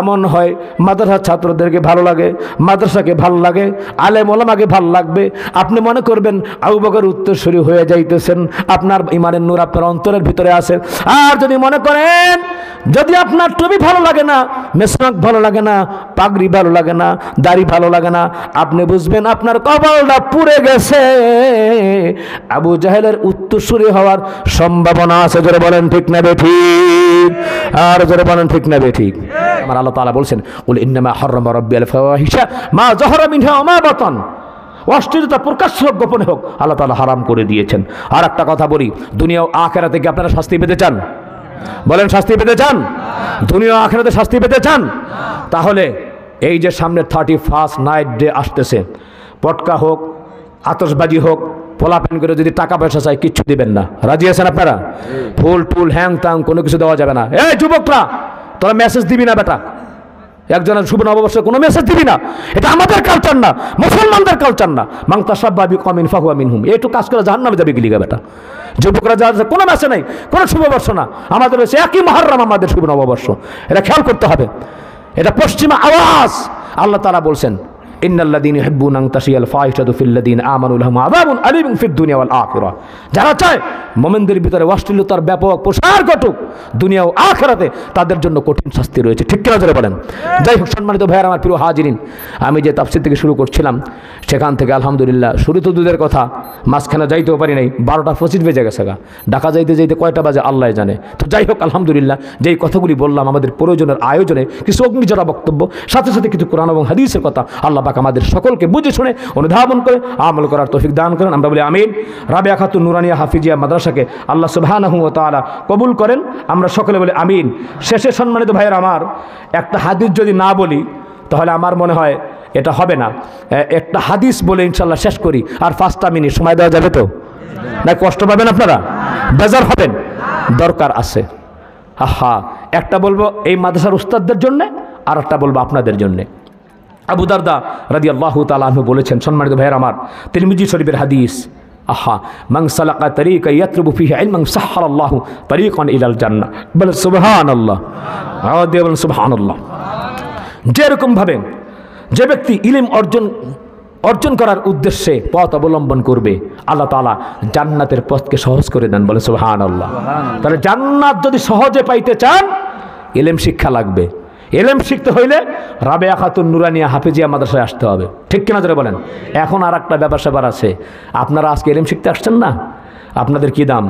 এমন হয়, মাদ্রাসার ছাত্রদেরকে ভালো লাগে, মাদ্রাসাকে ভালো লাগে, আলেম ওলামাকে ভালো লাগবে, আপনি মনে করবেন আবু বকর উত্তরসূরি হয়ে যাইতেছেন, আপনার ইমানের নূর আপনার অন্তরের ভিতরে আছে। আর যদি মনে করেন, যদি আপনার টুপি ভালো লাগে না, মেসনাক ভালো লাগে না, পাগড়ি ভালো লাগে না, দাড়ি ভালো লাগে না, আপনি বুঝবেন আপনার কপালটা পুড়ে গেছে, আবু জাহেলের উত্তরসূরি হওয়ার সম্ভাবনা আছে। জোরে বলেন ঠিক না বেঠিক? আর জোরে বলেন ঠিক না বেঠিক? আমার আল্লাহ তাআলা বলছেন, কুল ইন্নামা হারামা রাব্বিয়াল ফাওয়াহিশা মা যাহারা মিনহা ওয়া মা বাতান, অশ্লীলতা প্রকাশ্য হোক গোপনে হোক আল্লাহ তাআলা হারাম করে দিয়েছেন। আর একটা কথা বলি, দুনিয়া ও আখিরাতে কি আপনারা শাস্তি পেতে চান? বলেন, শাস্তি পেতে চান? দুনিয়া ও আখিরাতে শাস্তি পেতে চান? তাহলে এই যে সামনে 31st নাইট ডে আসতেছে, পটকা হোক, আতশবাজি হোক, পোলাপেন করে যদি টাকা পয়সা চাই, কিচ্ছু দিবেন না। রাজি আছেন আপনারা? ফুল টুল হ্যাং তাং কোনো কিছু দেওয়া যাবে না। এই যুবকরা, তোরা মেসেজ দিবি না বেটা, একজনের শুভ নববর্ষে কোনো মেসেজ দিবি না। এটা আমাদের কালচার না, মুসলমানদের কালচার না। মান তাশাব্বাহা বিকওমিন ফাহুয়া মিনহুম। একটু কাজ করে জাহান্নামে যাবে গিলিগা বেটা। যুবকরা যা কোনো মেসেজ নেই, কোনো শুভবর্ষ না, আমাদের হচ্ছে একই মুহররম আমাদের শুভ নববর্ষ। এটা খেয়াল করতে হবে, এটা পশ্চিমা আওয়াজ। আল্লাহ তাআলা বলছেন, ইন্নাল্লাযীনা ইউহিব্বুনা আন তাশিয়াল ফাহিশাতু ফিল্লাযীনা আমানু লাহুম আযাবুন আলীমুন ফিদ দুনিয়া ওয়াল আখিরাহ। যারা চায় মুমিনদের ভিতরে অশ্লীলতার ব্যাপক প্রসার ঘটুক দুনিয়া ও আখিরাতে, তাদের জন্য কঠিন শাস্তি রয়েছে। ঠিক কিনা জোরে বলেন। যাই হোক সম্মানিত ভাইয়ের আমার প্রিয় হাজিরিন, আমি যে তাফসীর থেকে শুরু করছিলাম সেখান থেকে আলহামদুলিল্লাহ শুরু তো দুধের কথা, মাঝখানে যাইতেও পারি নাই, 12টা 25 বেজে গেছে গা, ঢাকা যাইতে যাইতে কয়টা বাজে আল্লাহ জানে। তো যাই হোক আলহামদুলিল্লাহ, যেই কথাগুলি বললাম আমাদের প্রয়োজনের আয়োজনে কিছু অগ্নিজরা বক্তব্য, সাথে সাথে কিছু কোরআন এবং হাদিসের কথা, আল্লাহ পাক আমাদের সকলকে বুঝে শুনে অনুধাবন করে আমল করার তৌফিক দান করেন। আমরা বলি আমিন। রাবেয়া খাতুন নুরানিয়া হাফিজিয়া মাদ্রাসাকে আল্লাহ সুবহানাহু ওয়া তাআলা কবুল করেন। আমরা সকলে বলি আমিন। শেষে সম্মানিত ভাইয়ের আমার, একটা হাদিস যদি না বলি তাহলে আমার মনে হয় এটা হবে না। একটা হাদিস বলে ইনশাল্লাহ শেষ করি। আর 5টা মিনিট সময় দেওয়া যাবে তো? না কষ্ট পাবেন আপনারা? বেজার হবেন? দরকার আছে। আহা, একটা বলবো এই মাদ্রাসার উস্তাদদের জন্যে, আর একটা বলবো আপনাদের জন্যে। আবু দারদা রাদিয়াল্লাহু তাআলা আনহু বলেছেন, সম্মানিত ভাইয়ের আমার, তিরমিজি শরীফের হাদিস, আহা, মান সালাকা তারিকা ইয়াতলুবু ফিহি ইলমান সাহহারাল্লাহু তারিকান ইলাল জান্নাহ। বলেন সুবহানাল্লাহ। আওয়াজে বলেন সুবহানাল্লাহ। যেরকম ভাবে যে ব্যক্তি ইলম অর্জন করার উদ্দেশ্যে পথ অবলম্বন করবে, আল্লাহ তাআলা জান্নাতের পথকে সহজ করে দেন। বলে সুবহানাল্লাহ। তাহলে জান্নাত যদি সহজে পাইতে চান, ইলম শিক্ষা লাগবে। ইলম শিখতে হইলে রাবেয়া খাতুন নুরানিয়া হাফিজিয়া মাদ্রাসায় আসতে হবে। ঠিক কিনা জোরে বলেন। এখন আর একটা ব্যাপার স্যাপার আছে, আপনারা আজকে ইলম শিখতে আসছেন না, আপনাদের কি দাম?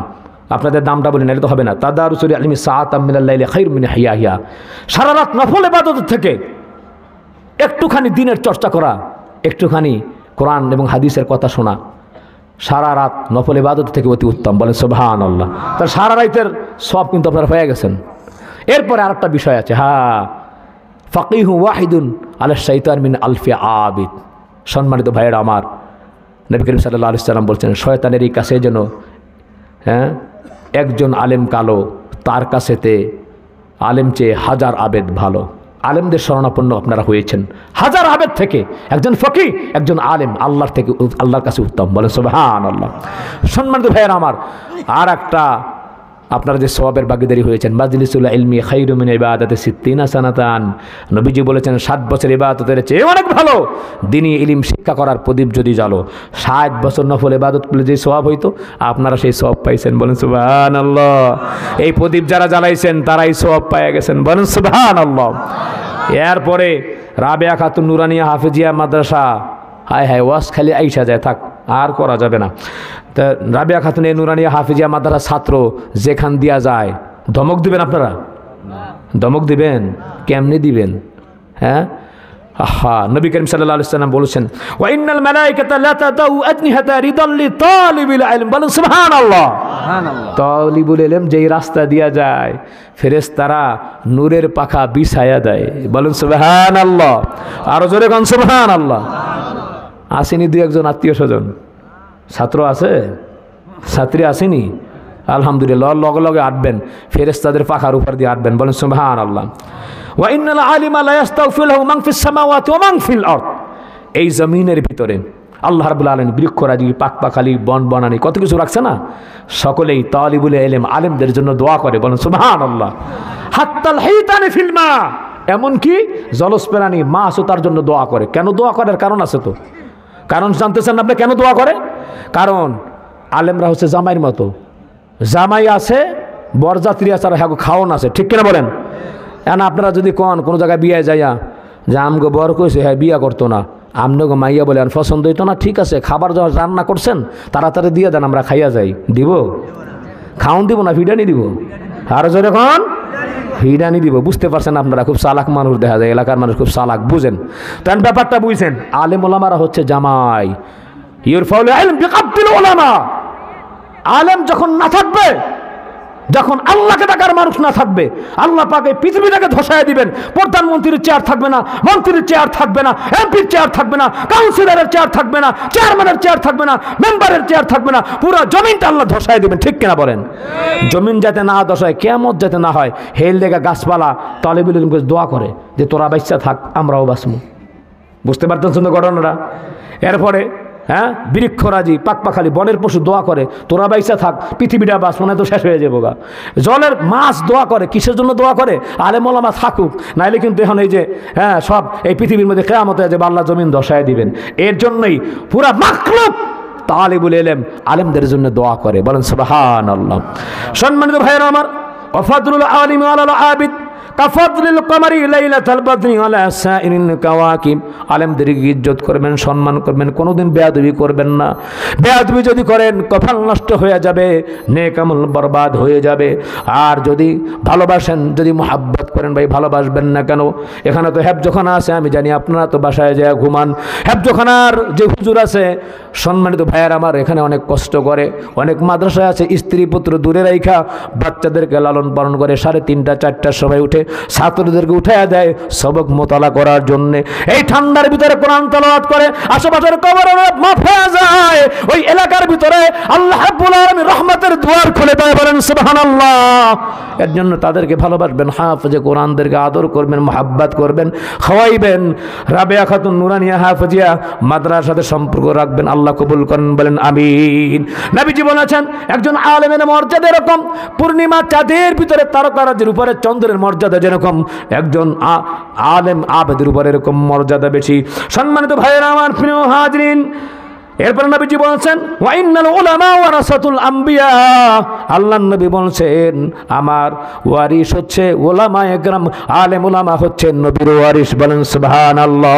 আপনাদের দামটা বলি না, এটা তো হবে না। তাদারুসুল ইলমি সাআতাম মিনাল লাইলি খায়রুম মিন হিয়াহিয়া। সারা রাত নফল ইবাদত থেকে একটুখানি দিনের চর্চা করা, একটুখানি কোরআন এবং হাদিসের কথা শোনা, সারা রাত নফল ইবাদত থেকে অতি উত্তম। বলেন সুবহানাল্লাহ। তাহলে সারা রাতের সব কিন্তু আপনারা পেয়ে গেছেন। এরপরে আরেকটা বিষয় আছে, হ্যাঁ, ফাকিহু ওয়াহিদুন আলা শাইতান মিন আলফি আবিদ। সম্মানিত ভাইয়েরা আমার, নবী করিম সাল্লাল্লাহু আলাইহি ওয়াসাল্লাম বলছেন, শয়তানের এই কাছে যেন একজন আলেম কালো, তার কাছেতে আলেম চেয়ে 1000 আবেদ ভালো। আলেমদের শরণাপন্ন আপনারা হয়েছেন, 1000 আবেদ থেকে একজন ফকিহ, একজন আলেম আল্লাহর থেকে, আল্লাহর কাছে উত্তম। বলেন সুবহানাল্লাহ। সম্মানিত ভাইয়েরা আমার, আর একটা আপনারা যে সওয়াবের ভাগীদারি হয়েছেন, মাজলিসুল ইলমি খায়রুম মিন ইবাদাতি 60 সানাতান। নবীজি বলেছেন 60 বছর ইবাদতের চেয়ে অনেক ভালো দ্বীনি ইলম শিক্ষা করার প্রদীপ যদি জ্বালো। 60 বছর নফল ইবাদত করলে যে সওয়াব হইতো, আপনারা সেই সওয়াব পাইছেন। বলেন সুবহানাল্লাহ। এই প্রদীপ যারা জ্বালাইছেন তারাই সওয়াব পেয়ে গেছেন। বলেন সুবহানাল্লাহ। এরপরে রাবেয়া খাতুন নুরানিয়া হাফিজিয়া মাদ্রাসা, হায় হায়, ওয়াজ খালি আইসা যায়, থাক আর করা যাবে না। তা রাবেয়া খাতুন নুরানিয়া হাফিজিয়া মাদ্রাসার ছাত্র যেখান দিয়া যায়, ধমক দিবেন আপনারা? ধমক দিবেন? কেমনি দিবেন? হ্যাঁ, আহা, নবী করিম সাল্লাল্লাহু আলাইহি ওয়াসাল্লাম বলেছেন, ওয়া ইন্নাল মালায়েকাতা লা তাদাউ আজনিহাতা রিদাল লিতালিবিল ইলম। বলেন সুবহানাল্লাহ। তালিবুল ইলম যেই রাস্তা দিয়া যায়, ফেরেশতারা নূরের পাখা বিছায়া দেয়। বলেন সুবহানাল্লাহ। আরো জোরে কোন সুবহানাল্লাহ। আসেনি 2-1 আত্মীয় স্বজন? ছাত্র আছে? ছাত্রী আসেনি? আলহামদুলিল্লাহ। লগে লগে আটবেন, ফেরেশতাদের পাখার উপর দিয়ে আটবেন। বলেন সুবহানাল্লাহ। ওয়া ইন্নাল আলিমা লা ইস্তাগফিরু লাহু মান ফিস সামাওয়াতি ওয়া মান ফিল আরদ। এই জমিনের ভিতরে আল্লাহ রাব্বুল আলামিন বৃক্ষরাজি, পাকপাখালি, বন বনানি কত কিছু রাখছে না, সকলেই তালিবুল ইলম আলেমদের জন্য দোয়া করে। বলেন সুবহানাল্লাহ। হাত্তাল হাইতানি ফিল মা, এমনকি জলজ প্রাণী মাছও তার জন্য দোয়া করে। কেন দোয়া করার কারণ আছে তো? কারণ জানতেছেন আপনি কেন দোয়া করে? কারণ আলেমরা হচ্ছে জামাইয়ের মতো, জামাই আছে, বরযাত্রী আছে, আর হ্যাঁ খাওয়ান আছে। ঠিক কিনা বলেন? এখন আপনারা যদি কোনো জায়গায় বিয়ে যাইয়া যে আমগো বর কইছে, হ্যাঁ বিয়া করতো না, আমনগো মাইয়া বলে আর পছন্দ হইতো না, ঠিক আছে, খাবার যখন রান্না করছেন তাড়াতাড়ি দিয়ে দেন, আমরা খাইয়া যাই। দিব? খাওন দিব না ফিডানি দিব? আর যখন ফিডানি দিব। বুঝতে পারছেন আপনারা? খুব চালাক মানুষ দেখা যায়, এলাকার মানুষ খুব চালাক, বুঝেন? তখন ব্যাপারটা বুঝছেন। আলেম ওলামারা হচ্ছে জামাই। ইউরফাউল ইলম বিকাবতিল উলামা। আলেম যখন না থাকবে, যখন আল্লাহকে ডাকার মানুষ না থাকবে, আল্লাহ পাকে পৃথিবীটাকে ধসায় দিবেন। প্রধানমন্ত্রীর চেয়ার থাকবে না, মন্ত্রীর চেয়ার থাকবে না, এমপির চেয়ার থাকবে না, কাউন্সিলরের চেয়ার থাকবে না, চেয়ারম্যানের চেয়ার থাকবে না, মেম্বারের চেয়ার থাকবে না, পুরো জমিনটা আল্লাহ ধসায় দিবেন। ঠিক কিনা বলেন? জমিন যাতে না ধসায়, কিয়ামত যাতে না হয়, হেল লেগা গাছপালা তালিবুল ইলমকে দোয়া করে যে তোরা বাচ্চা থাক, আমরাও বাঁচবো। বুঝতে পারতেন তো ঘটনাটা? এরপরে হ্যাঁ বৃক্ষরাজি পাকপাখালি বনের পশু দোয়া করে তোরা বাইসা থাক, পৃথিবীটা বাস মনে তো শেষ হয়ে যাবো গা। জলের মাছ দোয়া করে, কিসের জন্য দোয়া করে? আলেম ওলামা থাকুক, নাইলে কিন্তু এখন এই যে হ্যাঁ সব এই পৃথিবীর মধ্যে কিয়ামত হয়ে যাবে, আল্লাহ জমিন ধসায় দিবেন। এর জন্যই পুরা মাখলুক তালিবুল ইলম আলেমদের জন্য দোয়া করে, বলেন সুবহানাল্লাহ। সম্মানিত ভাইরা আমার, ওয়াফাদুল আলিম আলাল আবিদ কাফাদলিল কমারি লাইলাতুল বদরি আলা সাইরিল কাওয়াকিব। আলেমদেরকে ইজ্জত করবেন, সম্মান করবেন, কোনোদিন বেয়াদবি করবেন না। বেয়াদবি যদি করেন কপাল নষ্ট হয়ে যাবে, নেক আমল বরবাদ হয়ে যাবে। আর যদি ভালোবাসেন, যদি মুহাব্বত করেন, ভাই ভালোবাসবেন না কেন? এখানে তো হেফজখানা আছে, আমি জানি আপনারা তো বাসায় যায় ঘুমান। হেফজখানার যে হুজুর আছে, সম্মানিত ভাইয়ার আমার, এখানে অনেক কষ্ট করে। অনেক মাদ্রাসায় আছে স্ত্রী পুত্র দূরে রাইখা বাচ্চাদেরকে লালন পালন করে, 3:30 4টার সময় উঠে ছাত্রদেরকে উঠাইয়া দেয় সবক মোতালা করার জন্য। এই ঠান্ডার ভিতরে কোরআন তেলাওয়াত করে, আশেপাশের কবরের মাফ হয়ে যায়। ওই এলাকার ভিতরে আল্লাহ রাব্বুল আলামিন রহমতের দুয়ার খুলে দেয়, বলেন সুবহানাল্লাহ। এর জন্য তাদেরকে ভালোবাসবেন, হাফেজে কোরআনদেরকে আদর করবেন, মুহাব্বত করবেন, খাওয়াইবেন। রাবেয়া খাতুন নুরানিয়া হাফেজিয়া মাদ্রাসার সাথে সম্পর্ক রাখবেন, আল্লাহ কবুল করেন, বলেন আমিন। নবীজি বলেছেন একজন আলেমের মর্যাদা এরকম, পূর্ণিমা চাঁদের ভিতরে তারকারাজির উপরে চন্দ্রের মর্যাদা যেরকম, একজন আলেম আবেদের উপরে এরকম মর্যাদা বেশি। সম্মানিত ভাইয়েরা আমার, প্রিয় হাজরিন, এরপর নবীজি বলছেন ওয়া ইন্নাল উলামা ওয়ারাসাতুল আম্বিয়া। আল্লাহর নবী বলছেন আমার ওয়ারিস হচ্ছে উলামায়ে কেরাম, আলেম উলামা হচ্ছেন নবীর ওয়ারিস, বলেন সুবহানাল্লাহ।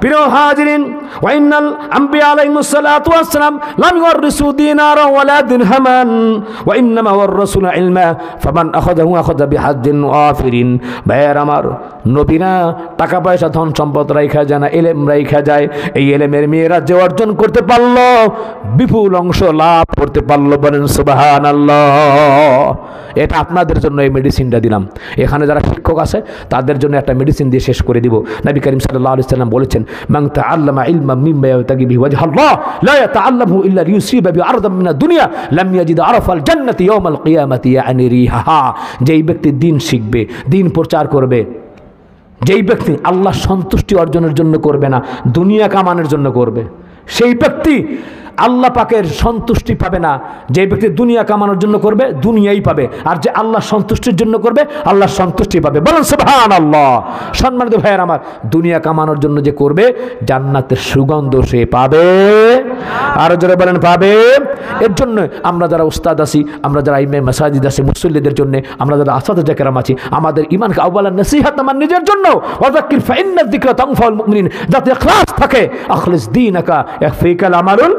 প্রিয় হাজিরিন, ওয়া ইন্নাল আম্বিয়া আলাইহিমুস সালাতু ওয়াস সালাম লাম ইওয়ারিসু দিনারা ওয়ালা দিরহামান ওয়া ইন্নামা ওয়ারাসুল ইলমা ফামান আখাযাহু আখাযা বিহাজ্জিন ওয়াফিরিন। ভাইয়ের আমার, নবীরা টাকা পয়সা ধন সম্পদ রাইখা যায় না, ইলম রাইখা যায়। এই ইলমের মেয়েরা যে অর্জন করতে পারলো, বিপুল অংশ লাভ করতে পারলো, বলেন সুবহানাল্লাহ। এটা আপনাদের জন্য এই মেডিসিনটা দিলাম। এখানে যারা শিক্ষক আছে তাদের জন্য একটা মেডিসিন দিয়ে শেষ করে দিব। নবী করিম সাল্লাল্লাহু আলাইহি ওয়াসাল্লাম বলেছেন মান তাআল্লামা ইলমান মিম্মা ইয়াবতাগি বিহি ওয়াজহাল্লাহ লা ইয়াতাআল্লামু ইল্লা লিয়ুসিবা বি আরদাম মিনাদ দুনিয়া লাম ইয়াজিদ আরাফাল জান্নাতি ইয়াউমাল কিয়ামাতি ইয়ানি রিহাহা। যেই ব্যক্তি দ্বীন শিখবে, দ্বীন প্রচার করবে, যেই ব্যক্তি আল্লাহ সন্তুষ্টি অর্জনের জন্য করবে না, দুনিয়া কামানোর জন্য করবে, সেই ব্যক্তি আল্লাহ পাকের সন্তুষ্টি পাবে না। যে ব্যক্তি দুনিয়া কামানোর জন্য করবে, দুনিয়াই পাবে। আর যে আল্লাহ সন্তুষ্টির জন্য করবে, আল্লাহ সন্তুষ্টি পাবে, বলেন সুবহানাল্লাহ। সম্মানিত ভাইয়ের আমার, দুনিয়া কামানোর জন্য যে করবে, জান্নাতের সুগন্ধ সে পাবে। আরো জোরে বলেন পাবে। এর জন্য আমরা যারা উস্তাদ আছি, আমরা যারা ইমাম মাসাজিদ আছি, মুসল্লিদের জন্য, আমরা যারা আসাদে কেরাম আছি, আমাদের ইমানকে আউয়ালান নসিহত আমার নিজের জন্য, ওয়াযাক্কির ফাইন্না যিকরা তানফাউল মুমিনিন, যাতে ইখলাস থাকে। আখলিস দীনাকা ইয়াকফিকাল আমালুল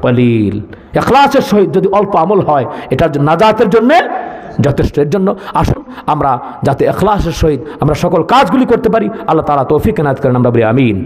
কলিল। ইখলাসের সহিত যদি অল্প আমল হয়, এটা নাজাতের জন্য যথেষ্ট। এর জন্য আসুন আমরা যাতে ইখলাসের সহিত আমরা সকল কাজগুলি করতে পারি, আল্লাহ তাআলা তৌফিক এনায়েত করেন, আমরা বলি আমিন।